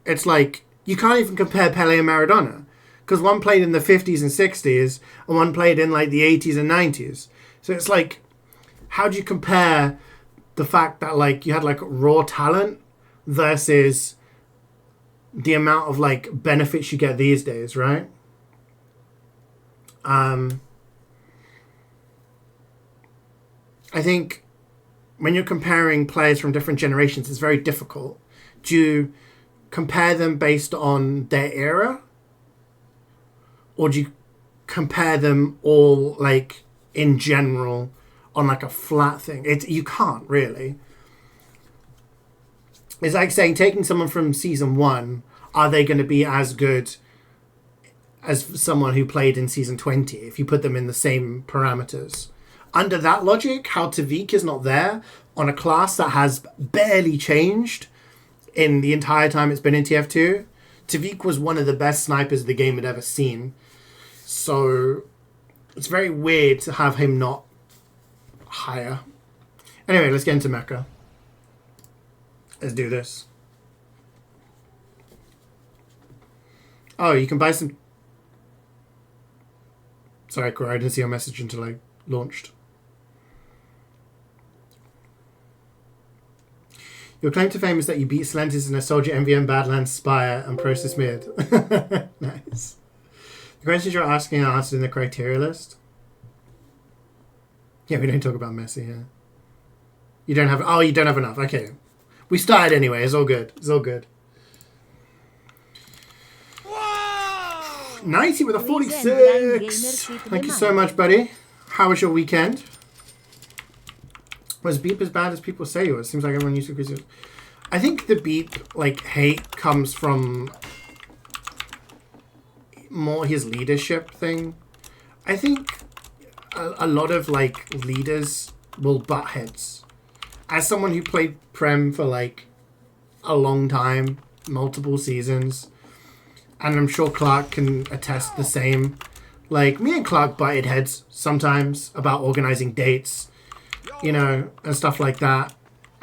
it's like you can't even compare Pele and Maradona. Because one played in the 50s and 60s, and one played in like the 80s and 90s. So it's like, how do you compare the fact that like you had like raw talent versus the amount of like benefits you get these days, right? I think when you're comparing players from different generations, it's very difficult due compare them based on their era? Or do you compare them all, like, in general on, like, a flat thing? You can't, really. It's like saying, taking someone from season 1, are they going to be as good as someone who played in season 20 if you put them in the same parameters? Under that logic, how Tavik is not there on a class that has barely changed in the entire time it's been in TF2. Tavik was one of the best snipers the game had ever seen. So it's very weird to have him not higher. Anyway, let's get into Mecha. Let's do this. Oh, you can buy some... Sorry, Cora, I didn't see your message until I launched. Your claim to fame is that you beat Slentis in a Soldier, MvM, Badlands, Spire, and Process Mid. Nice. The questions you're asking are answered in the criteria list. Yeah, we don't talk about Messi here. You don't have... Oh, you don't have enough. Okay. We started anyway. It's all good. It's all good. Whoa! 90 with a 46. Thank you so much, buddy. How was your weekend? Was Beep as bad as people say it was? Seems like everyone used to criticize. I think the Beep, like, hate comes from more his leadership thing. I think a lot of, like, leaders will butt heads. As someone who played Prem for, like, a long time, multiple seasons, and I'm sure Clark can attest the same. Like, me and Clark butted heads sometimes about organizing dates, you know, and stuff like that.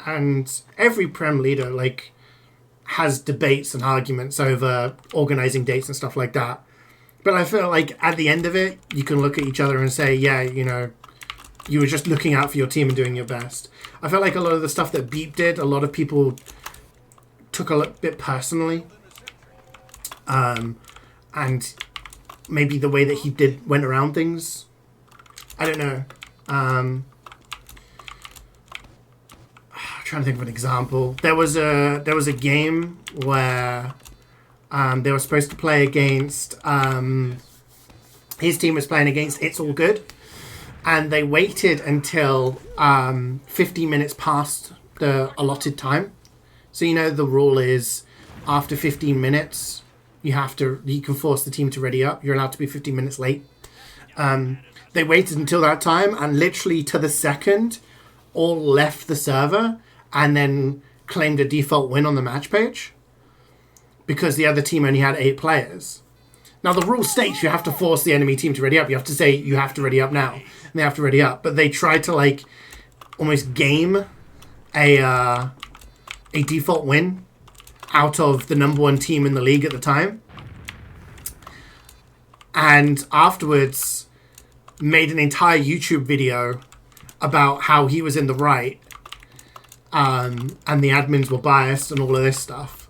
And every Prem leader, like, has debates and arguments over organizing dates and stuff like that. But I feel like at the end of it, you can look at each other and say, yeah, you know, you were just looking out for your team and doing your best. I felt like a lot of the stuff that Beep did, a lot of people took a bit personally. And maybe the way that he went around things, I don't know. I'm trying to think of an example. There was a game where they were supposed to play against his team was playing against It's All Good, and they waited until 15 minutes past the allotted time. So, you know, the rule is after 15 minutes you can force the team to ready up. You're allowed to be 15 minutes late. They waited until that time, and literally to the second all left the server and then claimed a default win on the match page because the other team only had 8 players. Now, the rule states you have to force the enemy team to ready up. You have to say you have to ready up now, and they have to ready up. But they tried to, like, almost game a default win out of the #1 team in the league at the time. And afterwards made an entire YouTube video about how he was in the right, and the admins were biased and all of this stuff.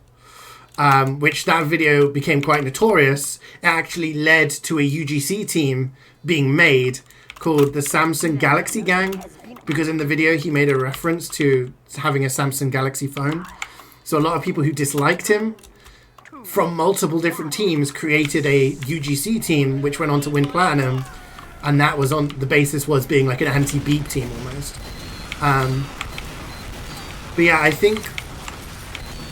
Which that video became quite notorious. It actually led to a UGC team being made called the Samsung Galaxy Gang, because in the video he made a reference to having a Samsung Galaxy phone. So a lot of people who disliked him from multiple different teams created a UGC team which went on to win Platinum, and that was on the basis was being like an anti-Beep team almost. But yeah, I think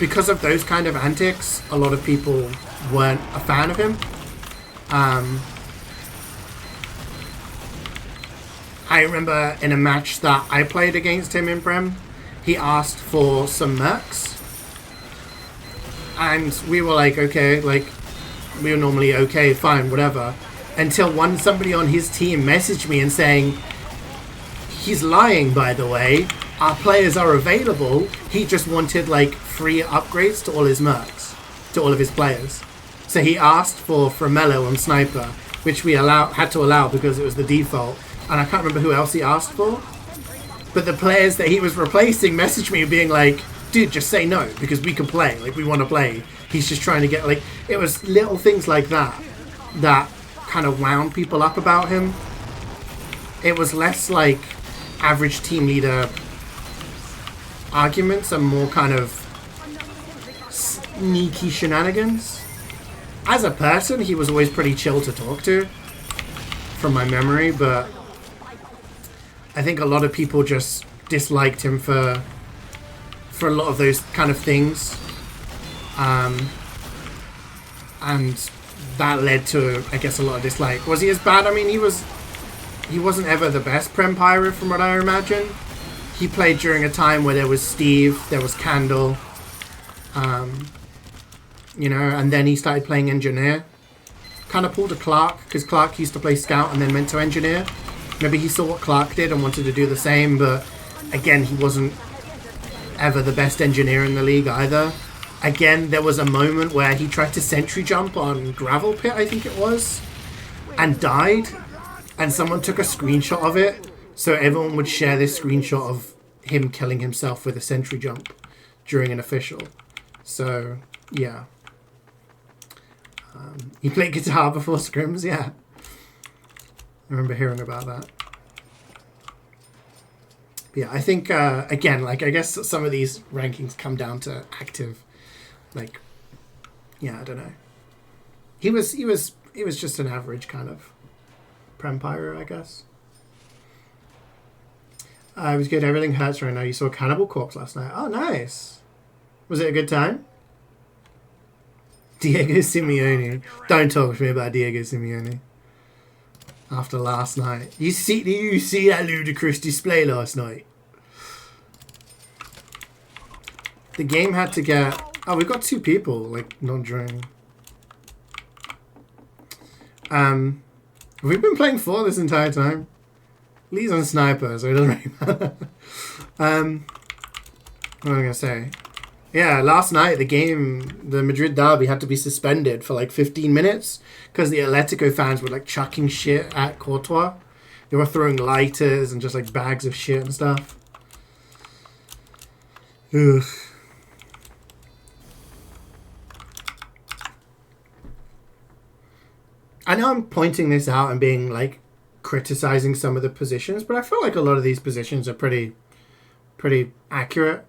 because of those kind of antics, a lot of people weren't a fan of him. I remember in a match that I played against him in Prem, he asked for some mercs. And we were like, okay, like, we were normally okay, fine, whatever. Until somebody on his team messaged me and saying, he's lying, by the way. Our players are available. He just wanted, like, free upgrades to all his mercs, to all of his players. So he asked for Framello and Sniper, which we had to allow because it was the default. And I can't remember who else he asked for. But the players that he was replacing messaged me being like, dude, just say no, because we can play. Like, we want to play. He's just trying to get, like... It was little things like that that kind of wound people up about him. It was less like average team leader arguments and more kind of sneaky shenanigans. As a person, he was always pretty chill to talk to, from my memory, but I think a lot of people just disliked him for a lot of those kind of things. And that led to, I guess, a lot of dislike. Was he as bad? I mean, he wasn't ever the best Prem Pirate from what I imagine. He played during a time where there was Steve, there was Candle, you know, and then he started playing Engineer. Kind of pulled a Clark, because Clark used to play Scout and then went to Engineer. Maybe he saw what Clark did and wanted to do the same, but again, he wasn't ever the best Engineer in the league either. Again, there was a moment where he tried to sentry jump on Gravel Pit, I think it was, and died, and someone took a screenshot of it, so everyone would share this screenshot of him killing himself with a sentry jump during an official. So, yeah. He played guitar before scrims, yeah. I remember hearing about that. But yeah, I think, again, like, I guess some of these rankings come down to active. Like, yeah, I don't know. He was just an average kind of Prem Pyro, I guess. It was good. Everything hurts right now. You saw Cannibal Corpse last night. Oh, nice. Was it a good time? Diego Simeone. Don't talk to me about Diego Simeone. After last night. Do you see that ludicrous display last night? The game had to get... Oh, we've got 2 people, like, not joining. Have we been playing 4 this entire time? Lee's on Sniper, so it doesn't really matter. What am I going to say? Yeah, last night, the game, the Madrid derby, had to be suspended for like 15 minutes because the Atletico fans were like chucking shit at Courtois. They were throwing lighters and just like bags of shit and stuff. Ugh. I know I'm pointing this out and being like criticizing some of the positions, but I feel like a lot of these positions are pretty accurate.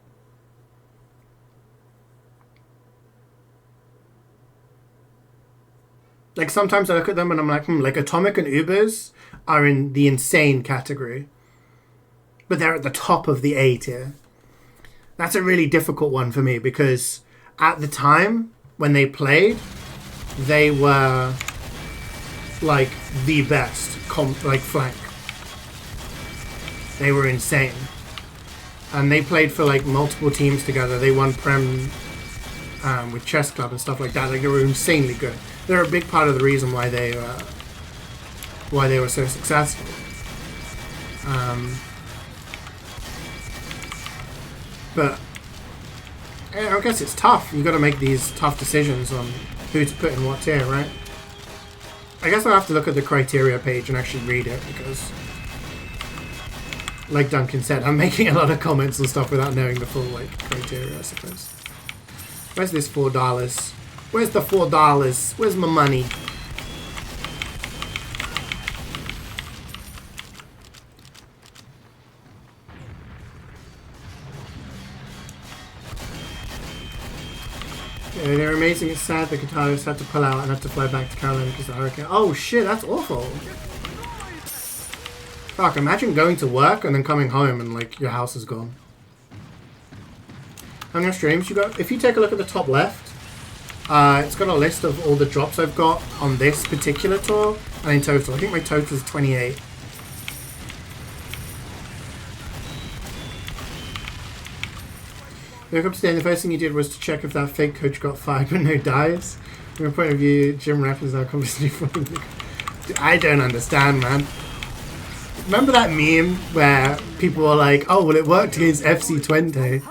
Like, sometimes I look at them and I'm like, like Atomic and Ubers are in the insane category. But they're at the top of the A tier. That's a really difficult one for me because at the time when they played, they were like the best flank. They were insane. And they played for like multiple teams together. They won Prem with Chess Club and stuff like that. Like, they were insanely good. They're a big part of the reason why they were so successful. But I guess it's tough. You got to make these tough decisions on who to put in what tier, right? I guess I'll have to look at the criteria page and actually read it because, like Duncan said, I'm making a lot of comments and stuff without knowing the full like criteria, I suppose. Where's this $4? Where's the $4? Where's my money? Yeah, they're amazing. It's sad the guitarists had to pull out and had to fly back to Carolina because of the hurricane. Oh shit, that's awful. Fuck, imagine going to work and then coming home and like your house is gone. How many streams you got? If you take a look at the top left, it's got a list of all the drops I've got on this particular tour and in total. I think my total is 28. You woke up today and the first thing you did was to check if that fake coach got fired but no dies. From your point of view, Jim Rapp is now completely funny. I don't understand, man. Remember that meme where people were like, oh, well, it worked against FC20.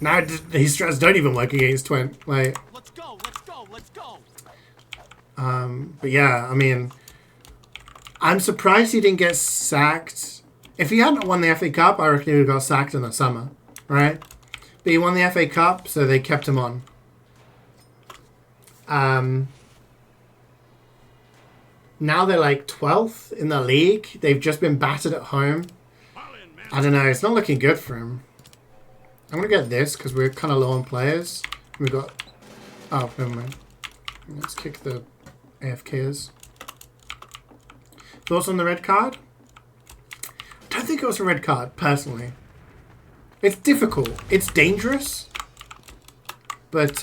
Now his strats don't even work against Twent. Like, Let's go, let's go, let's go. But yeah, I mean, I'm surprised he didn't get sacked. If he hadn't won the FA Cup, I reckon he would have got sacked in the summer, right? But he won the FA Cup, so they kept him on. Now they're like 12th in the league. They've just been battered at home. I don't know. It's not looking good for him. I'm going to get this because we're kind of low on players. We got... Oh, never mind. Let's kick the AFKers. Thoughts on the red card? I don't think it was a red card, personally. It's difficult. It's dangerous. But,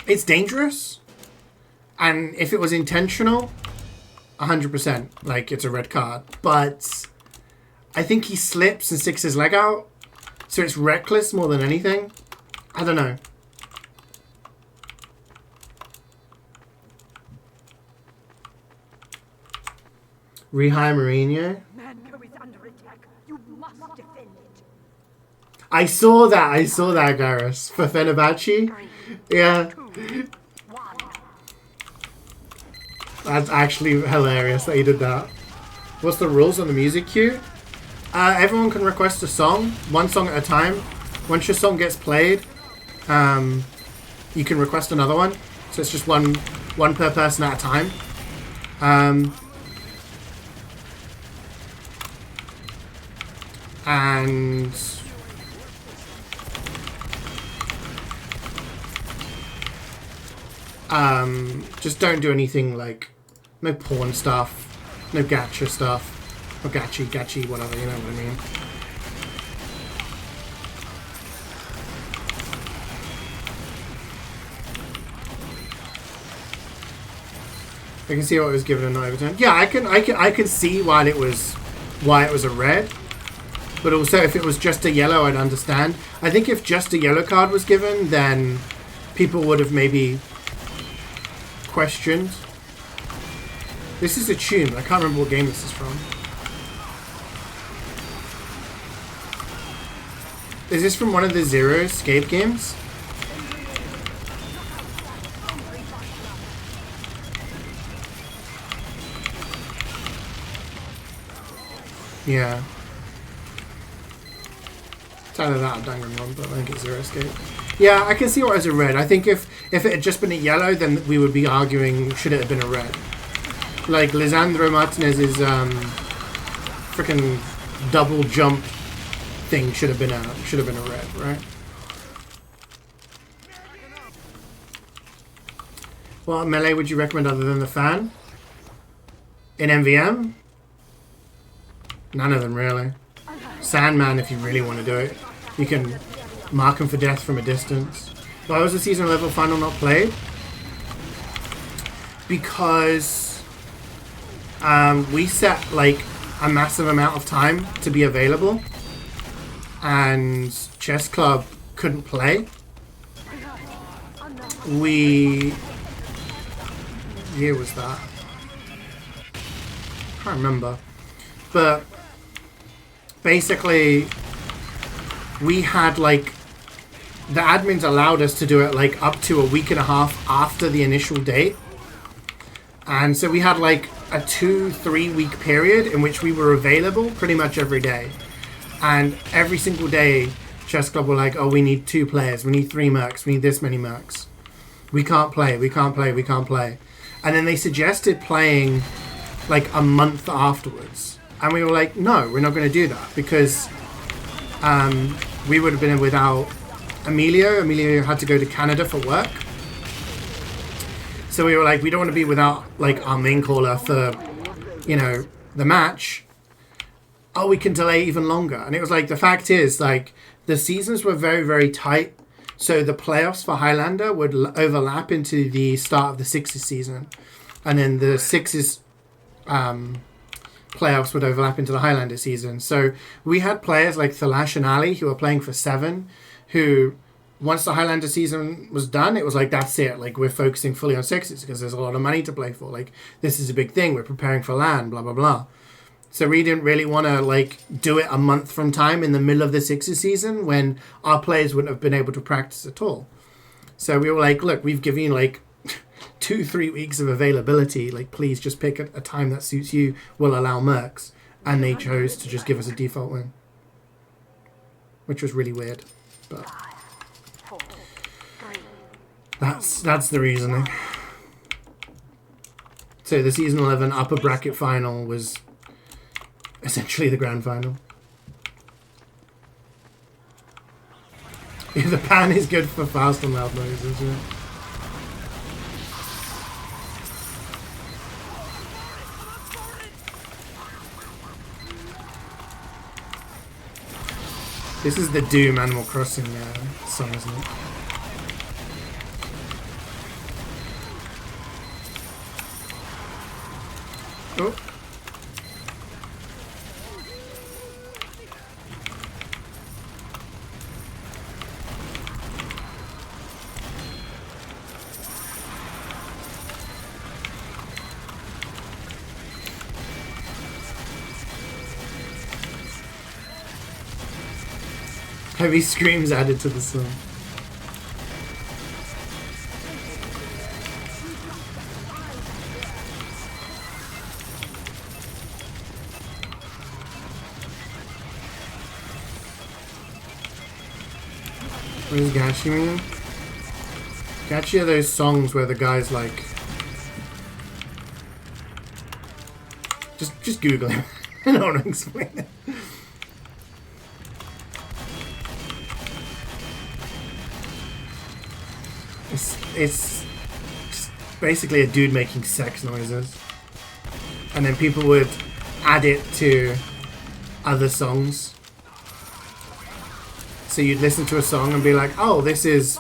it's dangerous. And if it was intentional, 100%, like, it's a red card. But I think he slips and sticks his leg out. So it's reckless more than anything. I don't know. Rehire Mourinho. Manco is under attack. You must defend it. I saw that, Garrus. For Fenerbahce. Yeah. That's actually hilarious that he did that. What's the rules on the music queue? Everyone can request a song, one song at a time. Once your song gets played, you can request another one. So it's just one per person at a time. And just don't do anything like no porn stuff, no gacha stuff, or gachi, whatever, you know what I mean. I can see why it was given a 9 over 10. Yeah, I can see why it was a red. But also, if it was just a yellow, I'd understand. I think if just a yellow card was given, then people would have maybe questioned. This is a tune. I can't remember what game this is from. Is this from one of the Zero Escape games? Yeah. It's either that or Danganronpa, but I think it's Zero Escape. Yeah, I can see why it's a red. I think if it had just been a yellow, then we would be arguing, should it have been a red? Like, Lisandro Martinez's freaking double jump thing should have been a red, right? What melee would you recommend other than the fan? In MvM? None of them, really. Sandman, if you really want to do it. You can mark him for death from a distance. Why was the Season 11 final not played? Because we set, like, a massive amount of time to be available. And Chess Club couldn't play. What year was that? I can't remember. But basically, we had, like, the admins allowed us to do it, like, up to a week and a half after the initial date. And so we had, like, a 2-3 week period in which we were available pretty much every day. And every single day, Chess Club were like, oh, we need 2 players, we need 3 mercs, we need this many mercs. We can't play. And then they suggested playing, like, a month afterwards. And we were like, no, we're not going to do that, because we would have been without Emilio. Emilio had to go to Canada for work. So we were like, we don't want to be without, like, our main caller for, you know, the match. Oh, we can delay even longer. And it was like, the fact is, like, the seasons were very, very tight. So the playoffs for Highlander would overlap into the start of the Sixes season. And then the Sixes playoffs would overlap into the Highlander season. So we had players like Thalash and Ali who were playing for 7, who, once the Highlander season was done, it was like, that's it. Like, we're focusing fully on Sixes because there's a lot of money to play for. Like, this is a big thing. We're preparing for LAN, blah, blah, blah. So we didn't really want to, like, do it a month from time in the middle of the Sixes season when our players wouldn't have been able to practice at all. So we were like, look, we've given you, like, 2-3 weeks of availability. Like, please just pick a time that suits you. We'll allow mercs. And they chose to just give us a default win. Which was really weird. But that's the reasoning. So the Season 11 upper bracket final was essentially the grand final. The pan is good for fast and loud noises, yeah. This is the Doom Animal Crossing song, isn't it? Oh. Heavy screams added to the song. What does Gachi mean? Gachi are those songs where the guy's like... Just Google it. I don't want to explain it. It's just basically a dude making sex noises. And then people would add it to other songs. So you'd listen to a song and be like, oh, this is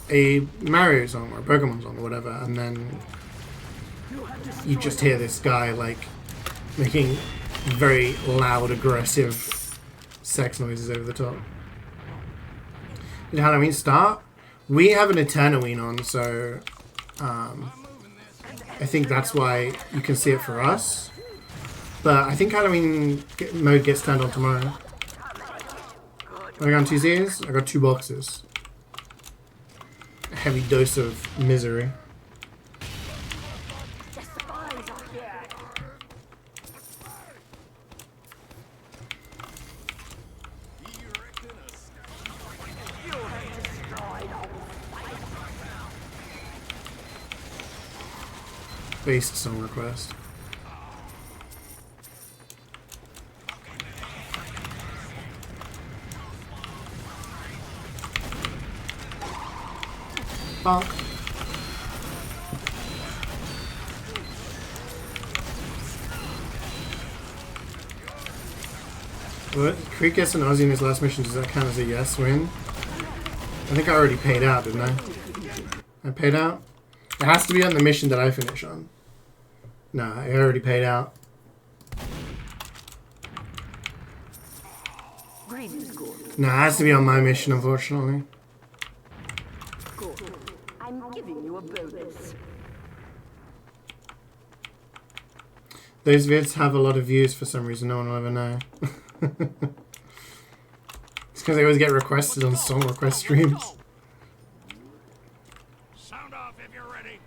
a Mario song or a Pokemon song or whatever. And then you just hear this guy like making very loud, aggressive sex noises over the top. Did Halloween start? We have an Eternoween on, so I think that's why you can see it for us. But I think Halloween mode gets turned on tomorrow. I got 2 Z's, I got 2 boxes. A heavy dose of misery. Based song request. Bonk. What? Creek gets an Aussie in his last mission. Does that count as a yes win? I think I already paid out, didn't I? I paid out? It has to be on the mission that I finish on. No, I already paid out. No, it has to be on my mission, unfortunately. Good. I'm giving you a bonus. Those vids have a lot of views for some reason, no one will ever know. It's because they always get requested on song request streams. Sound off if you're ready.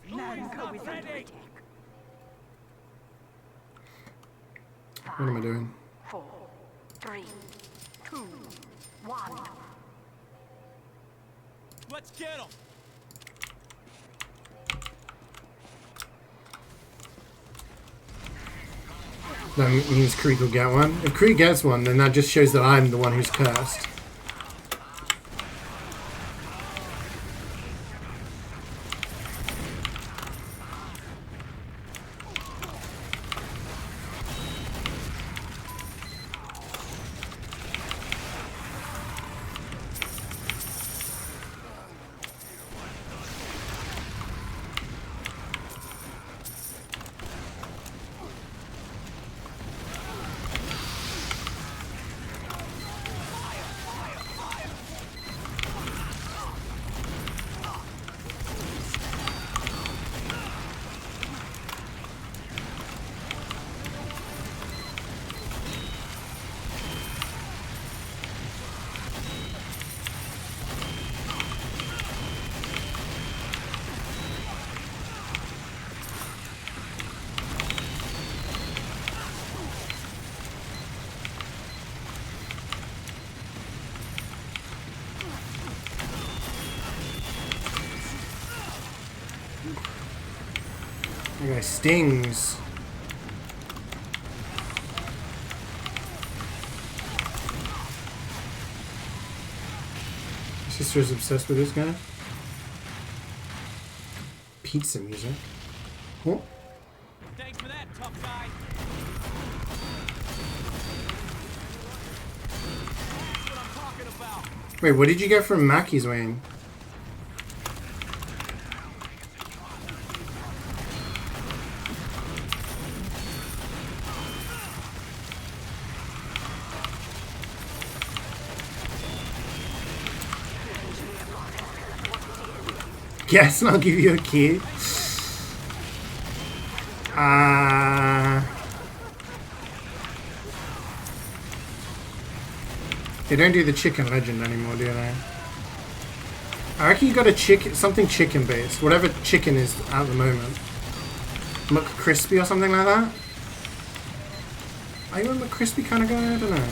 Namco is under attack. What am I doing? 4, 3, 2, 1. Let's get him. That means Creek will get one. If Creek gets one, then that just shows that I'm the one who's cursed. That guy stings. Sister is obsessed with this guy. Pizza music. Oh. Thanks for that, tough guy. That's what I'm talking about. Wait, what did you get from Mackey's wing? Yes, and I'll give you a key. They don't do the chicken legend anymore, do they? I reckon you got a chicken, something chicken based, whatever chicken is at the moment. McCrispy or something like that. Are you a McCrispy kind of guy? I don't know.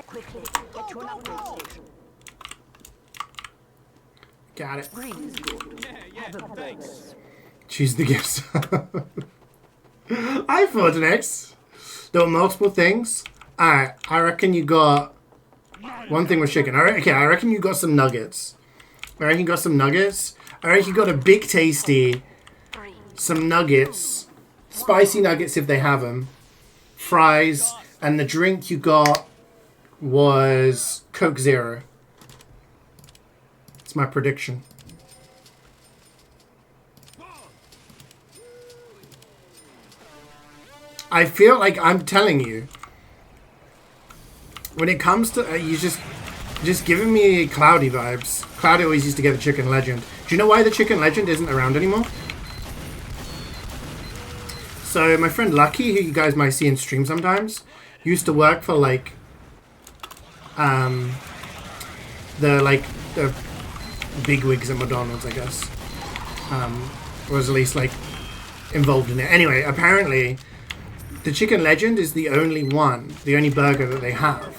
Quickly, get to an upgrade station. Got it. Green is good. Yeah, thanks. Choose the gifts. I thought next. There were multiple things. Alright, I reckon you got... One thing was chicken. Okay, I reckon you got some nuggets. I reckon you got some nuggets. I reckon you got a big tasty. Some nuggets. Spicy nuggets if they have them. Fries. And the drink you got was Coke Zero. It's my prediction. I feel like I'm telling you, when it comes to you just giving me Cloudy vibes. Cloudy always used to get the Chicken Legend. Do you know why the Chicken Legend isn't around anymore? So my friend Lucky, who you guys might see in stream sometimes, used to work for like the big wigs at McDonald's, I guess. Was at least like involved in it. Anyway, apparently the Chicken Legend is the only burger that they have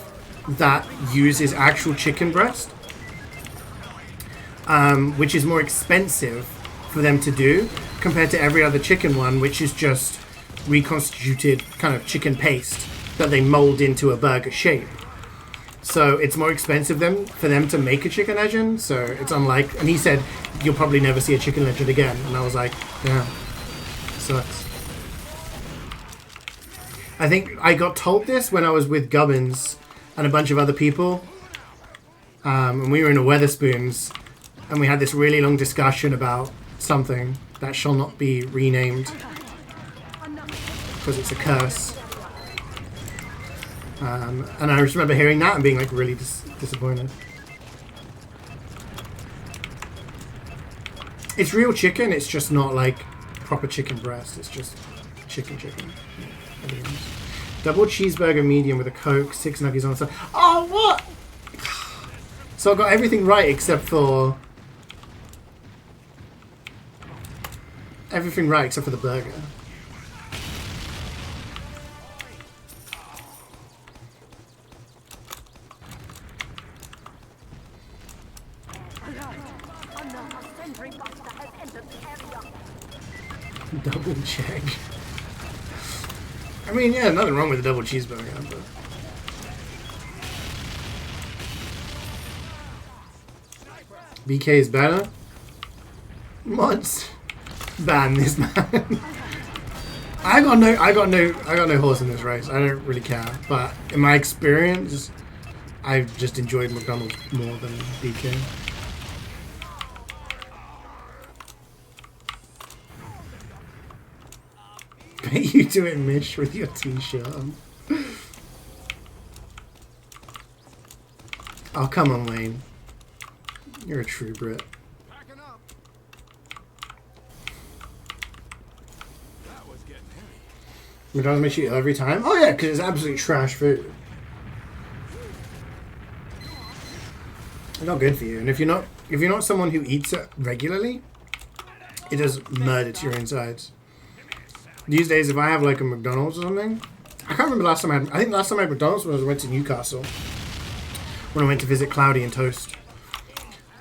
that uses actual chicken breast, which is more expensive for them to do compared to every other chicken one, which is just reconstituted kind of chicken paste that they mold into a burger shape. So it's more expensive for them to make a Chicken Legend, so it's unlike... And he said, you'll probably never see a Chicken Legend again. And I was like, yeah, sucks. I think I got told this when I was with Gubbins and a bunch of other people. And we were in a Weatherspoons, and we had this really long discussion about something that shall not be renamed because it's a curse. And I just remember hearing that and being like really disappointed. It's real chicken, it's just not like proper chicken breast, it's just chicken. Double cheeseburger medium with a Coke, 6 nuggets on the side. Oh, what? So I got everything right except for... Everything right except for the burger. Double check. I mean, yeah, nothing wrong with a double cheeseburger, but... BK is better? Mods. Ban this man. I got no horse in this race. I don't really care. But in my experience, I've just enjoyed McDonald's more than BK. Bet you do it, Mish, with your t-shirt on. Oh, come on, Wayne. You're a true Brit. Packing up. That was getting heavy. McDonald's makes you ill every time? Oh yeah, because it's absolute trash food. It's not good for you. And if you're not someone who eats it regularly, it does murder to your insides. These days, if I have like a McDonald's or something, I can't remember last time I think last time I had McDonald's was when I went to Newcastle. When I went to visit Cloudy and Toast.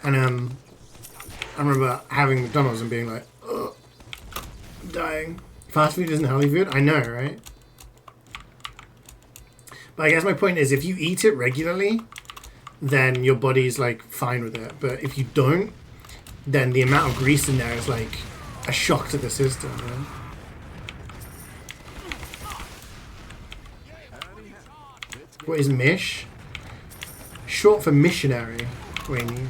And I remember having McDonald's and being like, ugh, dying. Fast food isn't healthy food? I know, right? But I guess my point is, if you eat it regularly, then your body's like fine with it. But if you don't, then the amount of grease in there is like a shock to the system, man. What is mish? Short for missionary. What do you mean?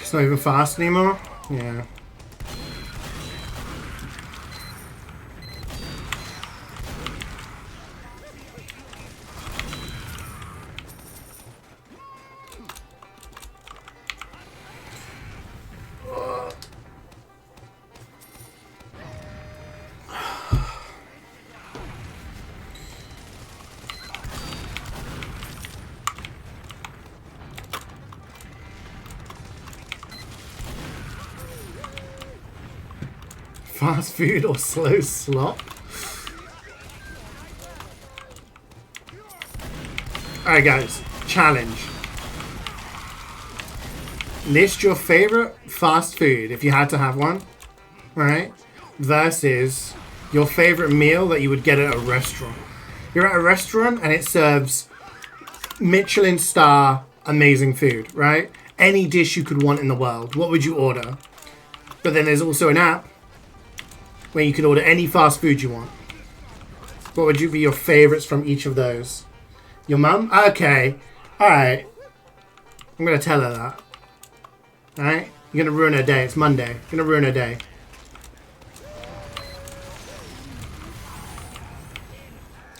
It's not even fast anymore? Yeah. Fast food or slow slop? Alright guys, challenge. List your favorite fast food if you had to have one, right? Versus your favorite meal that you would get at a restaurant. You're at a restaurant and it serves Michelin star amazing food, right? Any dish you could want in the world. What would you order? But then there's also an app where you can order any fast food you want. What would you be your favorites from each of those? Your mum? Okay. Alright. I'm going to tell her that. Alright? You're going to ruin her day. It's Monday. You're going to ruin her day.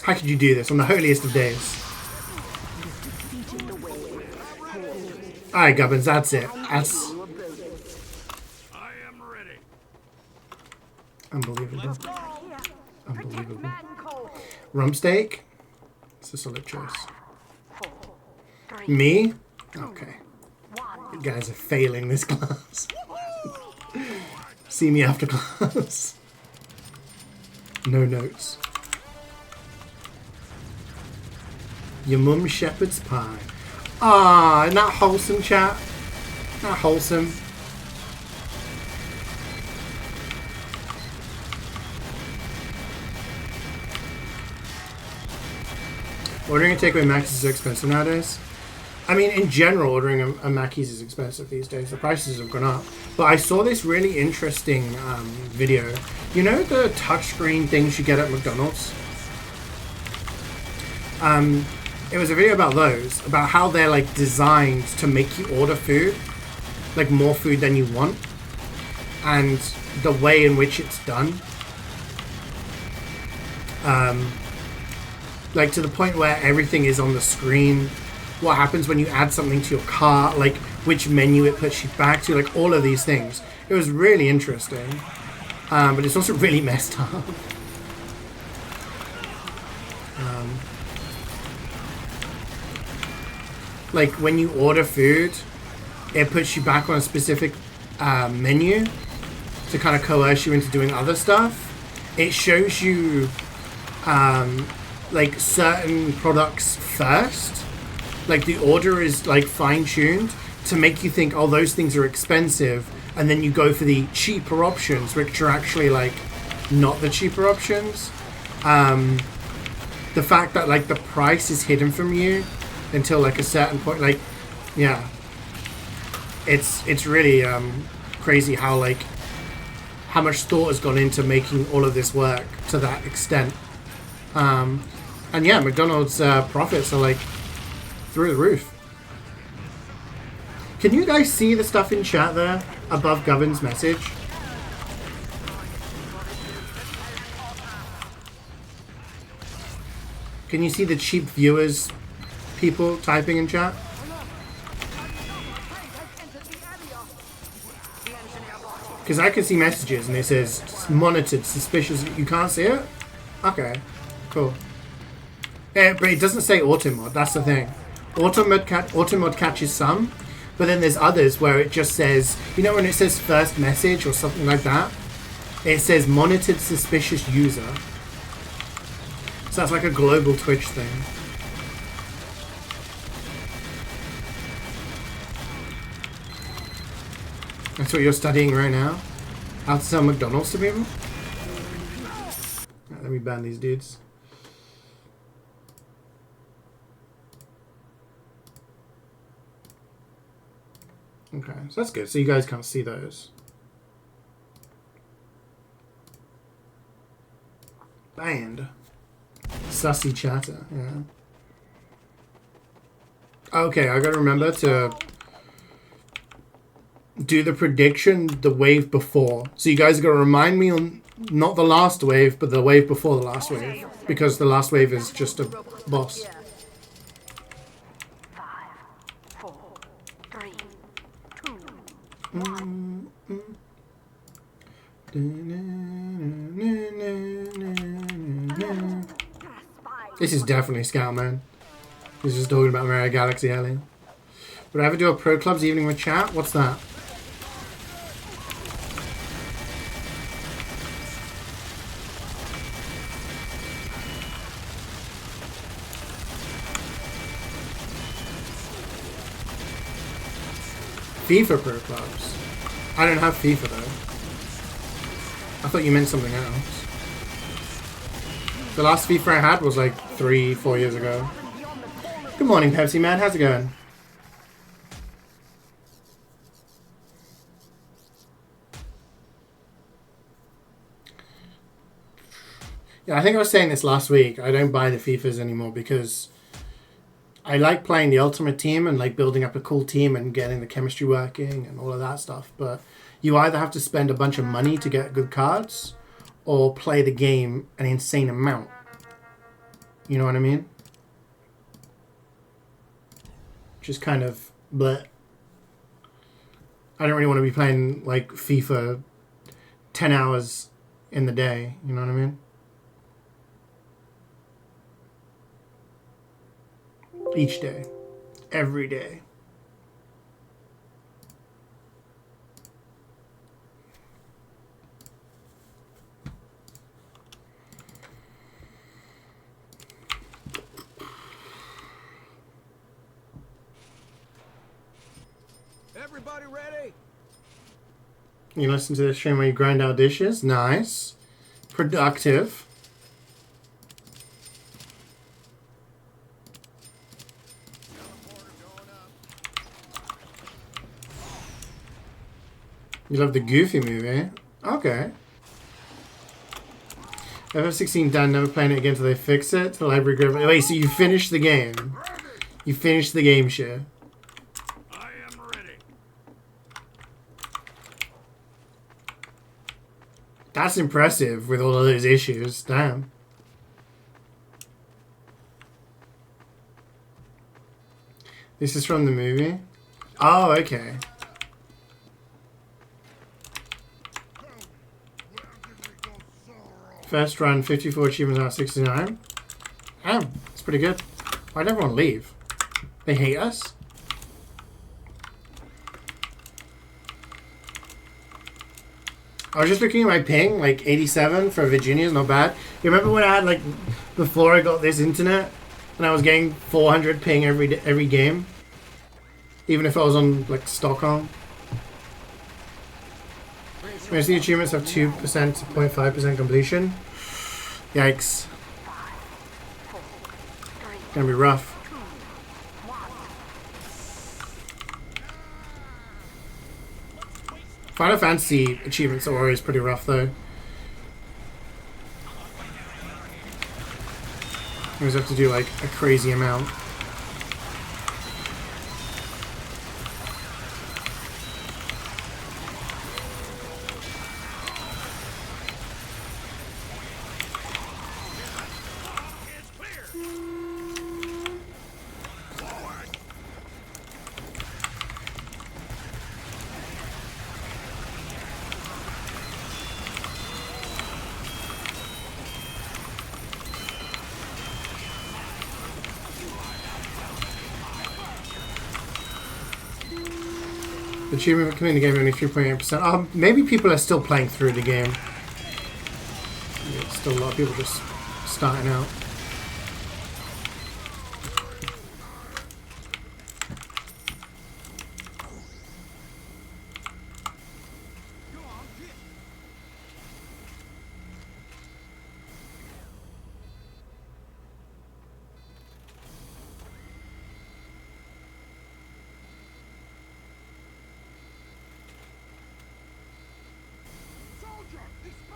How could you do this on the holiest of days? Alright, Gubbins. That's it. That's I am ready. unbelievable. Unbelievable. Rump steak? It's a solid choice. Me? Okay. You guys are failing this class. See me after class. No notes. Your mum's shepherd's pie. Ah, isn't that wholesome, chat? Not wholesome. Ordering a takeaway Mackey's is so expensive nowadays. I mean, in general, ordering a Mackey's is expensive these days. The prices have gone up. But I saw this really interesting video. You know the touchscreen things you get at McDonald's? It was a video about those, about how they're like designed to make you order food, like more food than you want, and the way in which it's done. Like to the point where everything is on the screen, what happens when you add something to your cart, like which menu it puts you back to, like all of these things. It was really interesting, but it's also really messed up. Like when you order food, it puts you back on a specific menu to kind of coerce you into doing other stuff. It shows you like certain products first. Like the order is like fine-tuned to make you think, oh, those things are expensive, and then you go for the cheaper options, which are actually like not the cheaper options. The fact that like the price is hidden from you until like a certain point, like, yeah, it's really crazy how like how much thought has gone into making all of this work to that extent. And yeah, McDonald's profits are like through the roof. Can you guys see the stuff in chat there above Govin's message? Can you see the cheap viewers people typing in chat? Because I can see messages and it says monitored, suspicious. You can't see it? Okay, cool. Yeah, but it doesn't say auto mod. That's the thing. Auto mod catches some, But then there's others where it just says, you know when it says first message or something like that? It says monitored suspicious user. So that's like a global Twitch thing. That's what you're studying right now? How to sell McDonald's to people? Right, let me ban these dudes. Okay, so that's good. So you guys can't see those. Banned. Sussy chatter, yeah. Okay, I gotta remember to do the prediction the wave before. So you guys gotta remind me on not the last wave, but the wave before the last wave. Because the last wave is just a boss. 5, 4, 3, 2, 1. This is definitely Scout Man. He's just talking about Mario Galaxy Alien. Would I ever do a Pro Clubs evening with chat? What's that? FIFA Pro Clubs. I don't have FIFA though. I thought you meant something else. The last FIFA I had was like 3-4 years ago. Good morning, Pepsi Man. How's it going? Yeah, I think I was saying this last week. I don't buy the FIFAs anymore because I like playing the Ultimate Team and like building up a cool team and getting the chemistry working and all of that stuff. But you either have to spend a bunch of money to get good cards or play the game an insane amount. You know what I mean? Just kind of bleh. I don't really want to be playing like FIFA 10 hours in the day. You know what I mean? Each day. Every day. Everybody ready? You listen to the stream where you grind out dishes. Nice. Productive. You love the Goofy movie? Okay. FF16 done, never playing it again until they fix it. The library group. Wait, so you finished the game? You finished the game, shit. I am ready. That's impressive with all of those issues. Damn. This is from the movie? Oh, okay. First run, 54 achievements out of 69. Damn, that's pretty good. Why'd everyone leave? They hate us? I was just looking at my ping, like 87 for Virginia is not bad. You remember when I had like, before I got this internet, and I was getting 400 ping every game? Even if I was on like Stockholm? Most of the achievements have 2% to 0.5% completion. Yikes. Gonna be rough. Final Fantasy achievements are always pretty rough though. You always have to do like a crazy amount. The achievement for completing the game only 3.8%. Maybe people are still playing through the game. There's still a lot of people just starting out. Soldier, he's spy!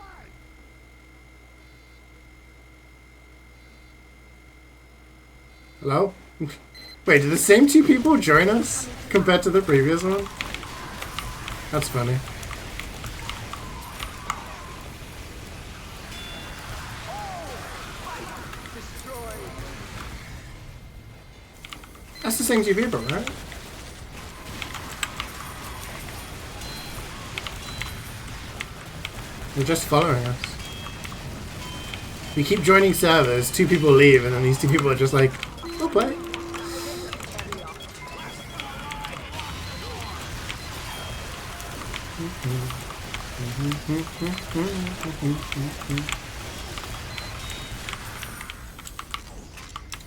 Hello? Wait, did the same two people join us compared to the previous one? That's funny. That's the same two people, right? They're just following us. We keep joining servers, two people leave, and then these two people are just like, "I'll play."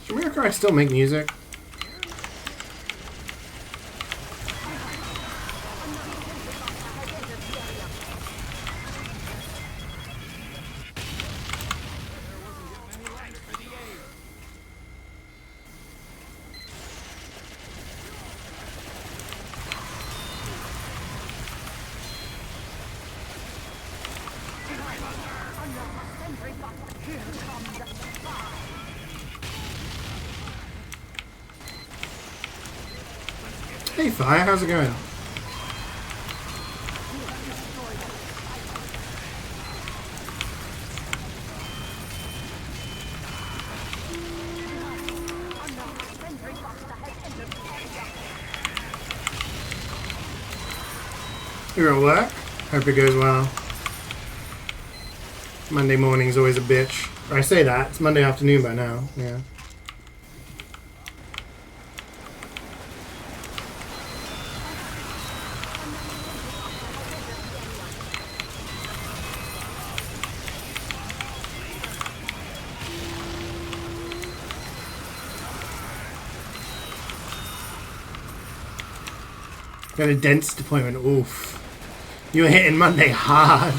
Should America still make music? Hey Fire, how's it going? You're at work? Hope it goes well. Monday morning's always a bitch. Or I say that, it's Monday afternoon by now, yeah. Got a dense deployment, oof. You were hitting Monday hard.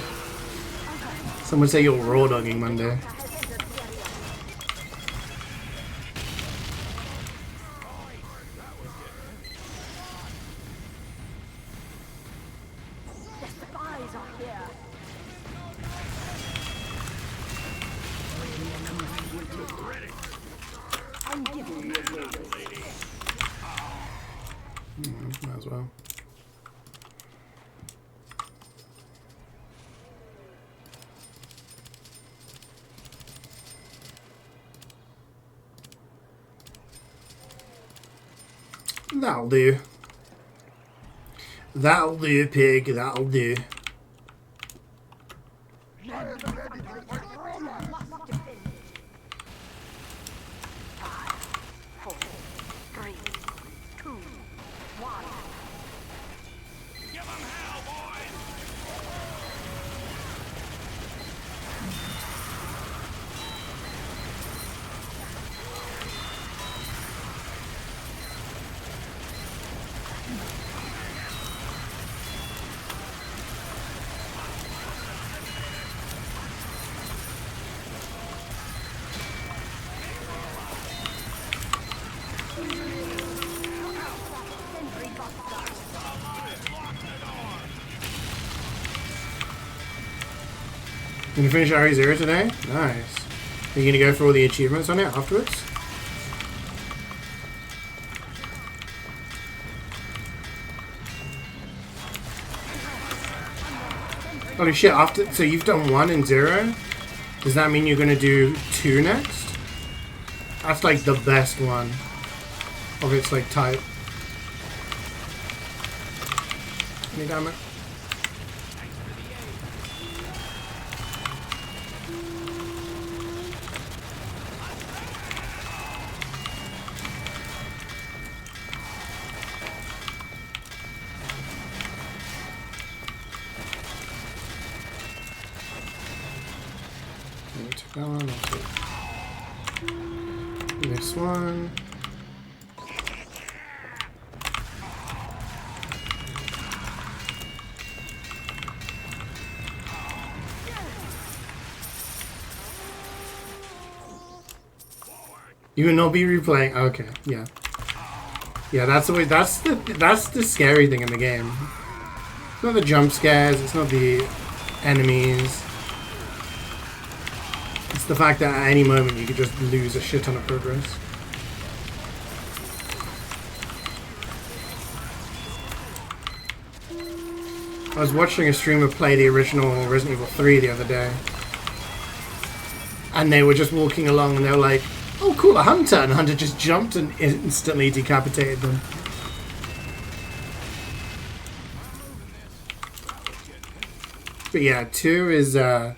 Some would say you're raw dogging Monday. Might as well. That'll do. That'll do, pig. That'll do. Gonna finish RE0 today? Nice. Are you gonna go for all the achievements on it afterwards? Holy shit, after, so you've done 1 and 0? Does that mean you're gonna do 2 next? That's like the best one of its like type. Any damage? That one, that's it. This one. You will not be replaying. Okay, yeah, yeah. That's the way. That's the scary thing in the game. It's not the jump scares. It's not the enemies. It's the fact that at any moment you could just lose a shit ton of progress. I was watching a streamer play the original Resident Evil 3 the other day, and they were just walking along, and they were like, "Oh, cool, a hunter!" And the hunter just jumped and instantly decapitated them. But yeah, 2 is, the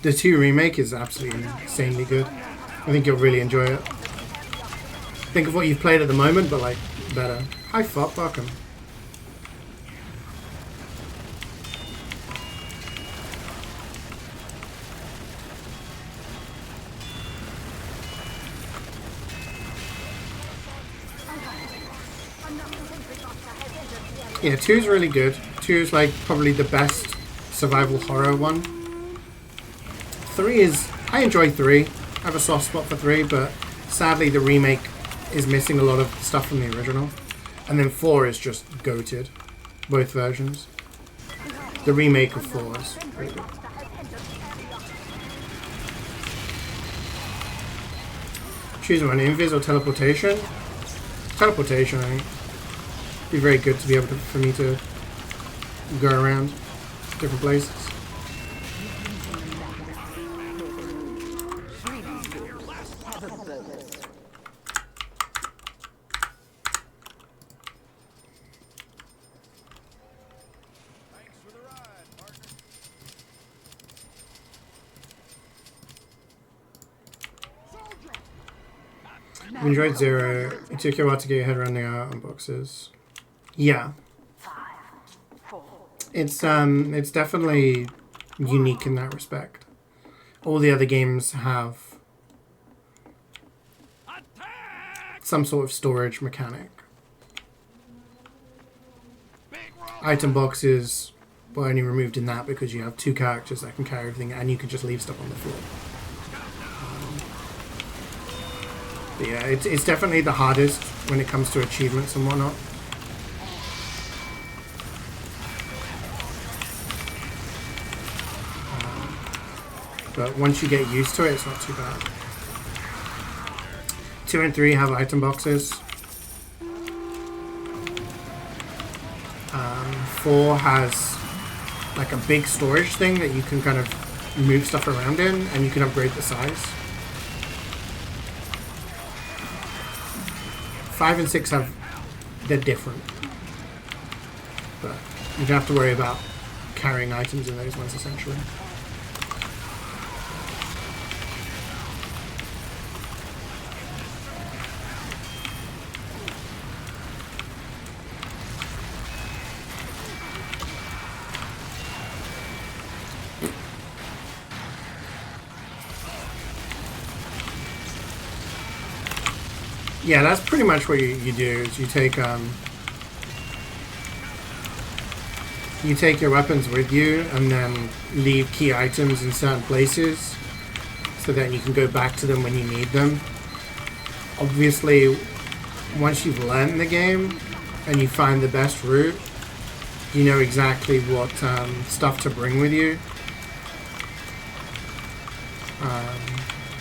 2 remake is absolutely insanely good. I think you'll really enjoy it. Think of what you've played at the moment, but like, better. Hi, fuck him. Yeah, 2 is really good. 2 is like probably the best survival horror one. 3 is... I enjoy 3. I have a soft spot for 3, but sadly the remake is missing a lot of stuff from the original. And then 4 is just goated. Both versions. The remake of 4 is pretty good. Choose one, invis or teleportation? Teleportation, I think. Be very good to be able to, for me to go around different places. You enjoyed 0. It took you a while to get your head around the unboxes. Yeah. It's definitely unique in that respect. All the other games have some sort of storage mechanic. Item boxes were only removed in that because you have 2 characters that can carry everything and you can just leave stuff on the floor. But yeah, it's definitely the hardest when it comes to achievements and whatnot. But once you get used to it, it's not too bad. 2 and 3 have item boxes. 4 has like a big storage thing that you can kind of move stuff around in, and you can upgrade the size. 5 and 6 have... they're different. But you don't have to worry about carrying items in those ones, essentially. Yeah, that's pretty much what you do, is you take your weapons with you and then leave key items in certain places so that you can go back to them when you need them. Obviously, once you've learned the game and you find the best route, you know exactly what stuff to bring with you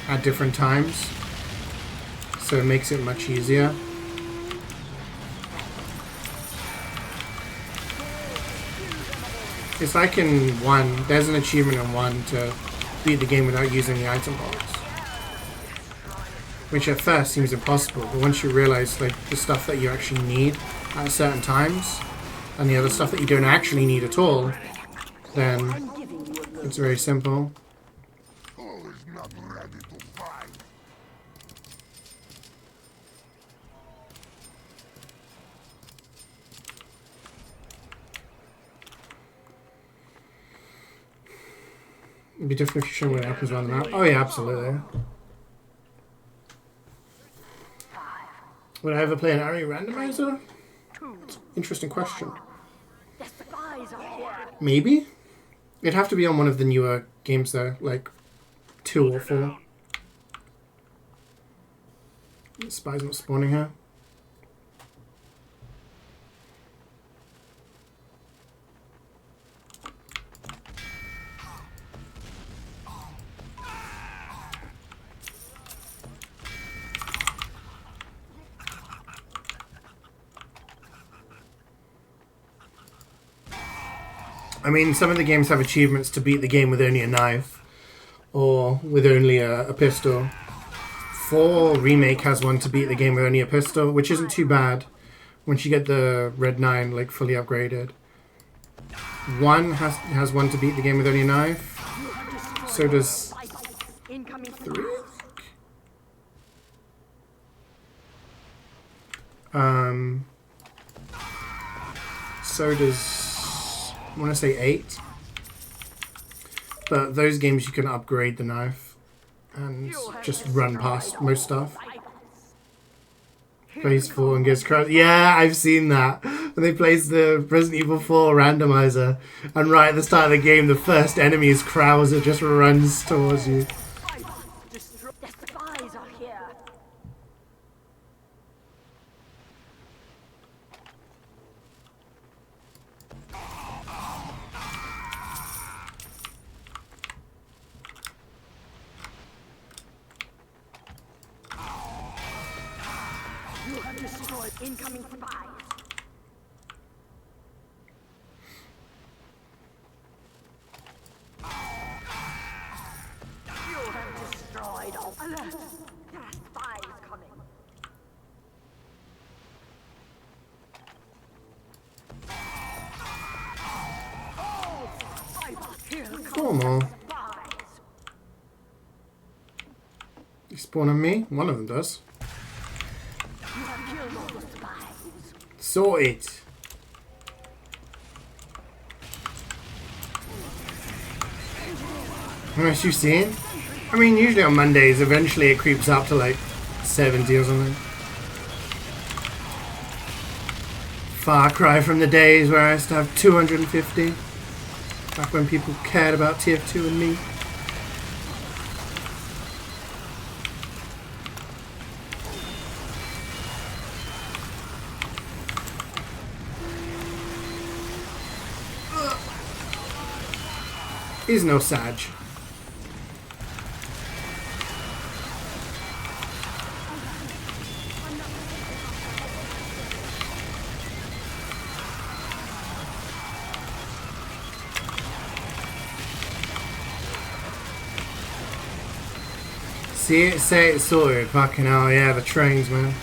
at different times. So it makes it much easier. It's like in 1, there's an achievement in 1 to beat the game without using the item box. Which at first seems impossible, but once you realize like the stuff that you actually need at certain times, and the other stuff that you don't actually need at all, then it's very simple. It'd be difficult to show what happens around the map. Oh yeah, absolutely. Would I ever play an area randomizer? Interesting question. The spies are here. Maybe? It'd have to be on one of the newer games though, like 2 or 4. The spy's not spawning her. I mean, some of the games have achievements to beat the game with only a knife or with only a pistol. 4 Remake has one to beat the game with only a pistol, which isn't too bad once you get the Red 9 like fully upgraded. 1 has one to beat the game with only a knife. So does 3. So does, I want to say 8. But those games you can upgrade the knife and just run past most stuff. Plays 4 and gets crushed. Yeah, I've seen that. When they place the Resident Evil 4 randomizer and right at the start of the game the first enemy is Krauser, just runs towards you. The spies are here. You have destroyed incoming spies. You have destroyed all. Alert! There are spies coming. Oh, here come 4 more. spies. They spawn on me? One of them does. You have killed all the spies. Sort it. How much you seen? I mean, usually on Mondays, eventually it creeps up to like 70 or something. Far cry from the days where I used to have 250. Back when people cared about TF2 and me. He's no Sag. See it, say it, sorted. Fucking hell, yeah, the trains, man.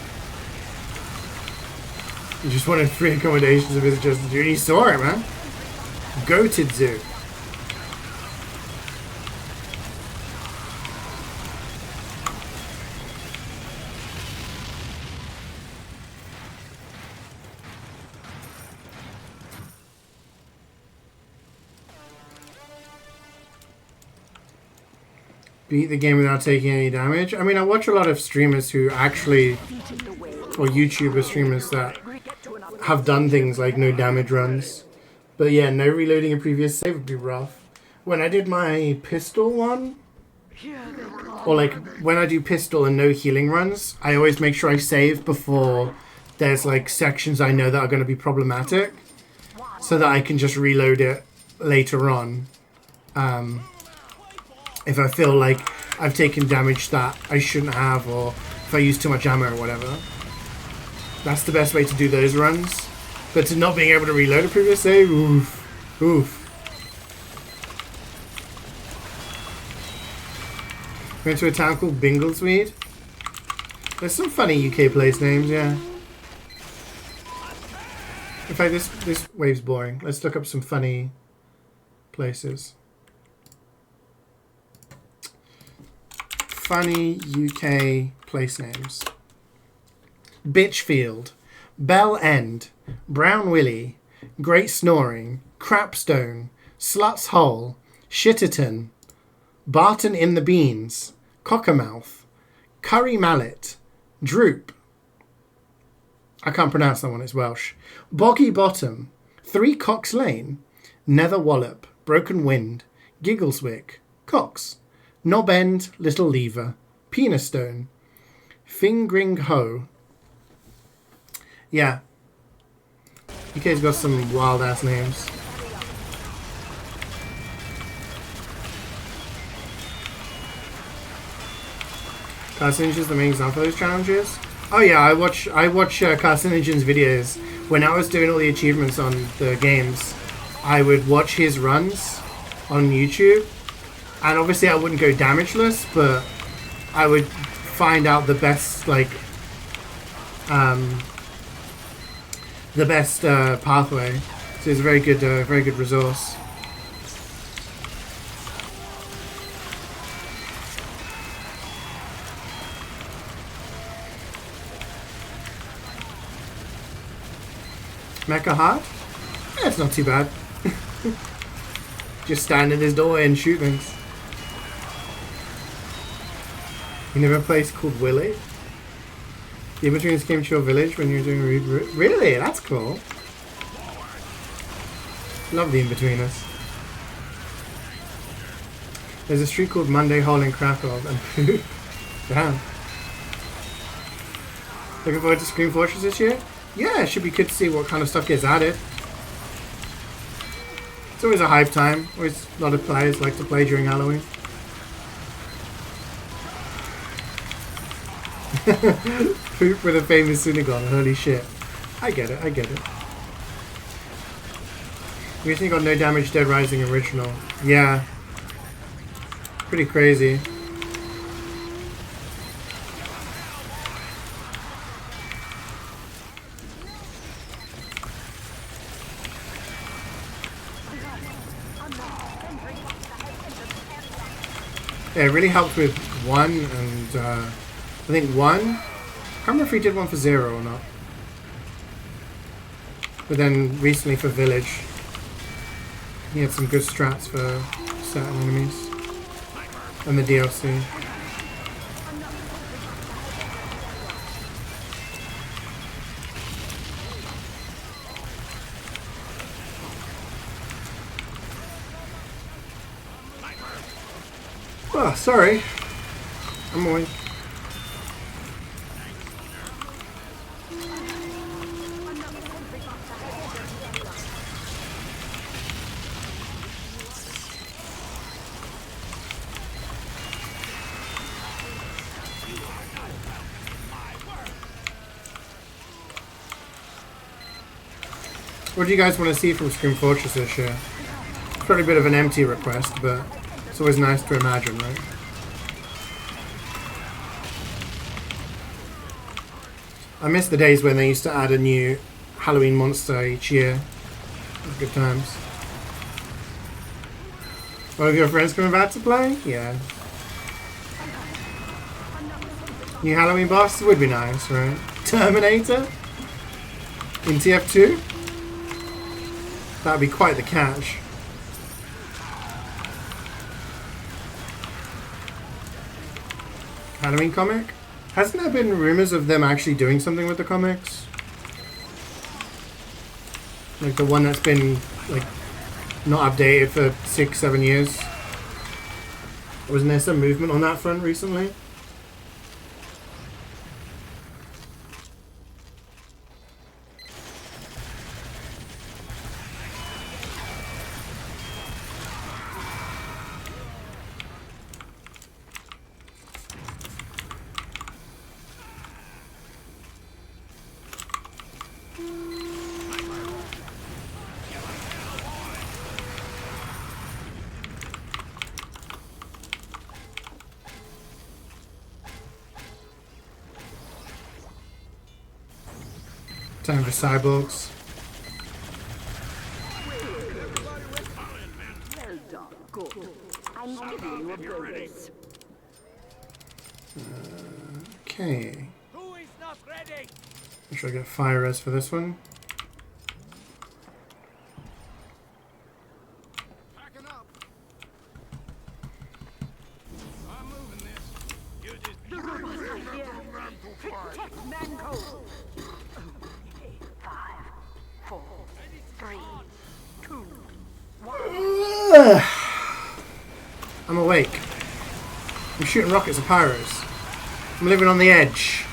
You just wanted free accommodations to visit just the zoo. You saw it, man. Goated zoo. Beat the game without taking any damage. I mean, I watch a lot of streamers who actually, or YouTuber streamers that have done things like no damage runs. But yeah, no reloading a previous save would be rough. When I did my pistol one, or like when I do pistol and no healing runs, I always make sure I save before there's like sections I know that are going to be problematic, so that I can just reload it later on. If I feel like I've taken damage that I shouldn't have, or if I use too much ammo or whatever. That's the best way to do those runs. But to not being able to reload a previous save, oof. Oof. Went to a town called Binglesweed. There's some funny UK place names, yeah. In fact, this wave's boring. Let's look up some funny places. Funny UK place names. Bitchfield, Bell End, Brown Willie, Great Snoring, Crapstone, Slut's Hole, Shitterton, Barton in the Beans, Cockermouth, Curry Mallet, Droop. I can't pronounce that one, it's Welsh. Boggy Bottom, Three Cox Lane, Nether Wallop, Broken Wind, Giggleswick, Cox, Knob End, Little Lever, Penastone, Fingring Ho. Yeah. UK's got some wild ass names. Carcinogen's is the main example of those challenges. Oh yeah, I watch Carcinogen's videos. When I was doing all the achievements on the games, I would watch his runs on YouTube. And obviously I wouldn't go damageless, but I would find out the best, like, the best pathway. So it's a very good resource. Mecha hard? Yeah, it's not too bad. Just stand in his doorway and shoot things. You never played called Willy? The in-betweeners came to your village when you were doing a reboot? Really? That's cool. Love the in-betweeners. There's a street called Monday Hall in Krakow and poop. Damn. Looking forward to Scream Fortress this year? Yeah, it should be good to see what kind of stuff gets added. It's always a hype time. Always a lot of players like to play during Halloween. Poop with a famous synagogue. Holy shit. I get it. We recently got No Damage Dead Rising original. Yeah. Pretty crazy. Yeah, it really helped with 1 and I think 1. I can't remember if he did one for 0 or not. But then recently for Village, he had some good strats for certain enemies. And the DLC. Oh, sorry. I'm awake. What do you guys want to see from Scream Fortress this year? It's probably a bit of an empty request, but it's always nice to imagine, right? I miss the days when they used to add a new Halloween monster each year. Good times. One of your friends coming back to play? Yeah. New Halloween boss would be nice, right? Terminator? In TF2? That'd be quite the catch. Halloween comic? Hasn't there been rumors of them actually doing something with the comics? Like the one that's been like not updated for 6-7 years. Wasn't there some movement on that front recently? Time for cyborgs. Well done. Good. I'm giving you a bonus. Okay. Who is not ready? Make sure I get fire res for this one. Man cold. Okay. 5, 4, 3, 2, 1. I'm awake. I'm shooting rockets at pyros. I'm living on the edge.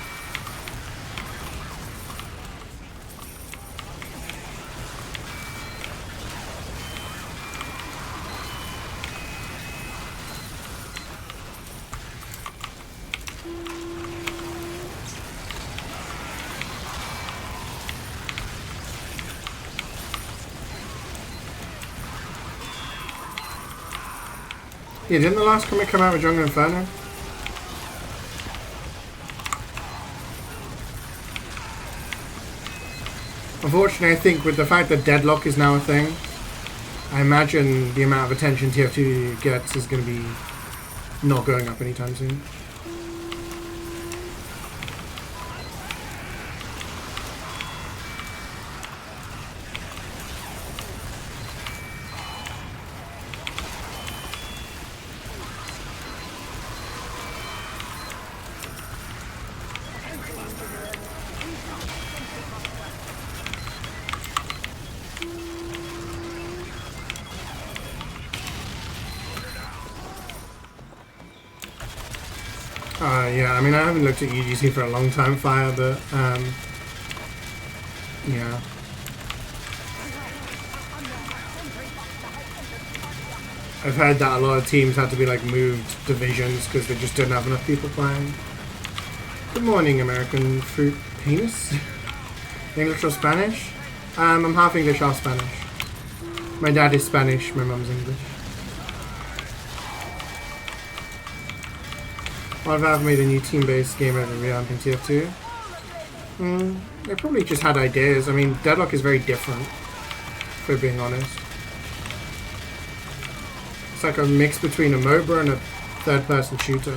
Yeah, didn't the last comic come out with Jungle Inferno? Unfortunately, I think with the fact that Deadlock is now a thing, I imagine the amount of attention TF2 gets is going to be not going up anytime soon. Yeah, I mean, I haven't looked at UGC for a long time, Fire, but, yeah. I've heard that a lot of teams had to be, like, moved divisions because they just didn't have enough people playing. Good morning, American fruit penis. English or Spanish? I'm half English, half Spanish. My dad is Spanish, my mum's English. Well, Valve made a new team-based game over revamping TF2. They probably just had ideas. I mean, Deadlock is very different, for being honest. It's like a mix between a MOBA and a third-person shooter.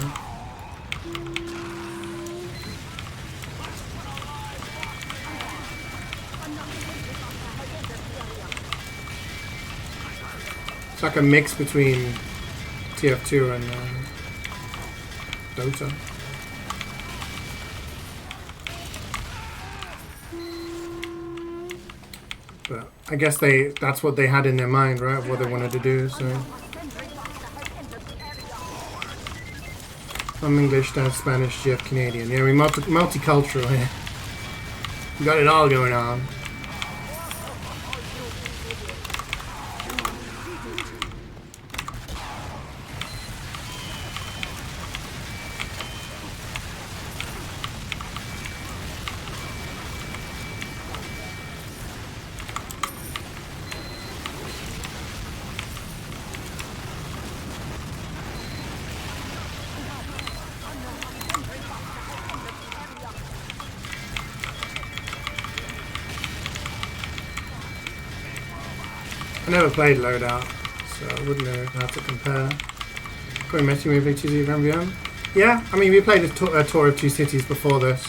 It's like a mix between TF2 and Dota. But I guess that's what they had in their mind, right? What they wanted to do, so. I'm English, Dad Spanish, Jeff Canadian. Yeah, we're multicultural here. We got it all going on. I never played Loadout, so I wouldn't know how to compare. Going Messi movie 2 of MvM? Yeah, I mean, we played a tour of 2 cities before this.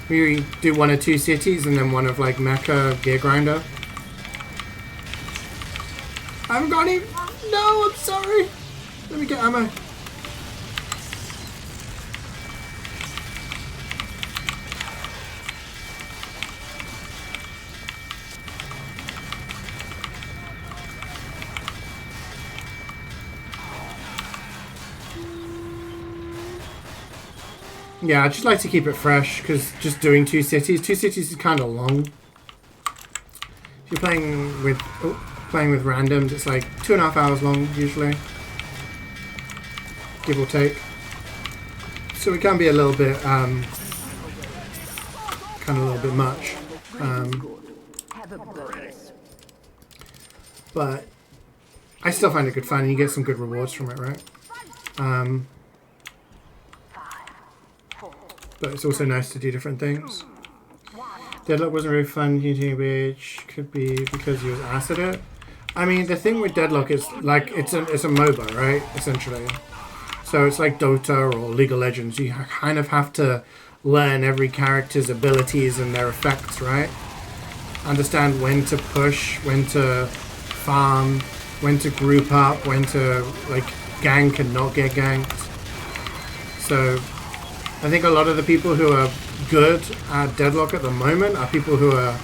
We do one of 2 cities and then one of like Mecca Gear Grinder. I haven't got any. No, I'm sorry. Let me get ammo. Yeah, I just like to keep it fresh because just doing 2 cities is kind of long. If you're playing with randoms, it's like 2.5 hours long usually, give or take. So it can be a little bit, kind of a little bit much. But I still find it good fun, and you get some good rewards from it, right? But it's also nice to do different things. Deadlock wasn't very fun, which could be because he was ass at it. I mean, the thing with Deadlock is, like, it's a MOBA, right? Essentially. So it's like Dota or League of Legends. You kind of have to learn every character's abilities and their effects, right? Understand when to push, when to farm, when to group up, when to, like, gank and not get ganked. So I think a lot of the people who are good at Deadlock at the moment are people who are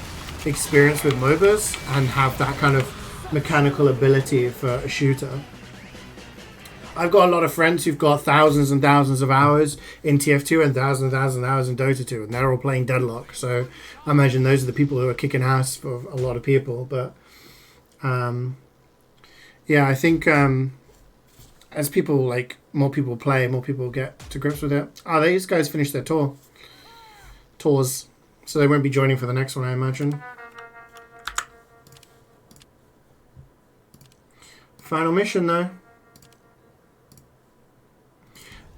experienced with MOBAs and have that kind of mechanical ability for a shooter. I've got a lot of friends who've got thousands and thousands of hours in TF2 and thousands of hours in Dota 2, and they're all playing Deadlock. So I imagine those are the people who are kicking ass for a lot of people. But yeah, I think as people, like, more people play, more people get to grips with it. Oh, these guys finished their tours, so they won't be joining for the next one, I imagine. Final mission, though.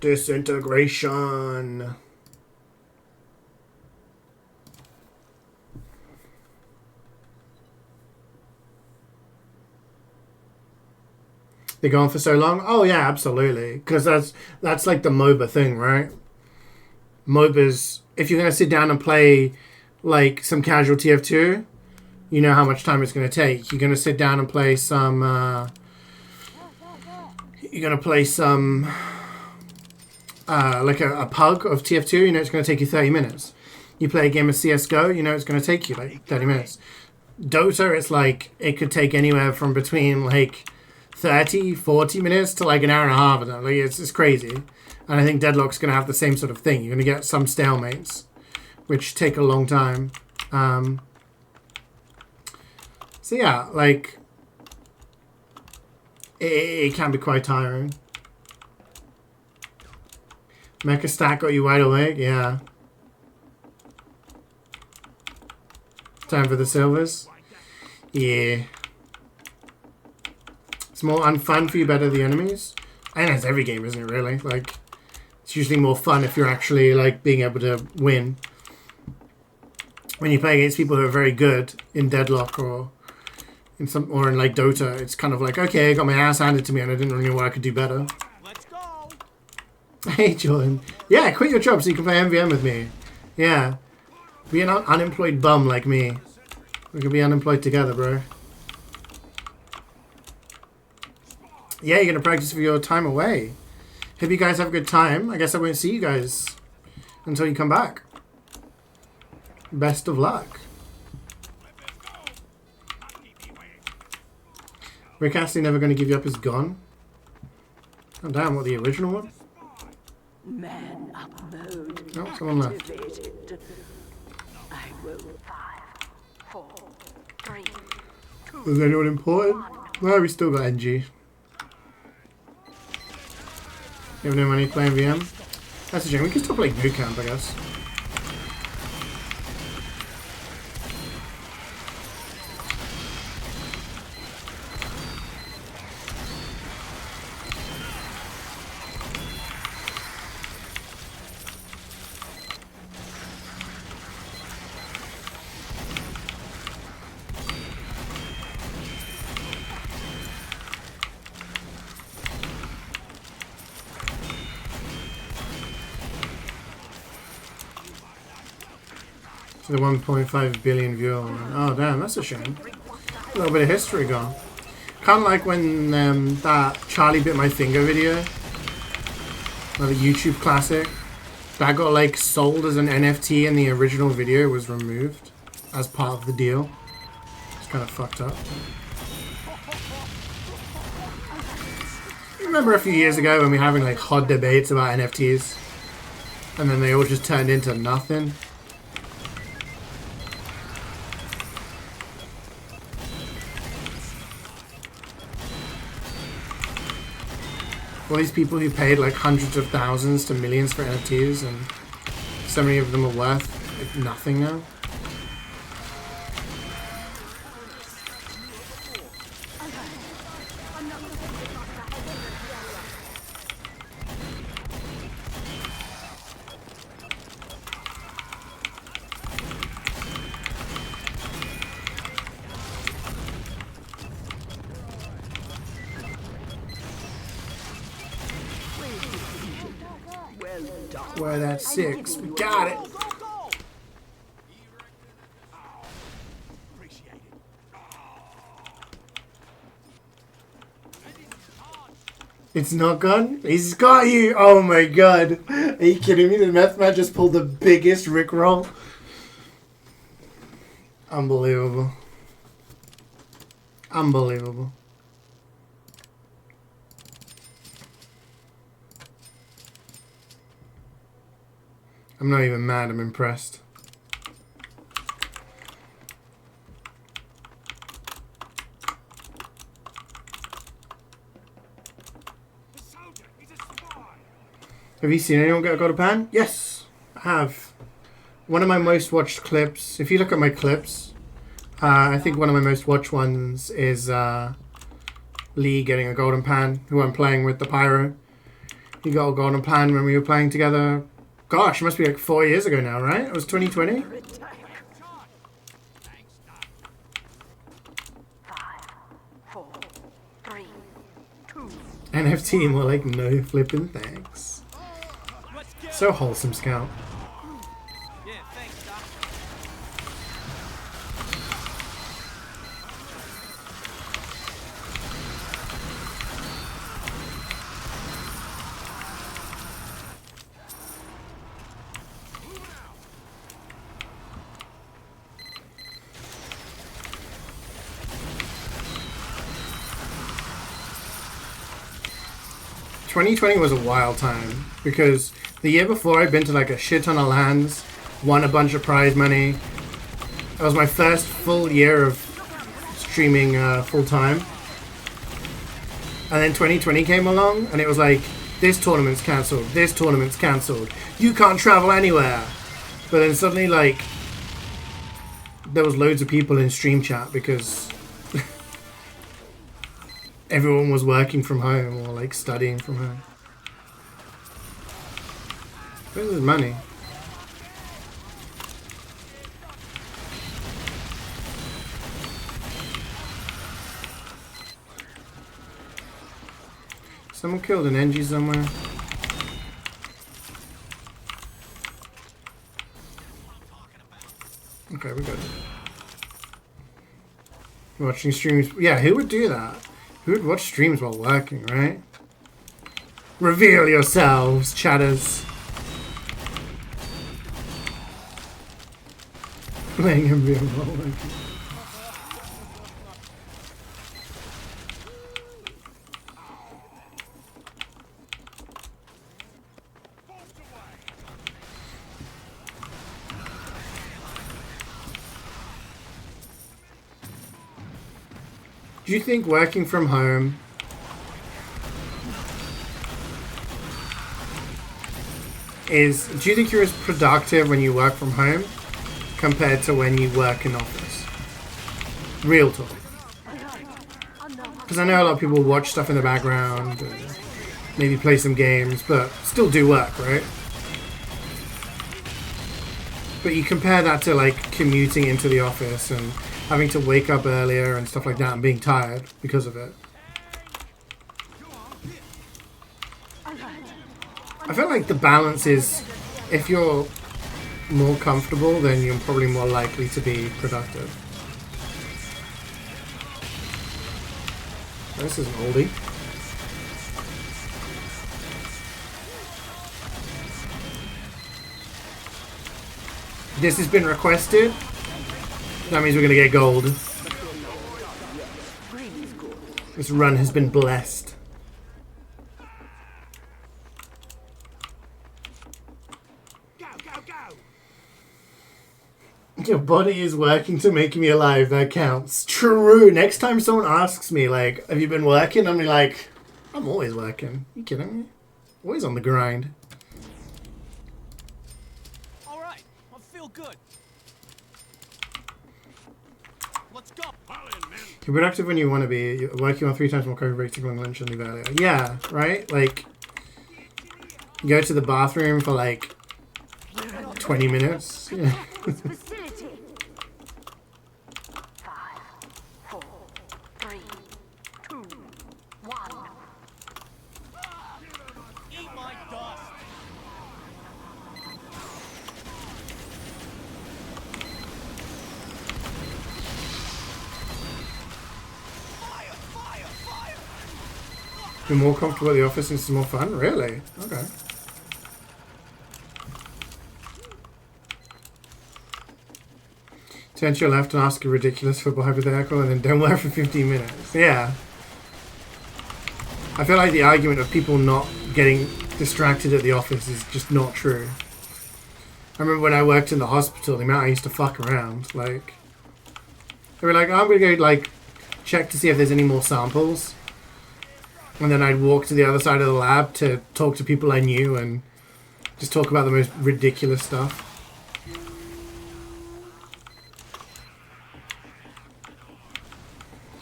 Disintegration. They're going for so long? Oh yeah, absolutely. Because that's like the MOBA thing, right? MOBAs, if you're going to sit down and play like some casual TF2, you know how much time it's going to take. You're going to sit down and play some... you're going to play some... like a pug of TF2, you know it's going to take you 30 minutes. You play a game of CSGO, you know it's going to take you like 30 minutes. Dota, it's like, it could take anywhere from between like 30, 40 minutes to like an hour and a half. Like, it's crazy. And I think Deadlock's going to have the same sort of thing. You're going to get some stalemates, which take a long time. So yeah, like, it can be quite tiring. Mecha stack got you wide awake? Yeah. Time for the silvers? Yeah. It's more unfun for you better the enemies? I think that's every game, isn't it, really? Like, it's usually more fun if you're actually, like, being able to win. When you play against people who are very good in Deadlock or in like Dota, it's kind of like, okay, I got my ass handed to me and I didn't really know what I could do better. Let's go. Hey, Jordan. Yeah, quit your job so you can play MvM with me. Yeah. Be an unemployed bum like me. We can be unemployed together, bro. Yeah, you're going to practice for your time away. Hope you guys have a good time. I guess I won't see you guys until you come back. Best of luck. Rick Astley Never Gonna Give You Up is gone. Oh, damn, what, the original one? Man up mode. Oh, someone left. Activated. I will. 5, 4, 3, 2. Was anyone important? Well, we still got NG. You have no money playing VM? That's a shame. We can still play Boot Camp, I guess. The 1.5 billion viewer one. Oh damn, that's a shame. A little bit of history gone. Kind of like when that Charlie Bit My Finger video, another YouTube classic, that got like sold as an NFT and the original video was removed as part of the deal. It's kind of fucked up. You remember a few years ago when we were having like hot debates about NFTs and then they all just turned into nothing? All these people who paid like hundreds of thousands to millions for NFTs, and so many of them are worth like nothing now. Where that's 6. We got it. It's not gone? He's got you! Oh my god. Are you kidding me? The meth man just pulled the biggest rickroll. Unbelievable. Unbelievable. I'm not even mad, I'm impressed. Have you seen anyone get a gold pan? Yes, I have. One of my most watched clips, if you look at my clips, I think one of my most watched ones is Lee getting a golden pan, who I'm playing with, the Pyro. He got a golden pan when we were playing together. Gosh, it must be like 4 years ago now, right? It was 2020? 5, 4, 3, 2. NFT more like no flipping thanks. So wholesome, Scout. Yeah, thanks, Doc. "2020 was a wild time because the year before I'd been to like a shit ton of lands, won a bunch of prize money. That was my first full year of streaming full time. And then 2020 came along and it was like, this tournament's cancelled, this tournament's cancelled. You can't travel anywhere. But then suddenly like, there was loads of people in stream chat because everyone was working from home or like studying from home. Where's his money? Someone killed an NG somewhere. Okay, we got it. Watching streams. Yeah, who would do that? Who would watch streams while working, right? Reveal yourselves, chatters. Playing MvM while working. Do you think working from home do you think you're as productive when you work from home compared to when you work in office? Real talk. Because I know a lot of people watch stuff in the background and maybe play some games, but still do work, right? But you compare that to like commuting into the office and having to wake up earlier and stuff like that and being tired because of it. I feel like the balance is, if you're more comfortable, then you're probably more likely to be productive. This is an oldie. This has been requested. That means we're gonna get gold. This run has been blessed. Go, go, go! Your body is working to make me alive. That counts. True. Next time someone asks me, like, have you been working? I'm like, I'm always working. You kidding me? Always on the grind. All right, I feel good. Let's go. You're productive when you want to be. You're working on 3 times more coffee breaks to go on lunch and leave earlier. Yeah, right? Like, you go to the bathroom for like 20 minutes. Yeah. Facility. 5, 4, 3, 2, 1. Eat my dust. Fire, fire, fire. You're more comfortable at the office and it's more fun? Really? Okay. Turn to your left and ask a ridiculous football hypothetical and then don't work for 15 minutes. Yeah. I feel like the argument of people not getting distracted at the office is just not true. I remember when I worked in the hospital, the amount I used to fuck around. Like, they were like, oh, I'm going to go, like, check to see if there's any more samples. And then I'd walk to the other side of the lab to talk to people I knew and just talk about the most ridiculous stuff.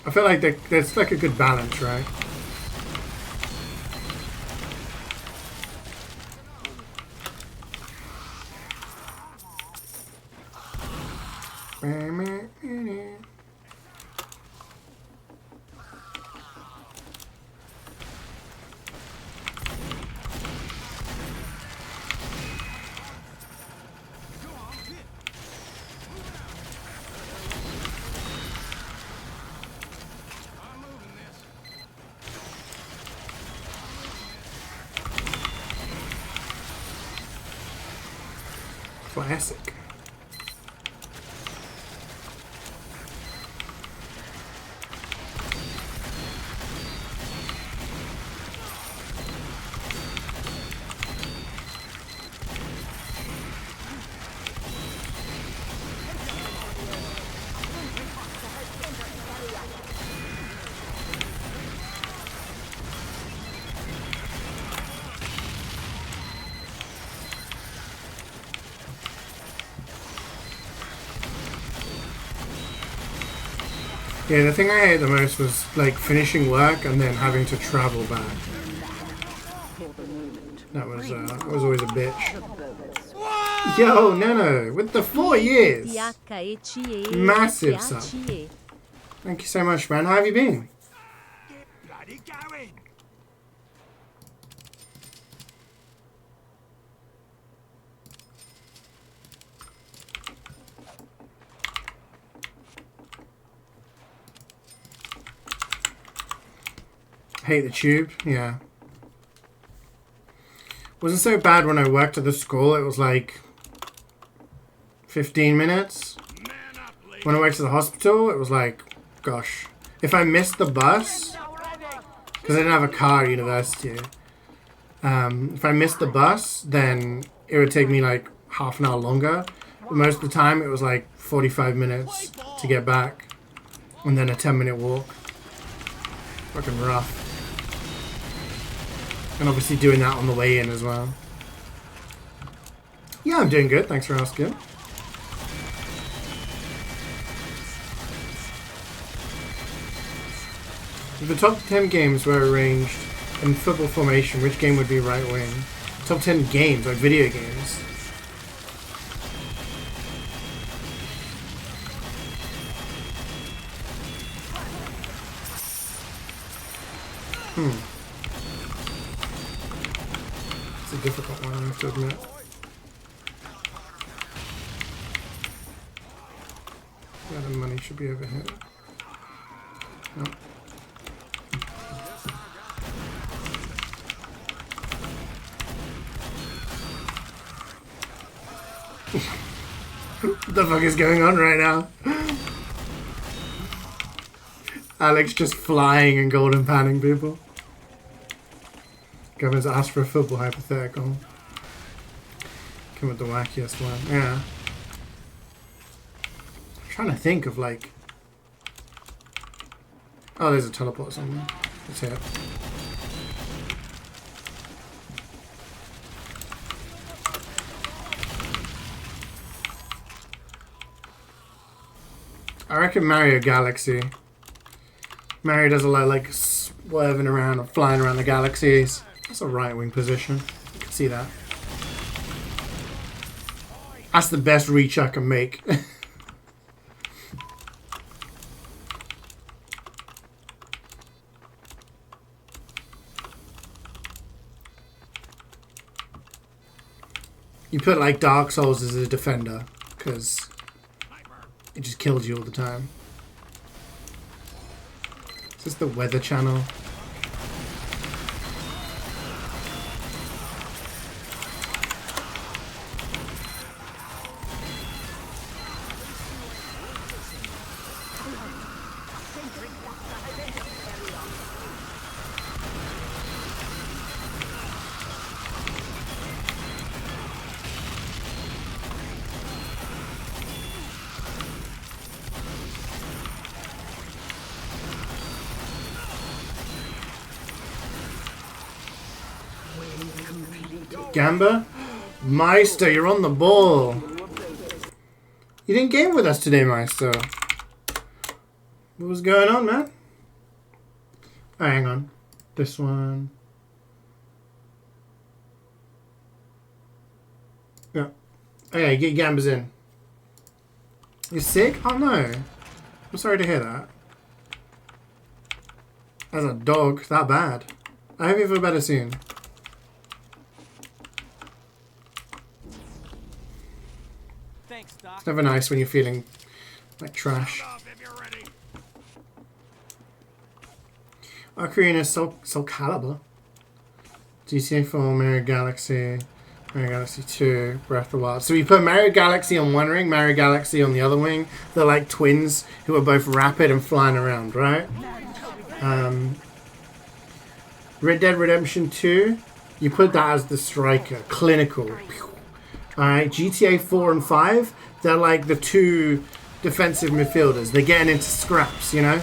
I feel like there's like a good balance, right? Classic. Yeah, the thing I hated the most was like finishing work and then having to travel back. That was always a bitch. Yo, Nano, with the 4 years. Massive sub. Thank you so much, man. How have you been? Bloody going. Hate the tube, yeah. Wasn't so bad when I worked at the school. It was like 15 minutes. When I worked at the hospital, it was like, gosh. If I missed the bus, because I didn't have a car at university, if I missed the bus, then it would take me like half an hour longer. But most of the time, it was like 45 minutes to get back. And then a 10-minute walk. Fucking rough. And obviously doing that on the way in as well. Yeah, I'm doing good. Thanks for asking. If the top 10 games were arranged in football formation, which game would be right wing? Top 10 games, like video games. It's a difficult one, I have to admit. Yeah, the money should be over here. No. What the fuck is going on right now? Alex just flying and golden panning people. Government's asked for a football hypothetical. Come with the wackiest one. Yeah. I'm trying to think of like... Oh, there's a teleport somewhere. Let's hit it. I reckon Mario Galaxy. Mario does a lot of like swerving around or flying around the galaxies. That's a right wing position. You can see that. That's the best reach I can make. You put like Dark Souls as a defender because it just kills you all the time. Is this the weather channel? hungry foster has entered the area. Gamba? Meister, you're on the ball. You didn't game with us today, Meister. What was going on, man? Oh, hang on. This one. Yeah. Okay, get Gambas in. You sick? Oh no. I'm sorry to hear that. As a dog, that bad. I hope you feel better soon. Thanks, Doc. It's never nice when you're feeling like trash. Up if you're ready. Ocarina of Soul Calibur. GTA 4, Mario Galaxy 2, Breath of the Wild. So you put Mario Galaxy on one wing, Mario Galaxy on the other wing. They're like twins who are both rapid and flying around, right? Red Dead Redemption 2, you put that as the striker, clinical. Alright, GTA 4 and 5, they're like the two defensive midfielders. They're getting into scraps, you know?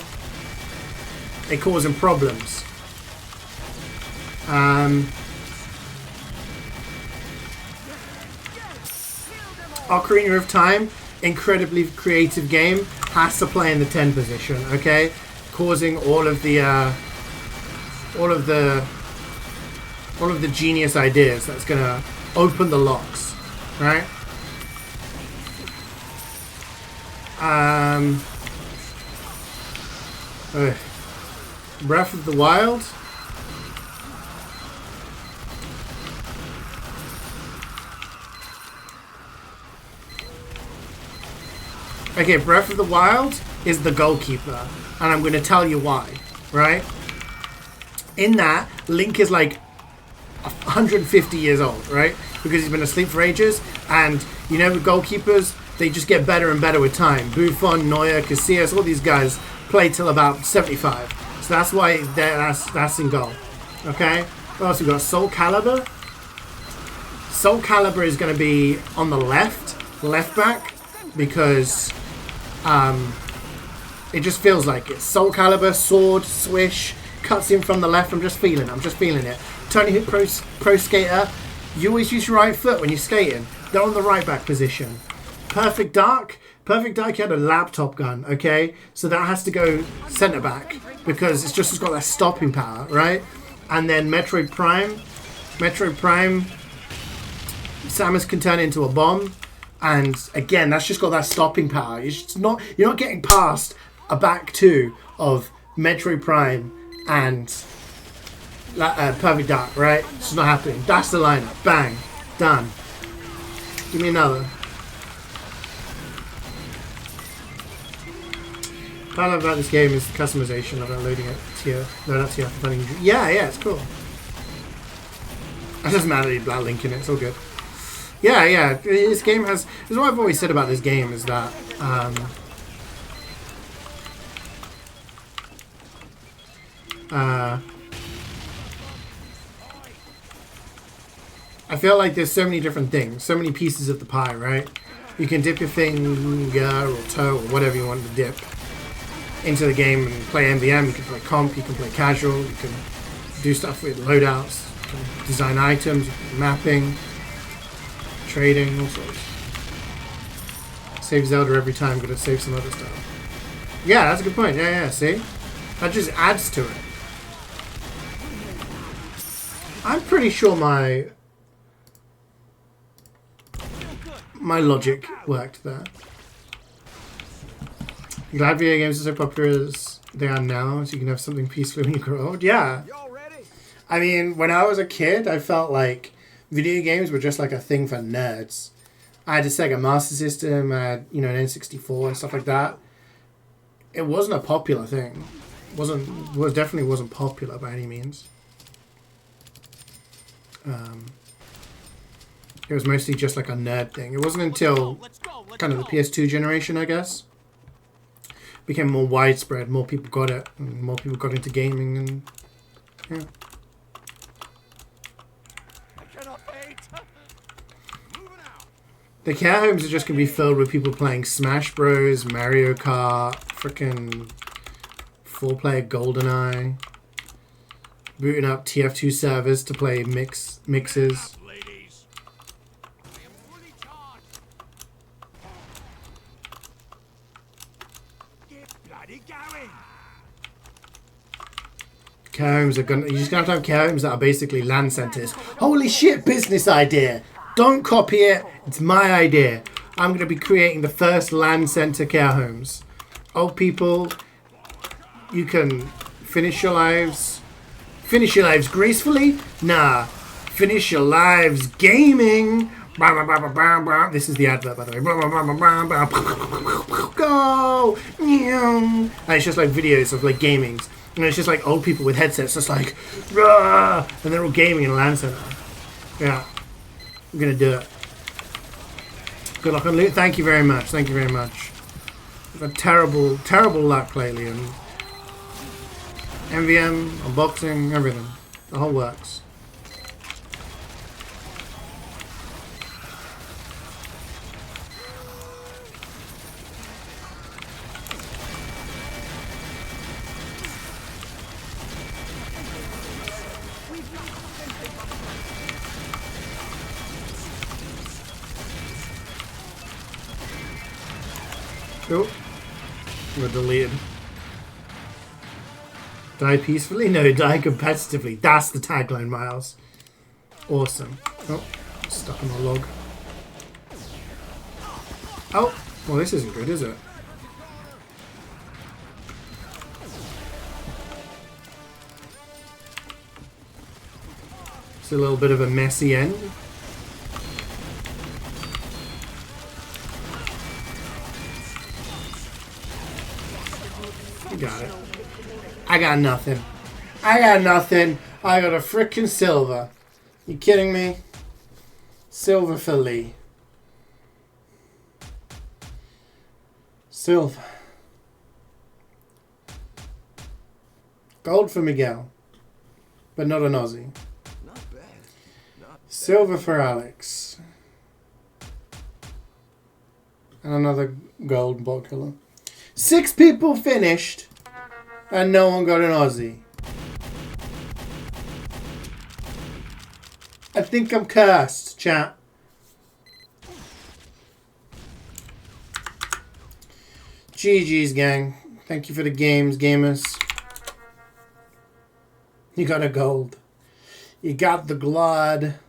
They're causing problems. Ocarina of Time, incredibly creative game, has to play in the 10 position, okay? Causing all of the genius ideas that's gonna open the locks, right? Breath of the Wild. Okay, Breath of the Wild is the goalkeeper, and I'm going to tell you why, right? In that, Link is like 150 years old, right? Because he's been asleep for ages, and you know, with goalkeepers, they just get better and better with time. Buffon, Neuer, Casillas, all these guys play till about 75. So that's why that's in goal, okay? What else we got? Soul Calibur. Soul Calibur is going to be on the left back, because it just feels like it. Soul Calibur, sword, swish, cuts in from the left. I'm just feeling it. Tony Hawk Pro Skater, you always use your right foot when you're skating. They're on the right back position. Perfect Dark, you had a laptop gun, okay? So that has to go centre back, because it's got that stopping power, right? And then Metroid Prime, Samus can turn into a bomb. And again, that's just got that stopping power. You're not getting past a back two of Metroid Prime and Perfect Dark, right? It's not happening. That's the lineup. Bang. Done. Give me another. What I love about this game is the customization of loading it to your Yeah, it's cool. It doesn't matter that you Link in it. It's all good. Yeah. This game has... This is what I've always said about this game, is that... I feel like there's so many different things, so many pieces of the pie, right? You can dip your finger or toe or whatever you want to dip into the game and play MvM. You can play comp, you can play casual, you can do stuff with loadouts, you can design items, mapping, trading, all sorts. Save Zelda every time, gotta save some other stuff. Yeah, that's a good point. Yeah, see? That just adds to it. I'm pretty sure my logic worked there. Glad video games are so popular as they are now, so you can have something peaceful when you grow old. Yeah. Y'all ready? I mean, when I was a kid, I felt like video games were just like a thing for nerds. I had a Sega Master System, I had, an N64 and stuff like that. It wasn't a popular thing. Definitely wasn't popular by any means. It was mostly just like a nerd thing. It wasn't until kind of the PS2 generation, I guess, became more widespread. More people got it, and more people got into gaming, and yeah. I cannot wait. Moving out. The care homes are just gonna be filled with people playing Smash Bros, Mario Kart, freaking 4-player GoldenEye, booting up TF2 servers to play mixes. Ladies. I am fully charged. Get bloody going. Care homes are gonna. You're just gonna have to have care homes that are basically LAN centers. Holy shit! Business idea. Don't copy it. It's my idea. I'm gonna be creating the first LAN center care homes. Old people, you can finish your lives. Finish your lives gracefully? Nah. Finish your lives gaming. This is the advert, by the way. Go! And it's just like videos of like gamings. And it's just like old people with headsets just like, rah! And they're all gaming in a LAN center. Yeah. I'm gonna do it. Good luck on loot. Thank you very much. Thank you very much. I've had terrible, terrible luck lately. And MvM, unboxing, everything. The whole works. Cool. We're deleted. Die peacefully? No, die competitively. That's the tagline, Miles. Awesome. Oh, stuck on the log. Oh, well, this isn't good, is it? It's a little bit of a messy end. You got it. I got nothing. I got nothing. I got a frickin' silver. You kidding me? Silver for Lee. Silver. Gold for Miguel. But not an Aussie. Not bad. Not Silver for Alex. And another gold bot killer. 6 people finished. And no one got an Aussie. I think I'm cursed, chat. GG's, gang. Thank you for the games, gamers. You got a gold. You got the glad.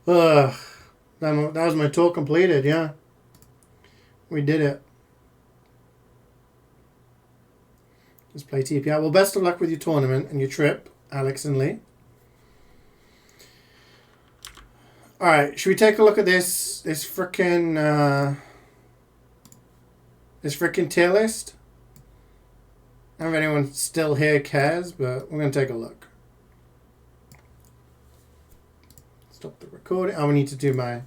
Ugh. That was my tour completed, yeah. We did it. Just play TPR. Well, best of luck with your tournament and your trip, Alex and Lee. Alright, should we take a look at this frickin' tier list? I don't know if anyone still here cares, but we're going to take a look. Stop the recording. Oh, we need to do my...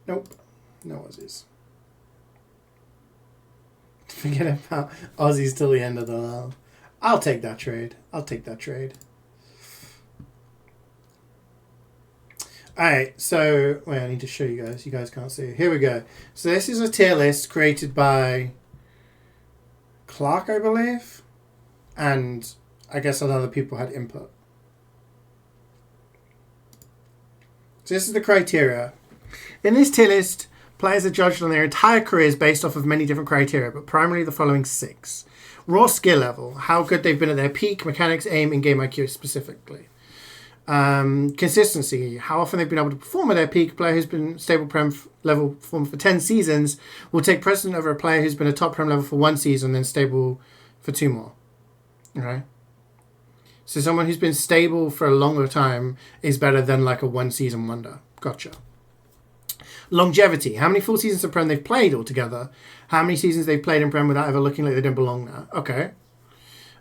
Nope. No Aussies. Forget about Aussies till the end of the world. I'll take that trade. I'll take that trade. Alright, so... Wait, I need to show you guys. You guys can't see. Here we go. So this is a tier list created by Clark, I believe. And I guess a lot of people had input. So this is the criteria. In this tier list, players are judged on their entire careers based off of many different criteria, but primarily the following 6. Raw skill level, how good they've been at their peak, mechanics, aim, and game IQ specifically. Consistency, how often they've been able to perform at their peak. A player who's been stable Prem level performer for 10 seasons will take precedent over a player who's been a top Prem level for 1 season, then stable for 2 more. Okay? So someone who's been stable for a longer time is better than like a 1 season wonder. Gotcha. Longevity. How many full seasons of Prem they've played altogether. How many seasons they've played in Prem without ever looking like they don't belong there. Okay.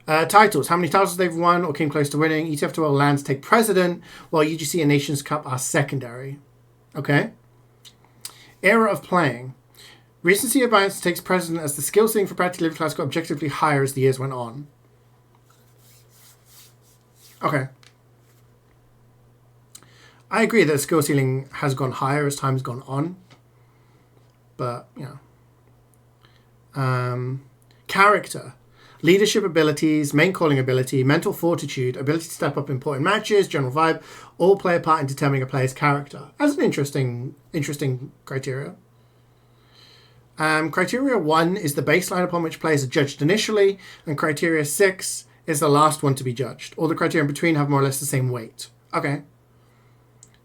Titles. How many titles they've won or came close to winning. ETF to all lands take precedent, while UGC and Nations Cup are secondary. Okay. Era of playing. Recency of balance takes precedent as the skill ceiling for practically living class got objectively higher as the years went on. Okay. I agree that the skill ceiling has gone higher as time's gone on. But, you know. Character. Leadership abilities, main calling ability, mental fortitude, ability to step up in important matches, general vibe, all play a part in determining a player's character. That's an interesting criteria. Criteria 1 is the baseline upon which players are judged initially, and criteria 6 is the last one to be judged. All the criteria in between have more or less the same weight. Okay.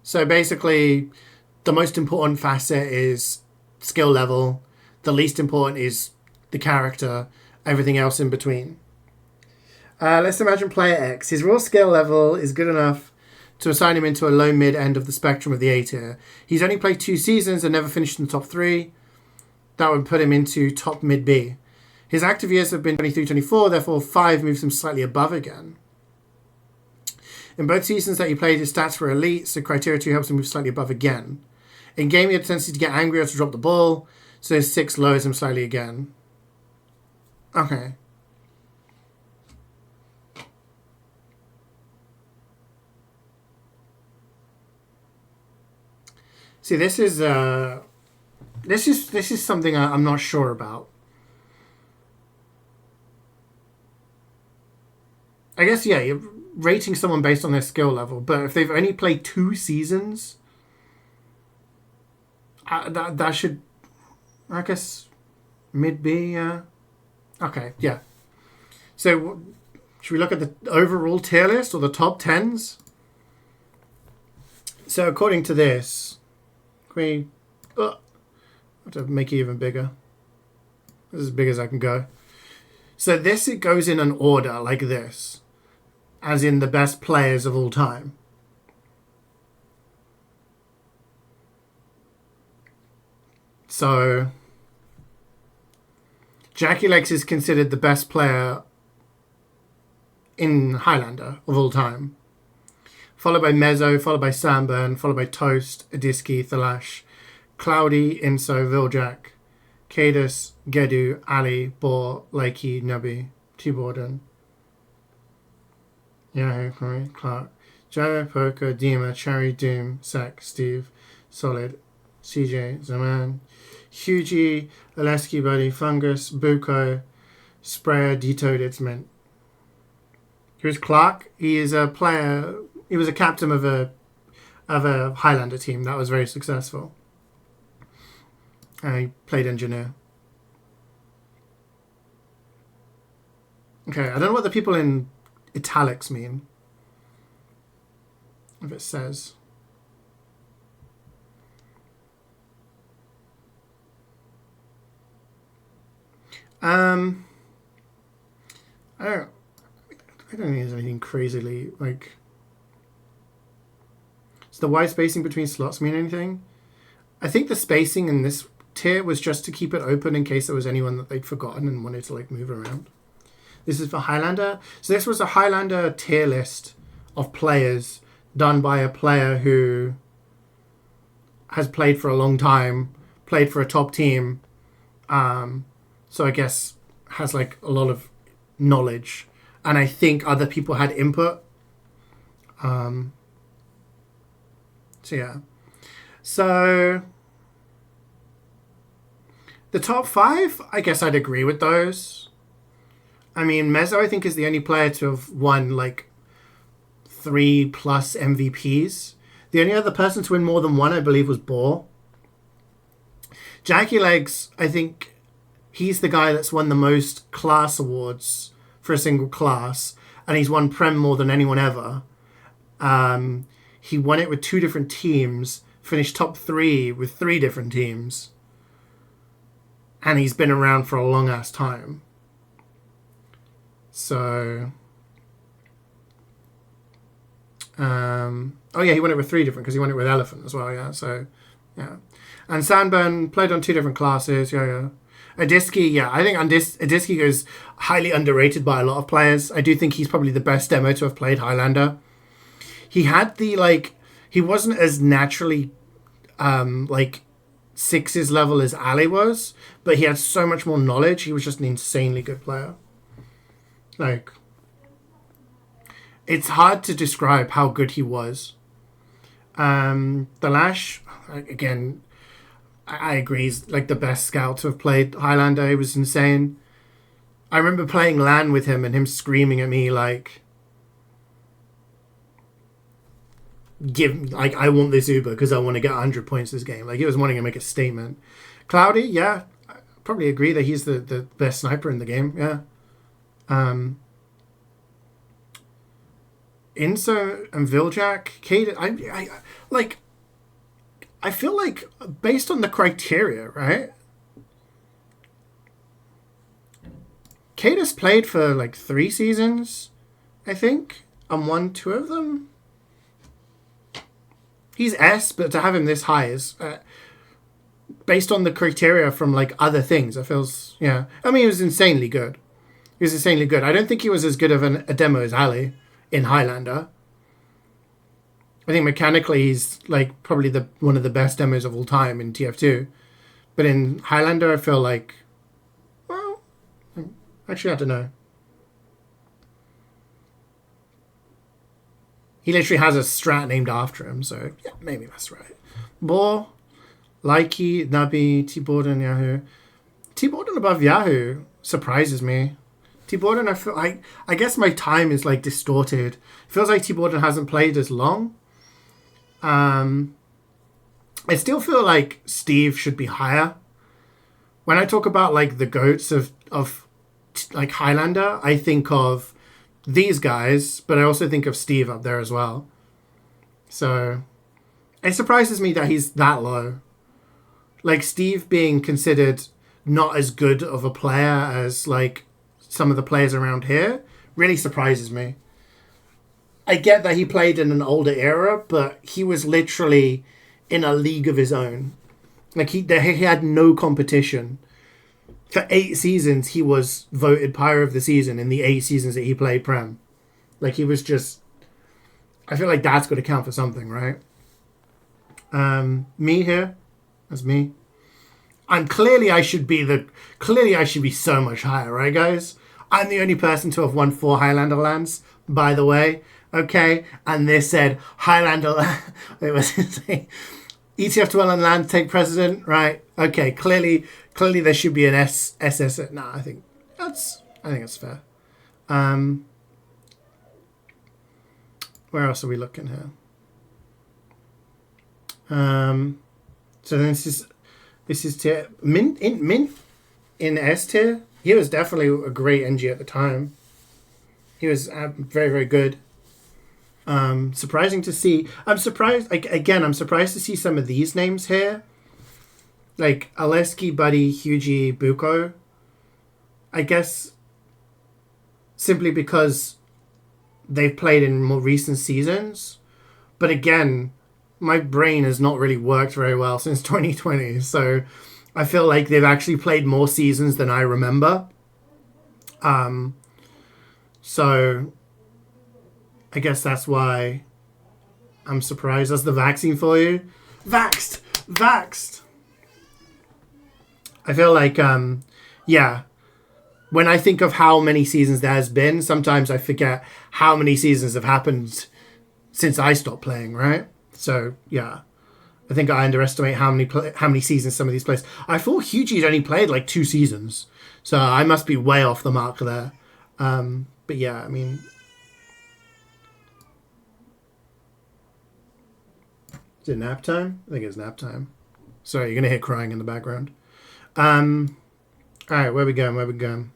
So basically, the most important facet is skill level. The least important is the character. Everything else in between. Let's imagine player X. His raw skill level is good enough to assign him into a low-mid end of the spectrum of the A tier. He's only played 2 seasons and never finished in the top 3. That would put him into top mid-B. His active years have been 23-24, therefore 5 moves him slightly above again. In both seasons that he played, his stats were elite, so criteria 2 helps him move slightly above again. In game, he had a tendency to get angry or to drop the ball, so his 6 lowers him slightly again. Okay. See, this is something I'm not sure about. I guess, yeah, you're rating someone based on their skill level, but if they've only played 2 seasons, that should, I guess, mid-B, okay, yeah. So, should we look at the overall tier list or the top 10s? So, according to this, can we... I have to make it even bigger. This is as big as I can go. So, it goes in an order like this, as in the best players of all time. So... Jackie Legs is considered the best player in Highlander of all time. Followed by Mezzo, followed by Sunburn, followed by Toast, Adiski, Thalash, Cloudy, Inso, Viljak, Cadus, Gedu, Ali, Bor, Lakey, Nubby, T-Borden. Yahoo, Corey, Clark, Joe, Poker, Dima, Cherry, Doom, Sack, Steve, Solid, CeeJaey, Zaman, Hugie, Aleski Buddy, Fungus, Buko, Sprayer, Detoted Mint. Here's Clark. He is a player. He was a captain of a Highlander team that was very successful. He played engineer. Okay, I don't know what the people in italics mean. If it says. I don't think there's anything crazily like. Does the wide spacing between slots mean anything? I think the spacing in this tier was just to keep it open in case there was anyone that they'd forgotten and wanted to like move around. This is for Highlander. So this was a Highlander tier list of players done by a player who has played for a long time, played for a top team. So I guess has like a lot of knowledge, and I think other people had input. So yeah. So the top 5, I guess I'd agree with those. I mean, Mezzo I think is the only player to have won like 3+ MVPs. The only other person to win more than one, I believe, was Bor. Jackie Legs, I think. He's the guy that's won the most class awards for a single class, and he's won Prem more than anyone ever. He won it with 2 different teams, finished top 3 with 3 different teams, and he's been around for a long-ass time. So... oh yeah, he won it with 3 different, because he won it with Elephant as well, yeah, so, yeah. And Sandburn played on 2 different classes, yeah. Adiski, yeah, I think Adiski is highly underrated by a lot of players. I do think he's probably the best demo to have played Highlander. He had the, like, he wasn't as naturally, like, sixes level as Ali was, but he had so much more knowledge. He was just an insanely good player. Like, it's hard to describe how good he was. The Lash, again, I agree, he's like the best scout to have played Highlander. He was insane. I remember playing LAN with him and him screaming at me like, I want this Uber because I want to get 100 points this game. Like, he was wanting to make a statement. Cloudy, yeah, I probably agree that he's the best sniper in the game. Yeah. Inso and Viljak, Kate, I feel like based on the criteria, right? Kate has played for like 3 seasons, I think, and won 2 of them. He's S, but to have him this high is based on the criteria from like other things. It feels, yeah. I mean, he was insanely good. He was insanely good. I don't think he was as good of a demo as Ali in Highlander. I think mechanically he's like probably one of the best demos of all time in TF2. But in Highlander, I feel like, well, actually I don't know. He literally has a strat named after him, so yeah, maybe that's right. Bo, Likey, Nabi, T-Borden, Yahoo. T-Borden above Yahoo surprises me. T-Borden, I feel like, I guess my time is like distorted. It feels like T-Borden hasn't played as long. I still feel like Steve should be higher. When I talk about like the GOATs of like Highlander, I think of these guys, but I also think of Steve up there as well. So it surprises me that he's that low. Like, Steve being considered not as good of a player as like some of the players around here really surprises me. I get that he played in an older era, but he was literally in a league of his own. Like, he had no competition. For 8 seasons, he was voted Pyre of the Season in the 8 seasons that he played Prem. Like, he was just... I feel like that's got to count for something, right? Me here. That's me. And clearly I should be so much higher, right, guys? I'm the only person to have won 4 Highlander lands, by the way. Okay, and they said Highlander. It was ETF to and land take precedent, right? Okay, clearly there should be an SS. No, I think that's fair. Where else are we looking here? So this is tier Mint in S tier. He was definitely a great NG at the time. He was very, very good. Surprising to see. I'm surprised to see some of these names here. Like Aleski, Buddy, Hugie, Buko. I guess simply because they've played in more recent seasons. But again, my brain has not really worked very well since 2020. So I feel like they've actually played more seasons than I remember. So I guess that's why I'm surprised. That's the vaccine for you. Vaxxed. I feel like, yeah. When I think of how many seasons there has been, sometimes I forget how many seasons have happened since I stopped playing, right? So, yeah. I think I underestimate how many seasons some of these players... I thought Hugie'd only played like 2 seasons. So I must be way off the mark there. But yeah, I mean... Is it nap time? I think it's nap time. Sorry, you're going to hear crying in the background. Alright, where we going?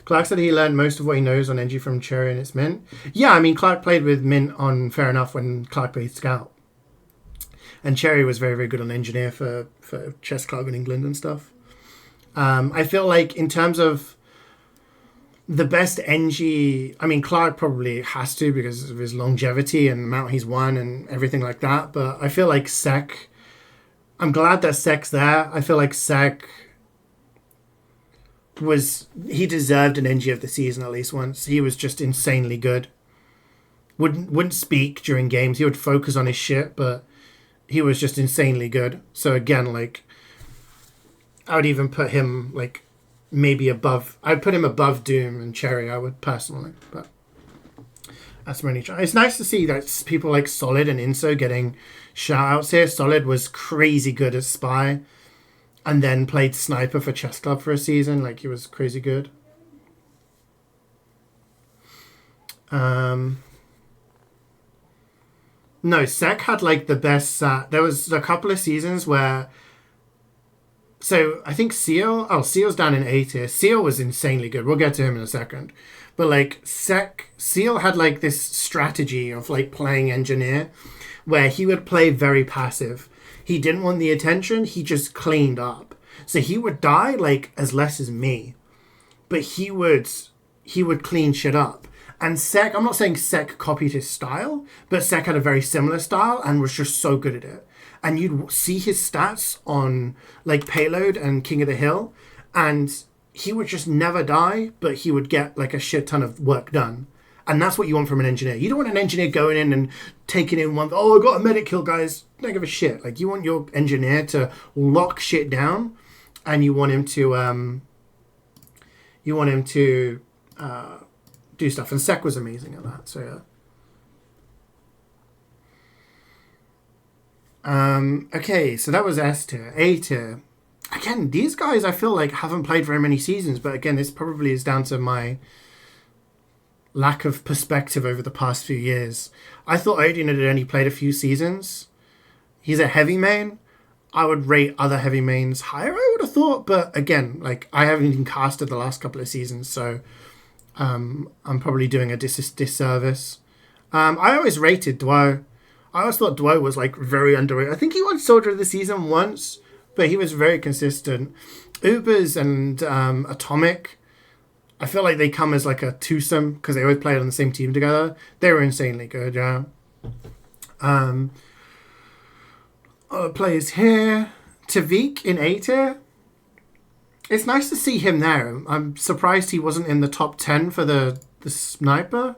Clark said he learned most of what he knows on NG from Cherry and its Mint. Yeah, I mean, Clark played with Mint on Fair Enough when Clark played Scout. And Cherry was very, very good on Engineer for Chess Club in England and stuff. I feel like in terms of the best NG, I mean, Clark probably has to because of his longevity and the amount he's won and everything like that. But I feel like Sek, I'm glad that Sek's there. I feel like Sek he deserved an NG of the season at least once. He was just insanely good. Wouldn't speak during games. He would focus on his shit, but he was just insanely good. So again, like, I would even put him like maybe above. I'd put him above Doom and Cherry. I would personally, but that's my niche. It's nice to see that people like Solid and Inso getting shout outs here. Solid was crazy good as Spy, and then played Sniper for Chess Club for a season. Like, he was crazy good. No, Sek had like the best stat. There was a couple of seasons where. So I think Seal's down in A tier. Seal was insanely good. We'll get to him in a second. But like Seal had like this strategy of like playing engineer where he would play very passive. He didn't want the attention. He just cleaned up. So he would die like as less as me, but he would clean shit up. And Sek, I'm not saying Sek copied his style, but Sek had a very similar style and was just so good at it. And you'd see his stats on like Payload and King of the Hill, and he would just never die, but he would get like a shit ton of work done. And that's what you want from an engineer. You don't want an engineer going in and taking in one, oh, I got a medic kill, guys. Don't give a shit. Like, you want your engineer to lock shit down, and you want him to do stuff. And Sek was amazing at that. So yeah. Okay, so that was S tier. A tier. Again, these guys I feel like haven't played very many seasons, but again, this probably is down to my lack of perspective over the past few years. I thought Odin had only played a few seasons. He's a heavy main. I would rate other heavy mains higher, I would have thought, but again, like, I haven't even casted the last couple of seasons, so I'm probably doing a disservice. I always rated Dwo. I always thought Dwo was like very underrated. I think he won Soldier of the Season once, but he was very consistent. Ubers and Atomic, I feel like they come as like a twosome because they always played on the same team together. They were insanely good, yeah. Other players here. Tavik in A tier. It's nice to see him there. I'm surprised he wasn't in the top 10 for the sniper.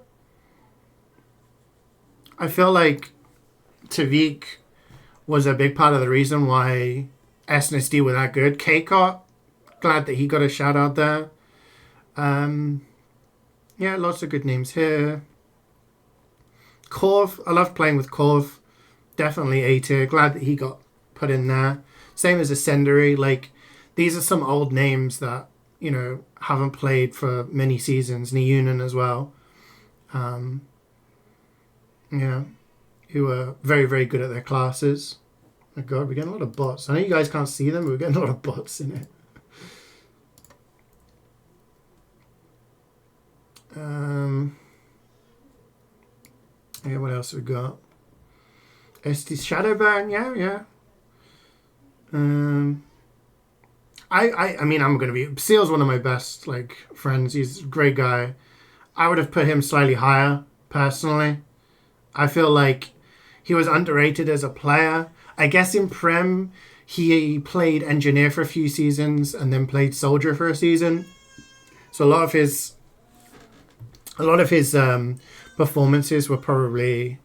I feel like Tavik was a big part of the reason why SNSD were that good. K-Cot, glad that he got a shout out there. Yeah, lots of good names here. Korv, I loved playing with Korv. Definitely A tier. Glad that he got put in there. Same as Ascendery. Like, these are some old names that, you know, haven't played for many seasons. Niyunan as well. Yeah. Who are very, very good at their classes. Oh god, we're getting a lot of bots. I know you guys can't see them, but we're getting a lot of bots in it. Yeah, what else we got? SD Shadowburn, yeah. I mean, I'm gonna be Seal's one of my best like friends. He's a great guy. I would have put him slightly higher personally. I feel like he was underrated as a player. I guess in Prem he played engineer for a few seasons and then played soldier for a season. So a lot of his performances were probably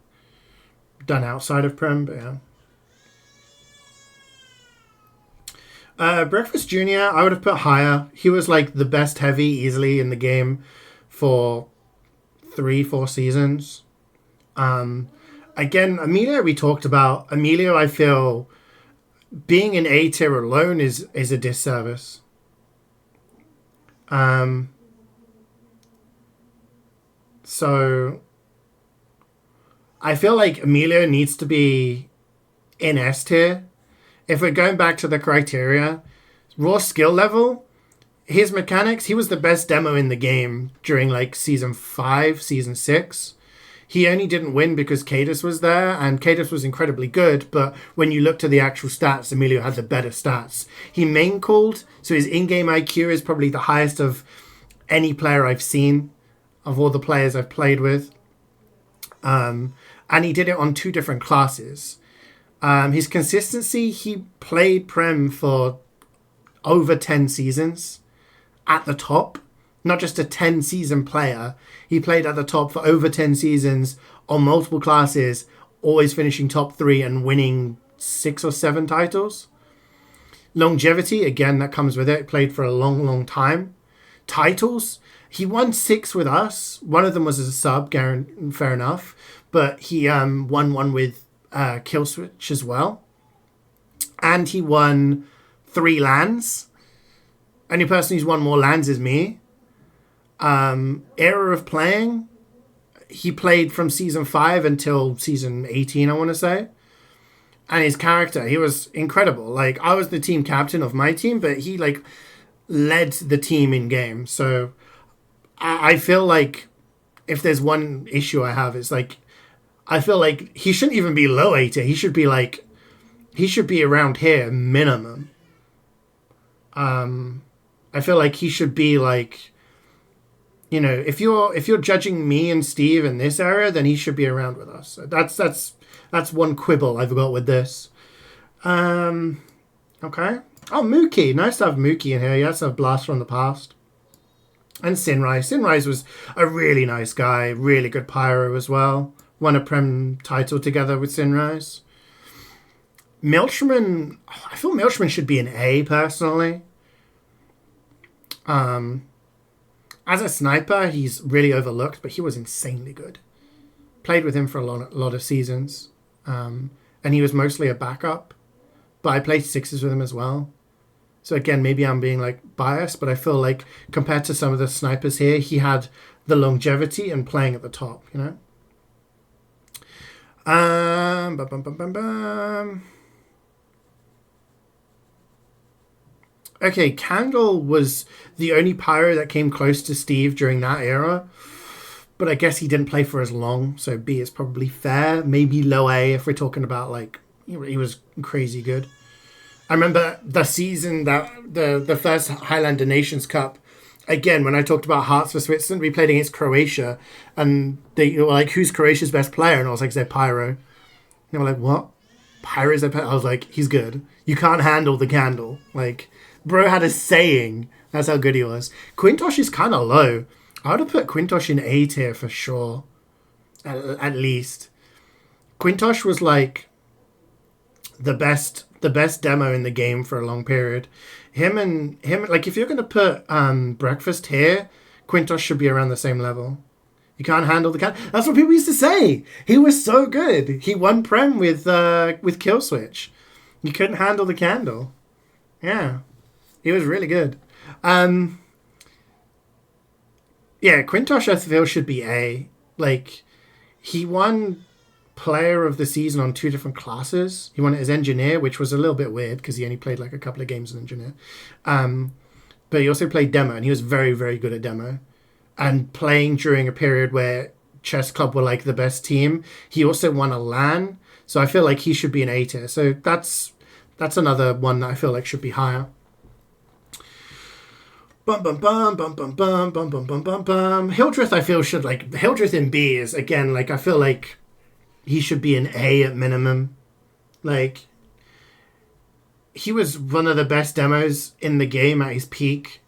done outside of Prem, but yeah. Breakfast Junior, I would have put higher. He was like the best heavy easily in the game for 3-4 seasons. Again, Emilio we talked about. Emilio, I feel being in A tier alone is a disservice. So I feel like Emilio needs to be in S tier. If we're going back to the criteria, raw skill level, his mechanics, he was the best demo in the game during like season 5, season 6. He only didn't win because Cadus was there, and Cadus was incredibly good, but when you look to the actual stats, Emilio had the better stats. He main called, so his in-game IQ is probably the highest of any player I've seen, of all the players I've played with. And he did it on 2 different classes. His consistency, he played Prem for over 10 seasons. at the top, not just a 10-season player. He played at the top for over 10 seasons on multiple classes, always finishing top 3 and winning 6 or 7 titles. Longevity, again, that comes with it. Played for a long, long time. Titles, he won 6 with us. One of them was as a sub, fair enough. But he won one with Killswitch as well. And he won 3 LANs. Only person who's won more LANs is me. Era of playing, he played from season 5 until season 18, I want to say. And his character, he was incredible. Like, I was the team captain of my team, but he, like, led the team in game. So I feel like if there's one issue I have, it's like, I feel like he shouldn't even be low 80. He should be around here minimum. I feel like he should be like, you know, if you're judging me and Steve in this area, then he should be around with us. So that's one quibble I've got with this. Okay. Oh, Mookie. Nice to have Mookie in here. Yes, a blast from the past. And CeeJaey. CeeJaey was a really nice guy. Really good pyro as well. Won a Prem title together with CeeJaey. Milchman. I feel Milchman should be an A, personally. As a sniper, he's really overlooked, but he was insanely good. Played with him for a lot of seasons. And he was mostly a backup. But I played 6s with him as well. So again, maybe I'm being like biased, but I feel like compared to some of the snipers here, he had the longevity and playing at the top, you know? Okay, Candle was the only pyro that came close to Steve during that era. But I guess he didn't play for as long, so B is probably fair. Maybe low A if we're talking about, like, he was crazy good. I remember the season that the first Highlander Nations Cup, again, when I talked about Hearts for Switzerland, we played against Croatia, and they were like, who's Croatia's best player? And I was like, they're Pyro. And they were like, what? Pyro's their player? I was like, he's good. You can't handle the candle. Like, bro had a saying. That's how good he was. Quintosh is kind of low. I would have put Quintosh in A tier for sure. At least. Quintosh was like the best demo in the game for a long period. Him, like, if you're going to put Breakfast here, Quintosh should be around the same level. You can't handle the candle. That's what people used to say. He was so good. He won Prem with Killswitch. You couldn't handle the candle. Yeah. He was really good. Yeah, Quintosh, I feel, should be A. Like, he won Player of the Season on 2 different classes. He won it as Engineer, which was a little bit weird because he only played like a couple of games as Engineer. But he also played Demo, and he was very, very good at Demo. And playing during a period where Chess Club were like the best team, he also won a LAN. So I feel like he should be an A tier. So that's another one that I feel like should be higher. Bum bum bum bum bum bum bum bum bum bum bum. Hildreth, I feel, should, like, Hildreth in B is, again, like, I feel like he should be an A at minimum. Like, he was one of the best demos in the game at his peak.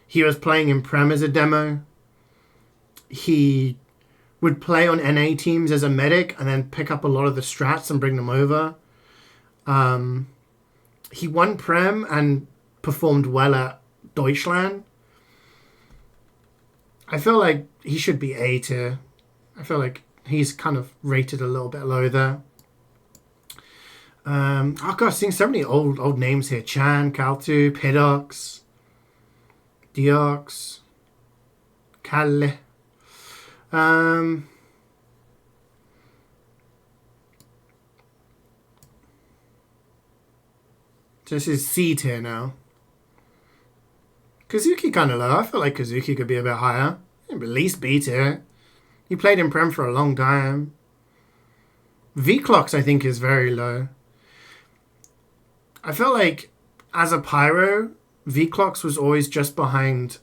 He was playing in Prem as a demo. He would play on NA teams as a medic and then pick up a lot of the strats and bring them over. He won Prem and performed well at Deutschland. I feel like he should be A tier. I feel like he's kind of rated a little bit low there. Oh gosh, seeing so many old names here. Chan, Kaltu, Pidox, Diox, Kalle. This is C tier now. Kazuki kind of low. I feel like Kazuki could be a bit higher. At least B tier. He played in Prem for a long time. V-Clocks, I think, is very low. I felt like, as a Pyro, V-Clocks was always just behind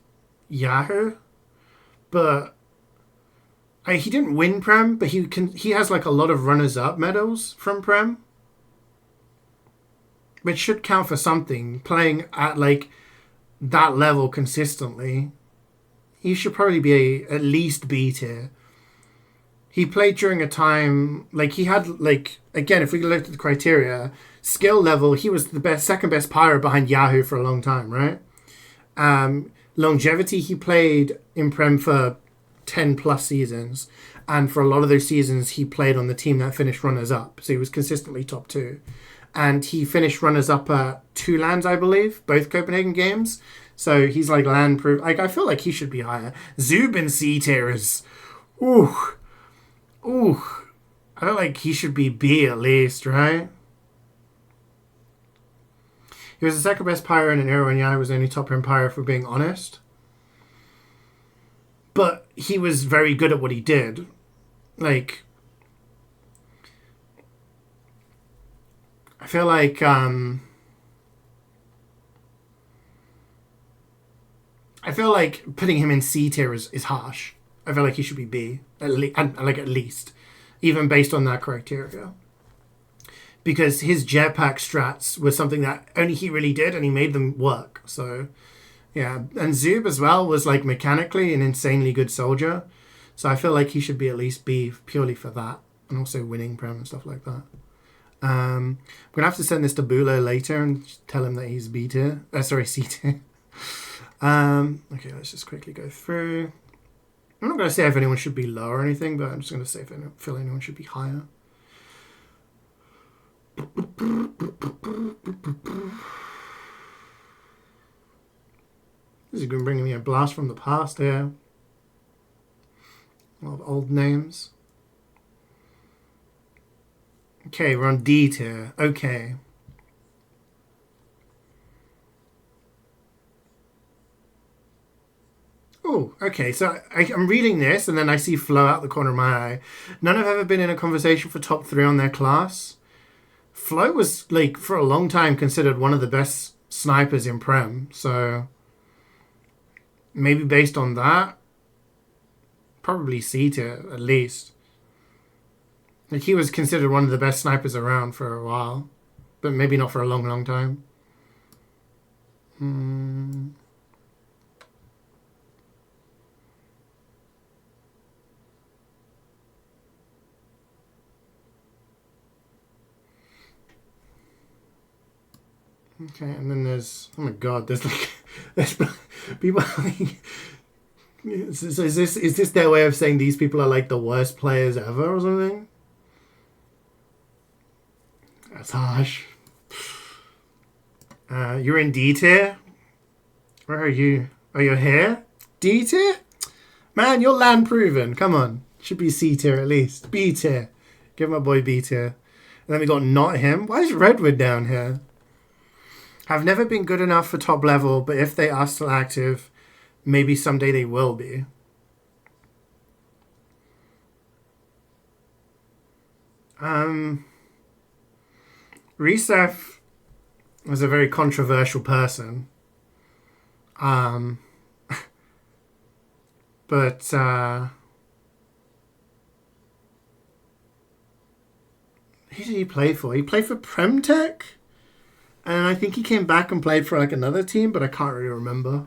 Yahoo. But he didn't win Prem, but he has like a lot of runners-up medals from Prem. Which should count for something. Playing at like that level consistently, he should probably be at least B tier. He played during a time, like, he had, like, again, if we look at the criteria, skill level, he was the second best pirate behind Yahoo for a long time, right? Longevity, he played in Prem for 10 plus seasons, and for a lot of those seasons he played on the team that finished runners up, so he was consistently top 2, and he finished runners up at 2 lands, I believe, both Copenhagen games, so he's like land proof. Like, I feel like he should be higher. Zubin C tier is I feel like he should be B at least, right? He was the second best pirate in an era when Yai was only top Prem pirate, for being honest. But he was very good at what he did. Like, I feel like putting him in C tier is harsh. I feel like he should be B, at least, even based on that criteria. Because his jetpack strats were something that only he really did, and he made them work. So, yeah. And Zub as well was, like, mechanically an insanely good soldier. So I feel like he should be at least B purely for that. And also winning Prem and stuff like that. I'm going to have to send this to Bulo later and tell him that he's B tier. C tier. Okay, let's just quickly go through. I'm not going to say if anyone should be low or anything, but I'm just going to say if I feel anyone should be higher. This is going to bring me a blast from the past here. A lot of old names. Okay, we're on D tier. Okay. Oh, okay. So I'm reading this and then I see Flo out the corner of my eye. None have ever been in a conversation for top 3 on their class. Flo was, like, for a long time considered one of the best snipers in Prem. So maybe based on that, probably C tier at least. Like, he was considered one of the best snipers around for a while, but maybe not for a long, long time. Okay, and then there's, oh my god, there's like, there's people like, so is this their way of saying these people are like the worst players ever or something? That's harsh. You're in D tier? Where are you? Oh, you're here? D tier? Man, you're land proven. Come on. Should be C tier at least. B tier. Give my boy B tier. And then we got not him. Why is Redwood down here? Have never been good enough for top level, but if they are still active, maybe someday they will be. Resef was a very controversial person. But who did he play for? He played for Premtech? And I think he came back and played for like another team, but I can't really remember.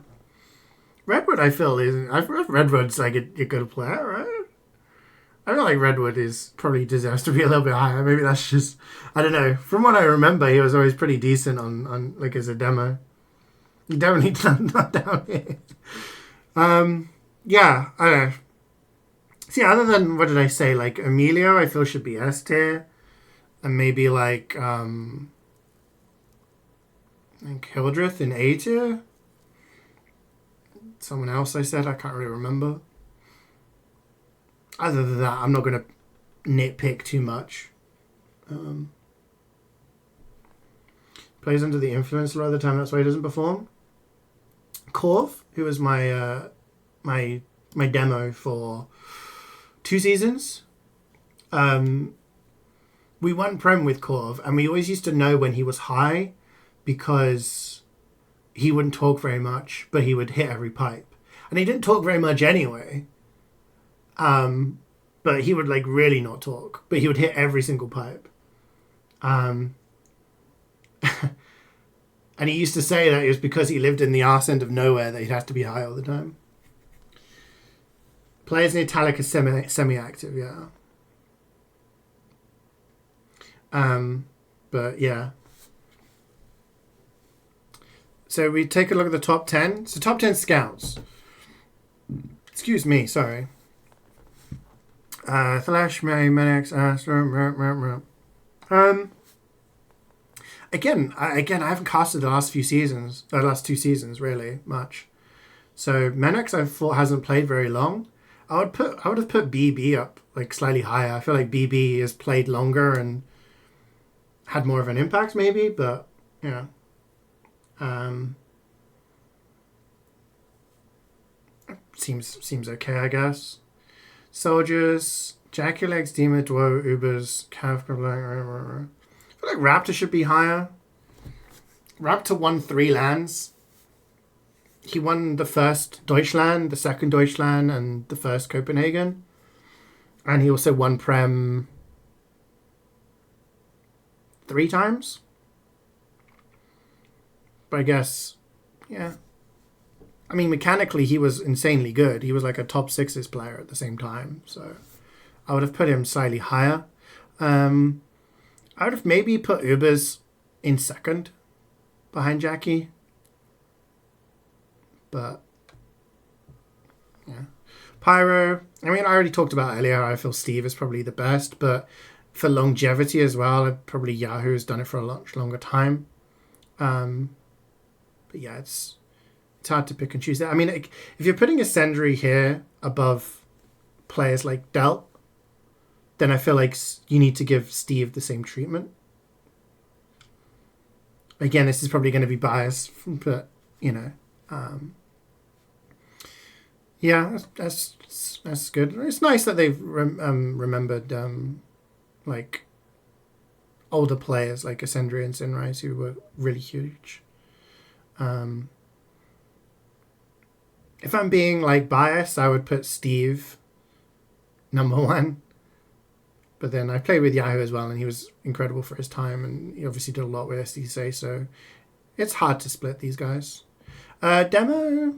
Redwood, I feel, Redwood's like a good player, right? I feel like Redwood probably deserves to be a little bit higher. Maybe that's just, I don't know. From what I remember, he was always pretty decent on like as a demo. Definitely not down here. Yeah, I don't know. See, other than, what did I say? Like Emilio, I feel should be S tier, and maybe like Hildreth in A tier. Someone else I said, I can't really remember. Other than that, I'm not going to nitpick too much. Plays under the influence a lot of the time, that's why he doesn't perform. Corv, who was my my demo for 2 seasons. We won Prem with Corv, and we always used to know when he was high because he wouldn't talk very much, but he would hit every pipe. And he didn't talk very much anyway. But he would like really not talk, but he would hit every single pipe. And And he used to say that it was because he lived in the arse end of nowhere that he'd have to be high all the time. Players in italic are semi-active, yeah. But yeah. So we take a look at the top 10. So top 10 scouts. Excuse me, sorry. Thalash, May, Menex, Again, I haven't casted the last 2 seasons really much. So Menex I thought hasn't played very long. I would have put BB up like slightly higher. I feel like BB has played longer and had more of an impact maybe, but yeah. Seems okay, I guess. Soldiers, Jaculex, Demon, Dwarf, Ubers, Cav, I feel like Raptor should be higher. Raptor won 3 lands. He won the first Deutschland, the second Deutschland, and the first Copenhagen. And he also won Prem 3 times. But I guess, yeah. I mean, mechanically, he was insanely good. He was like a top 6s player at the same time. So I would have put him slightly higher. I would have maybe put Ubers in second behind Jackie. But, yeah. Pyro, I mean, I already talked about earlier. I feel Steve is probably the best. But for longevity as well, probably Yahoo has done it for a much longer time. But yeah, it's hard to pick and choose that. I mean, if you're putting a Sendry here above players like Delt, then I feel like you need to give Steve the same treatment. Again, this is probably going to be biased, but, you know. Yeah, that's good. It's nice that they've remembered, like, older players like Ascendry and Sinrise who were really huge. If I'm being like biased, I would put Steve number 1. But then I played with Yahoo as well, and he was incredible for his time, and he obviously did a lot with SDC, so it's hard to split these guys. Demo,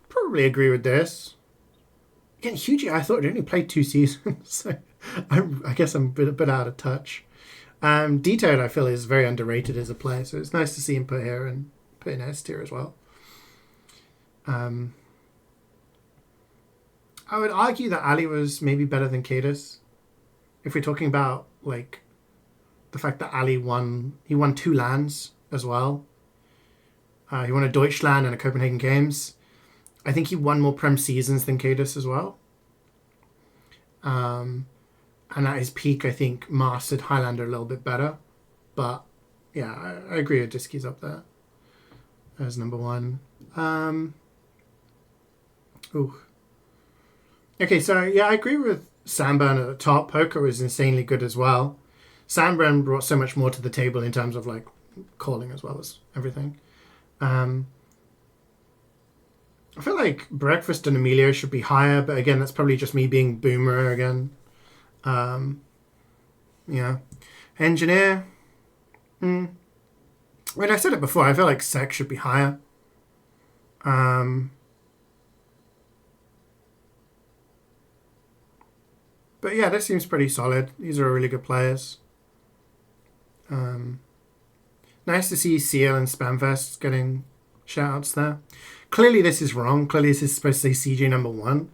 probably agree with this. Again, Hugie, I thought he only played 2 seasons, so I guess I'm a bit out of touch. D-Toad, I feel, is very underrated as a player, so it's nice to see him put here and put in S tier as well. I would argue that Ali was maybe better than Cadus. If we're talking about, like, the fact that Ali won 2 lands as well. He won a Deutschland and a Copenhagen Games. I think he won more Prem seasons than Cadus as well. And at his peak, I think mastered Highlander a little bit better. But, yeah, I agree with Disky's up there as number 1. Ooh. Okay, so, yeah, I agree with Samburn at the top. Poker was insanely good as well. Samburn brought so much more to the table in terms of, like, calling as well as everything. I feel like Breakfast and Emilio should be higher, but again, that's probably just me being boomer again. Yeah. Engineer. When I said it before, I feel like Sec should be higher. But yeah, this seems pretty solid. These are really good players. Nice to see Seal and Spamfest getting shout-outs there. Clearly this is wrong. Clearly this is supposed to say CeeJaey number 1.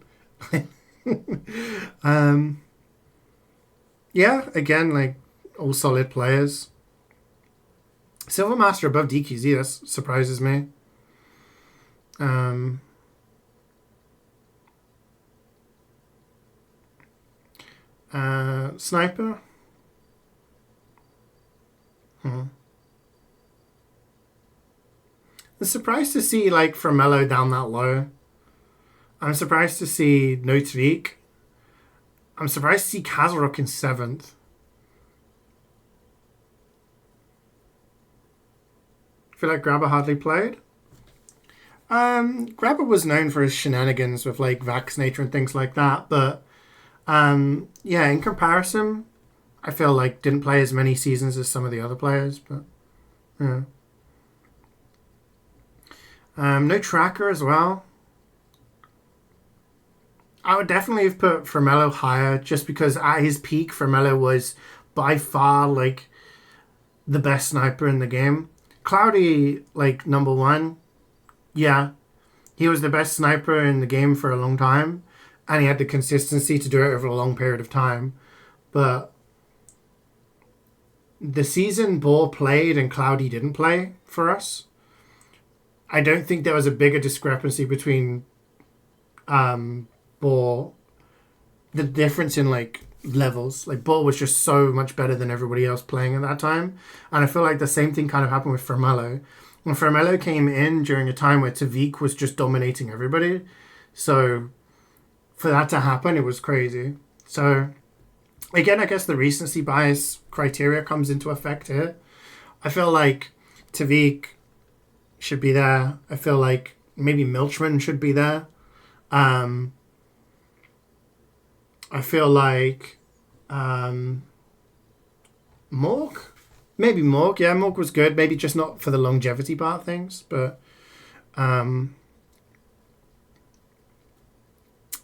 Yeah, again, like, all solid players. Silver Master above DQZ, that surprises me. Sniper. I'm surprised to see, like, Framello down that low. I'm surprised to see Notvik. I'm surprised to see Kazarok in 7th. I feel like Grabber hardly played. Grabber was known for his shenanigans with, like, Vaccinator and things like that, but yeah, in comparison, I feel like didn't play as many seasons as some of the other players, but Yeah. No tracker as well. I would definitely have put Formello higher just because at his peak, Formello was by far like the best sniper in the game. Cloudy, like number one, yeah, he was the best sniper in the game for a long time, and he had the consistency to do it over a long period of time. But the season Ball played and Cloudy didn't play for us, I don't think there was a bigger discrepancy between Ball, the difference in like levels. Like Ball was just so much better than everybody else playing at that time, and I feel like the same thing kind of happened with Formello. When Formello came in during a time where Tavik was just dominating everybody, so for that to happen, it was crazy. So again, I guess the recency bias criteria comes into effect here. I feel like Tavik should be there. I feel like maybe Milchman should be there. I feel like Morg? Maybe Morg. Yeah, Morg was good. Maybe just not for the longevity part of things. But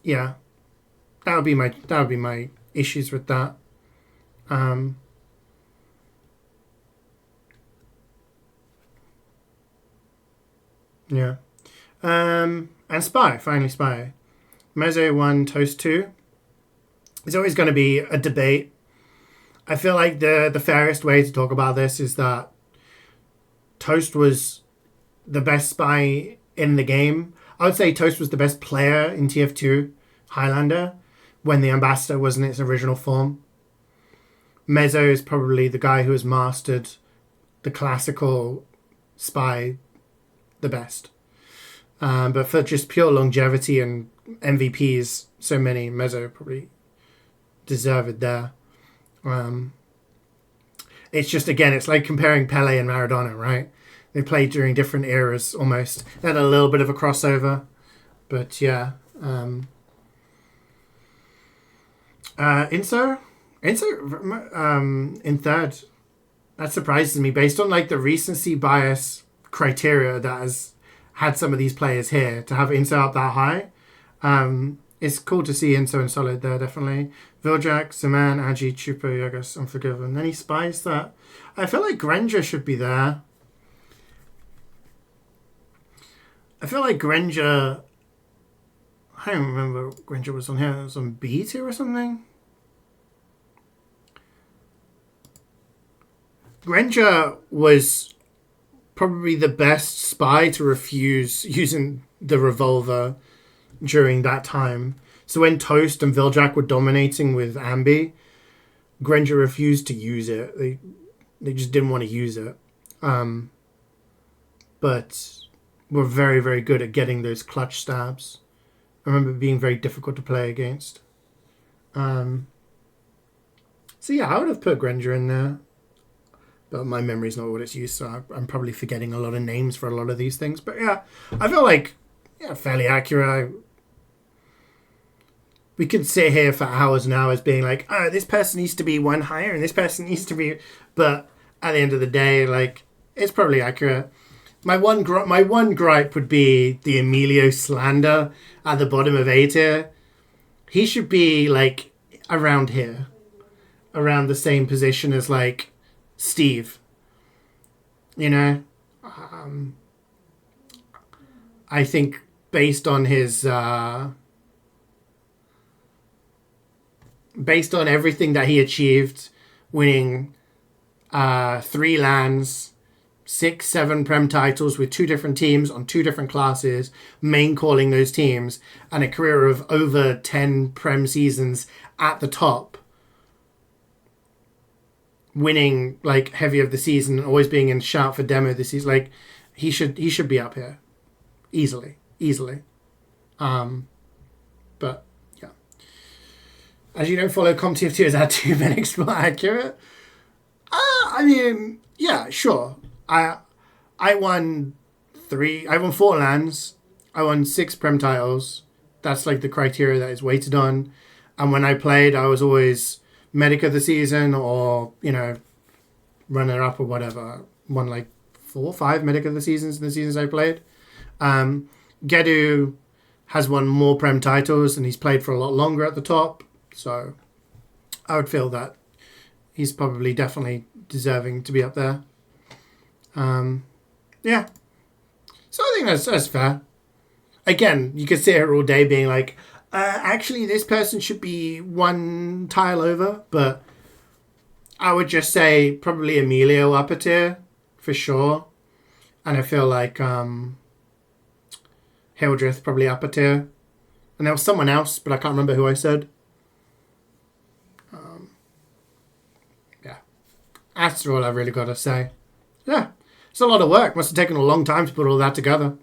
yeah, that would be my issues with that. Yeah. And Spy, finally Spy. Mezzo 1, Toast 2. There's always going to be a debate. I feel like the fairest way to talk about this is that Toast was the best Spy in the game. I would say Toast was the best player in TF2 Highlander when the Ambassador was in its original form. Mezzo is probably the guy who has mastered the classical Spy the best. But for just pure longevity and MVPs, so many, Mezzo probably deserve it there. It's just, again, it's like comparing Pele and Maradona, right? They played during different eras almost. They had a little bit of a crossover. But yeah. Inso in third. That surprises me based on like the recency bias criteria that has had some of these players here. To have Inso up that high, it's cool to see Inso and Solid there, definitely. Viljak, Zaman, Agi, Chupa, Yagas, Unforgiven. Any spies that I feel like Granger should be there. I feel like Granger, I don't remember Granger was on here. It was on B tier or something. Granger was probably the best spy to refuse using the revolver during that time. So when Toast and Viljak were dominating with Ambi, Granger refused to use it. They just didn't want to use it. But were very, very good at getting those clutch stabs. I remember it being very difficult to play against. So yeah, I would have put Granger in there. But my memory's not what it's used, so I'm probably forgetting a lot of names for a lot of these things. But yeah, I feel like fairly accurate. We could sit here for hours and hours being like, oh, this person needs to be one higher and this person needs to be... But at the end of the day, like, it's probably accurate. My one gripe would be the Emilio slander at the bottom of A tier. He should be, like, around here. Around the same position as, like, Steve. You know? I think based on his... based on everything that he achieved, winning 3 LANs, 6, 7 Prem titles with 2 different teams on 2 different classes, main calling those teams, and a career of over 10 Prem seasons at the top, winning like heavy of the season, always being in shout for demo this season, like he should be up here easily. But as you don't follow ComTF2, is that too more accurate? I mean, yeah, sure. I won 4 LANs. I won 6 Prem titles. That's like the criteria that is weighted on. And when I played, I was always medic of the season or, runner up or whatever. Won like 4 or 5 Medic of the Seasons in the seasons I played. Gedu has won more Prem titles and he's played for a lot longer at the top. So I would feel that he's probably definitely deserving to be up there. Yeah. So I think that's fair. Again, you could sit here all day being like, actually this person should be one tile over, but I would just say probably Emilio upper tier for sure. And I feel like Hildreth probably upper tier. And there was someone else, but I can't remember who I said. Yeah. That's all I've really got to say. Yeah. It's a lot of work. Must have taken a long time to put all that together.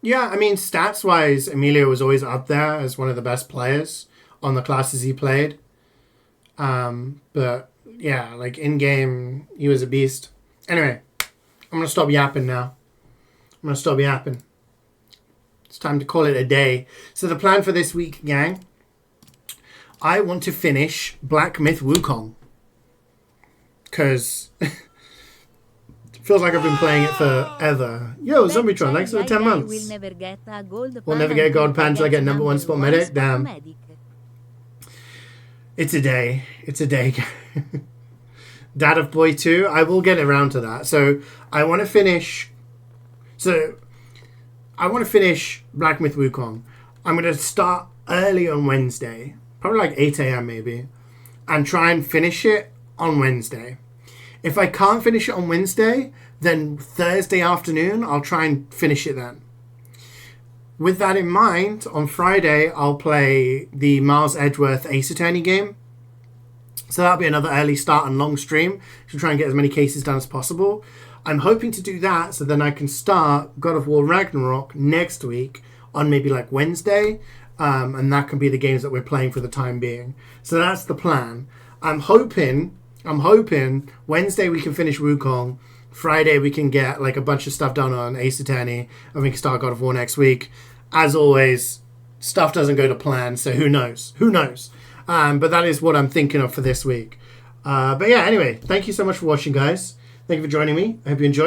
Yeah, I mean, stats-wise, Emilio was always up there as one of the best players on the classes he played. But, yeah, like, in-game, he was a beast. Anyway, I'm going to stop yapping now. It's time to call it a day. So the plan for this week, gang, I want to finish Black Myth Wukong. Because... feels like I've been playing it forever. Yo, Zombietron, thanks for the 10 months. We'll never get a gold pan until I get number 1 spot medic. Damn. It's a day. Dad of Boy 2, I will get around to that. So I want to finish Black Myth Wukong. I'm going to start early on Wednesday, probably like 8 a.m. maybe, and try and finish it on Wednesday. If I can't finish it on Wednesday, then Thursday afternoon, I'll try and finish it then. With that in mind, on Friday, I'll play the Miles Edgeworth Ace Attorney game. So that'll be another early start and long stream to try and get as many cases done as possible. I'm hoping to do that so then I can start God of War Ragnarok next week on maybe like Wednesday. And that can be the games that we're playing for the time being. So that's the plan. I'm hoping Wednesday we can finish Wukong. Friday we can get like a bunch of stuff done on Ace Attorney and we can start God of War next week. As always, stuff doesn't go to plan, so who knows? But that is what I'm thinking of for this week. But yeah, anyway, thank you so much for watching, guys. Thank you for joining me. I hope you enjoyed.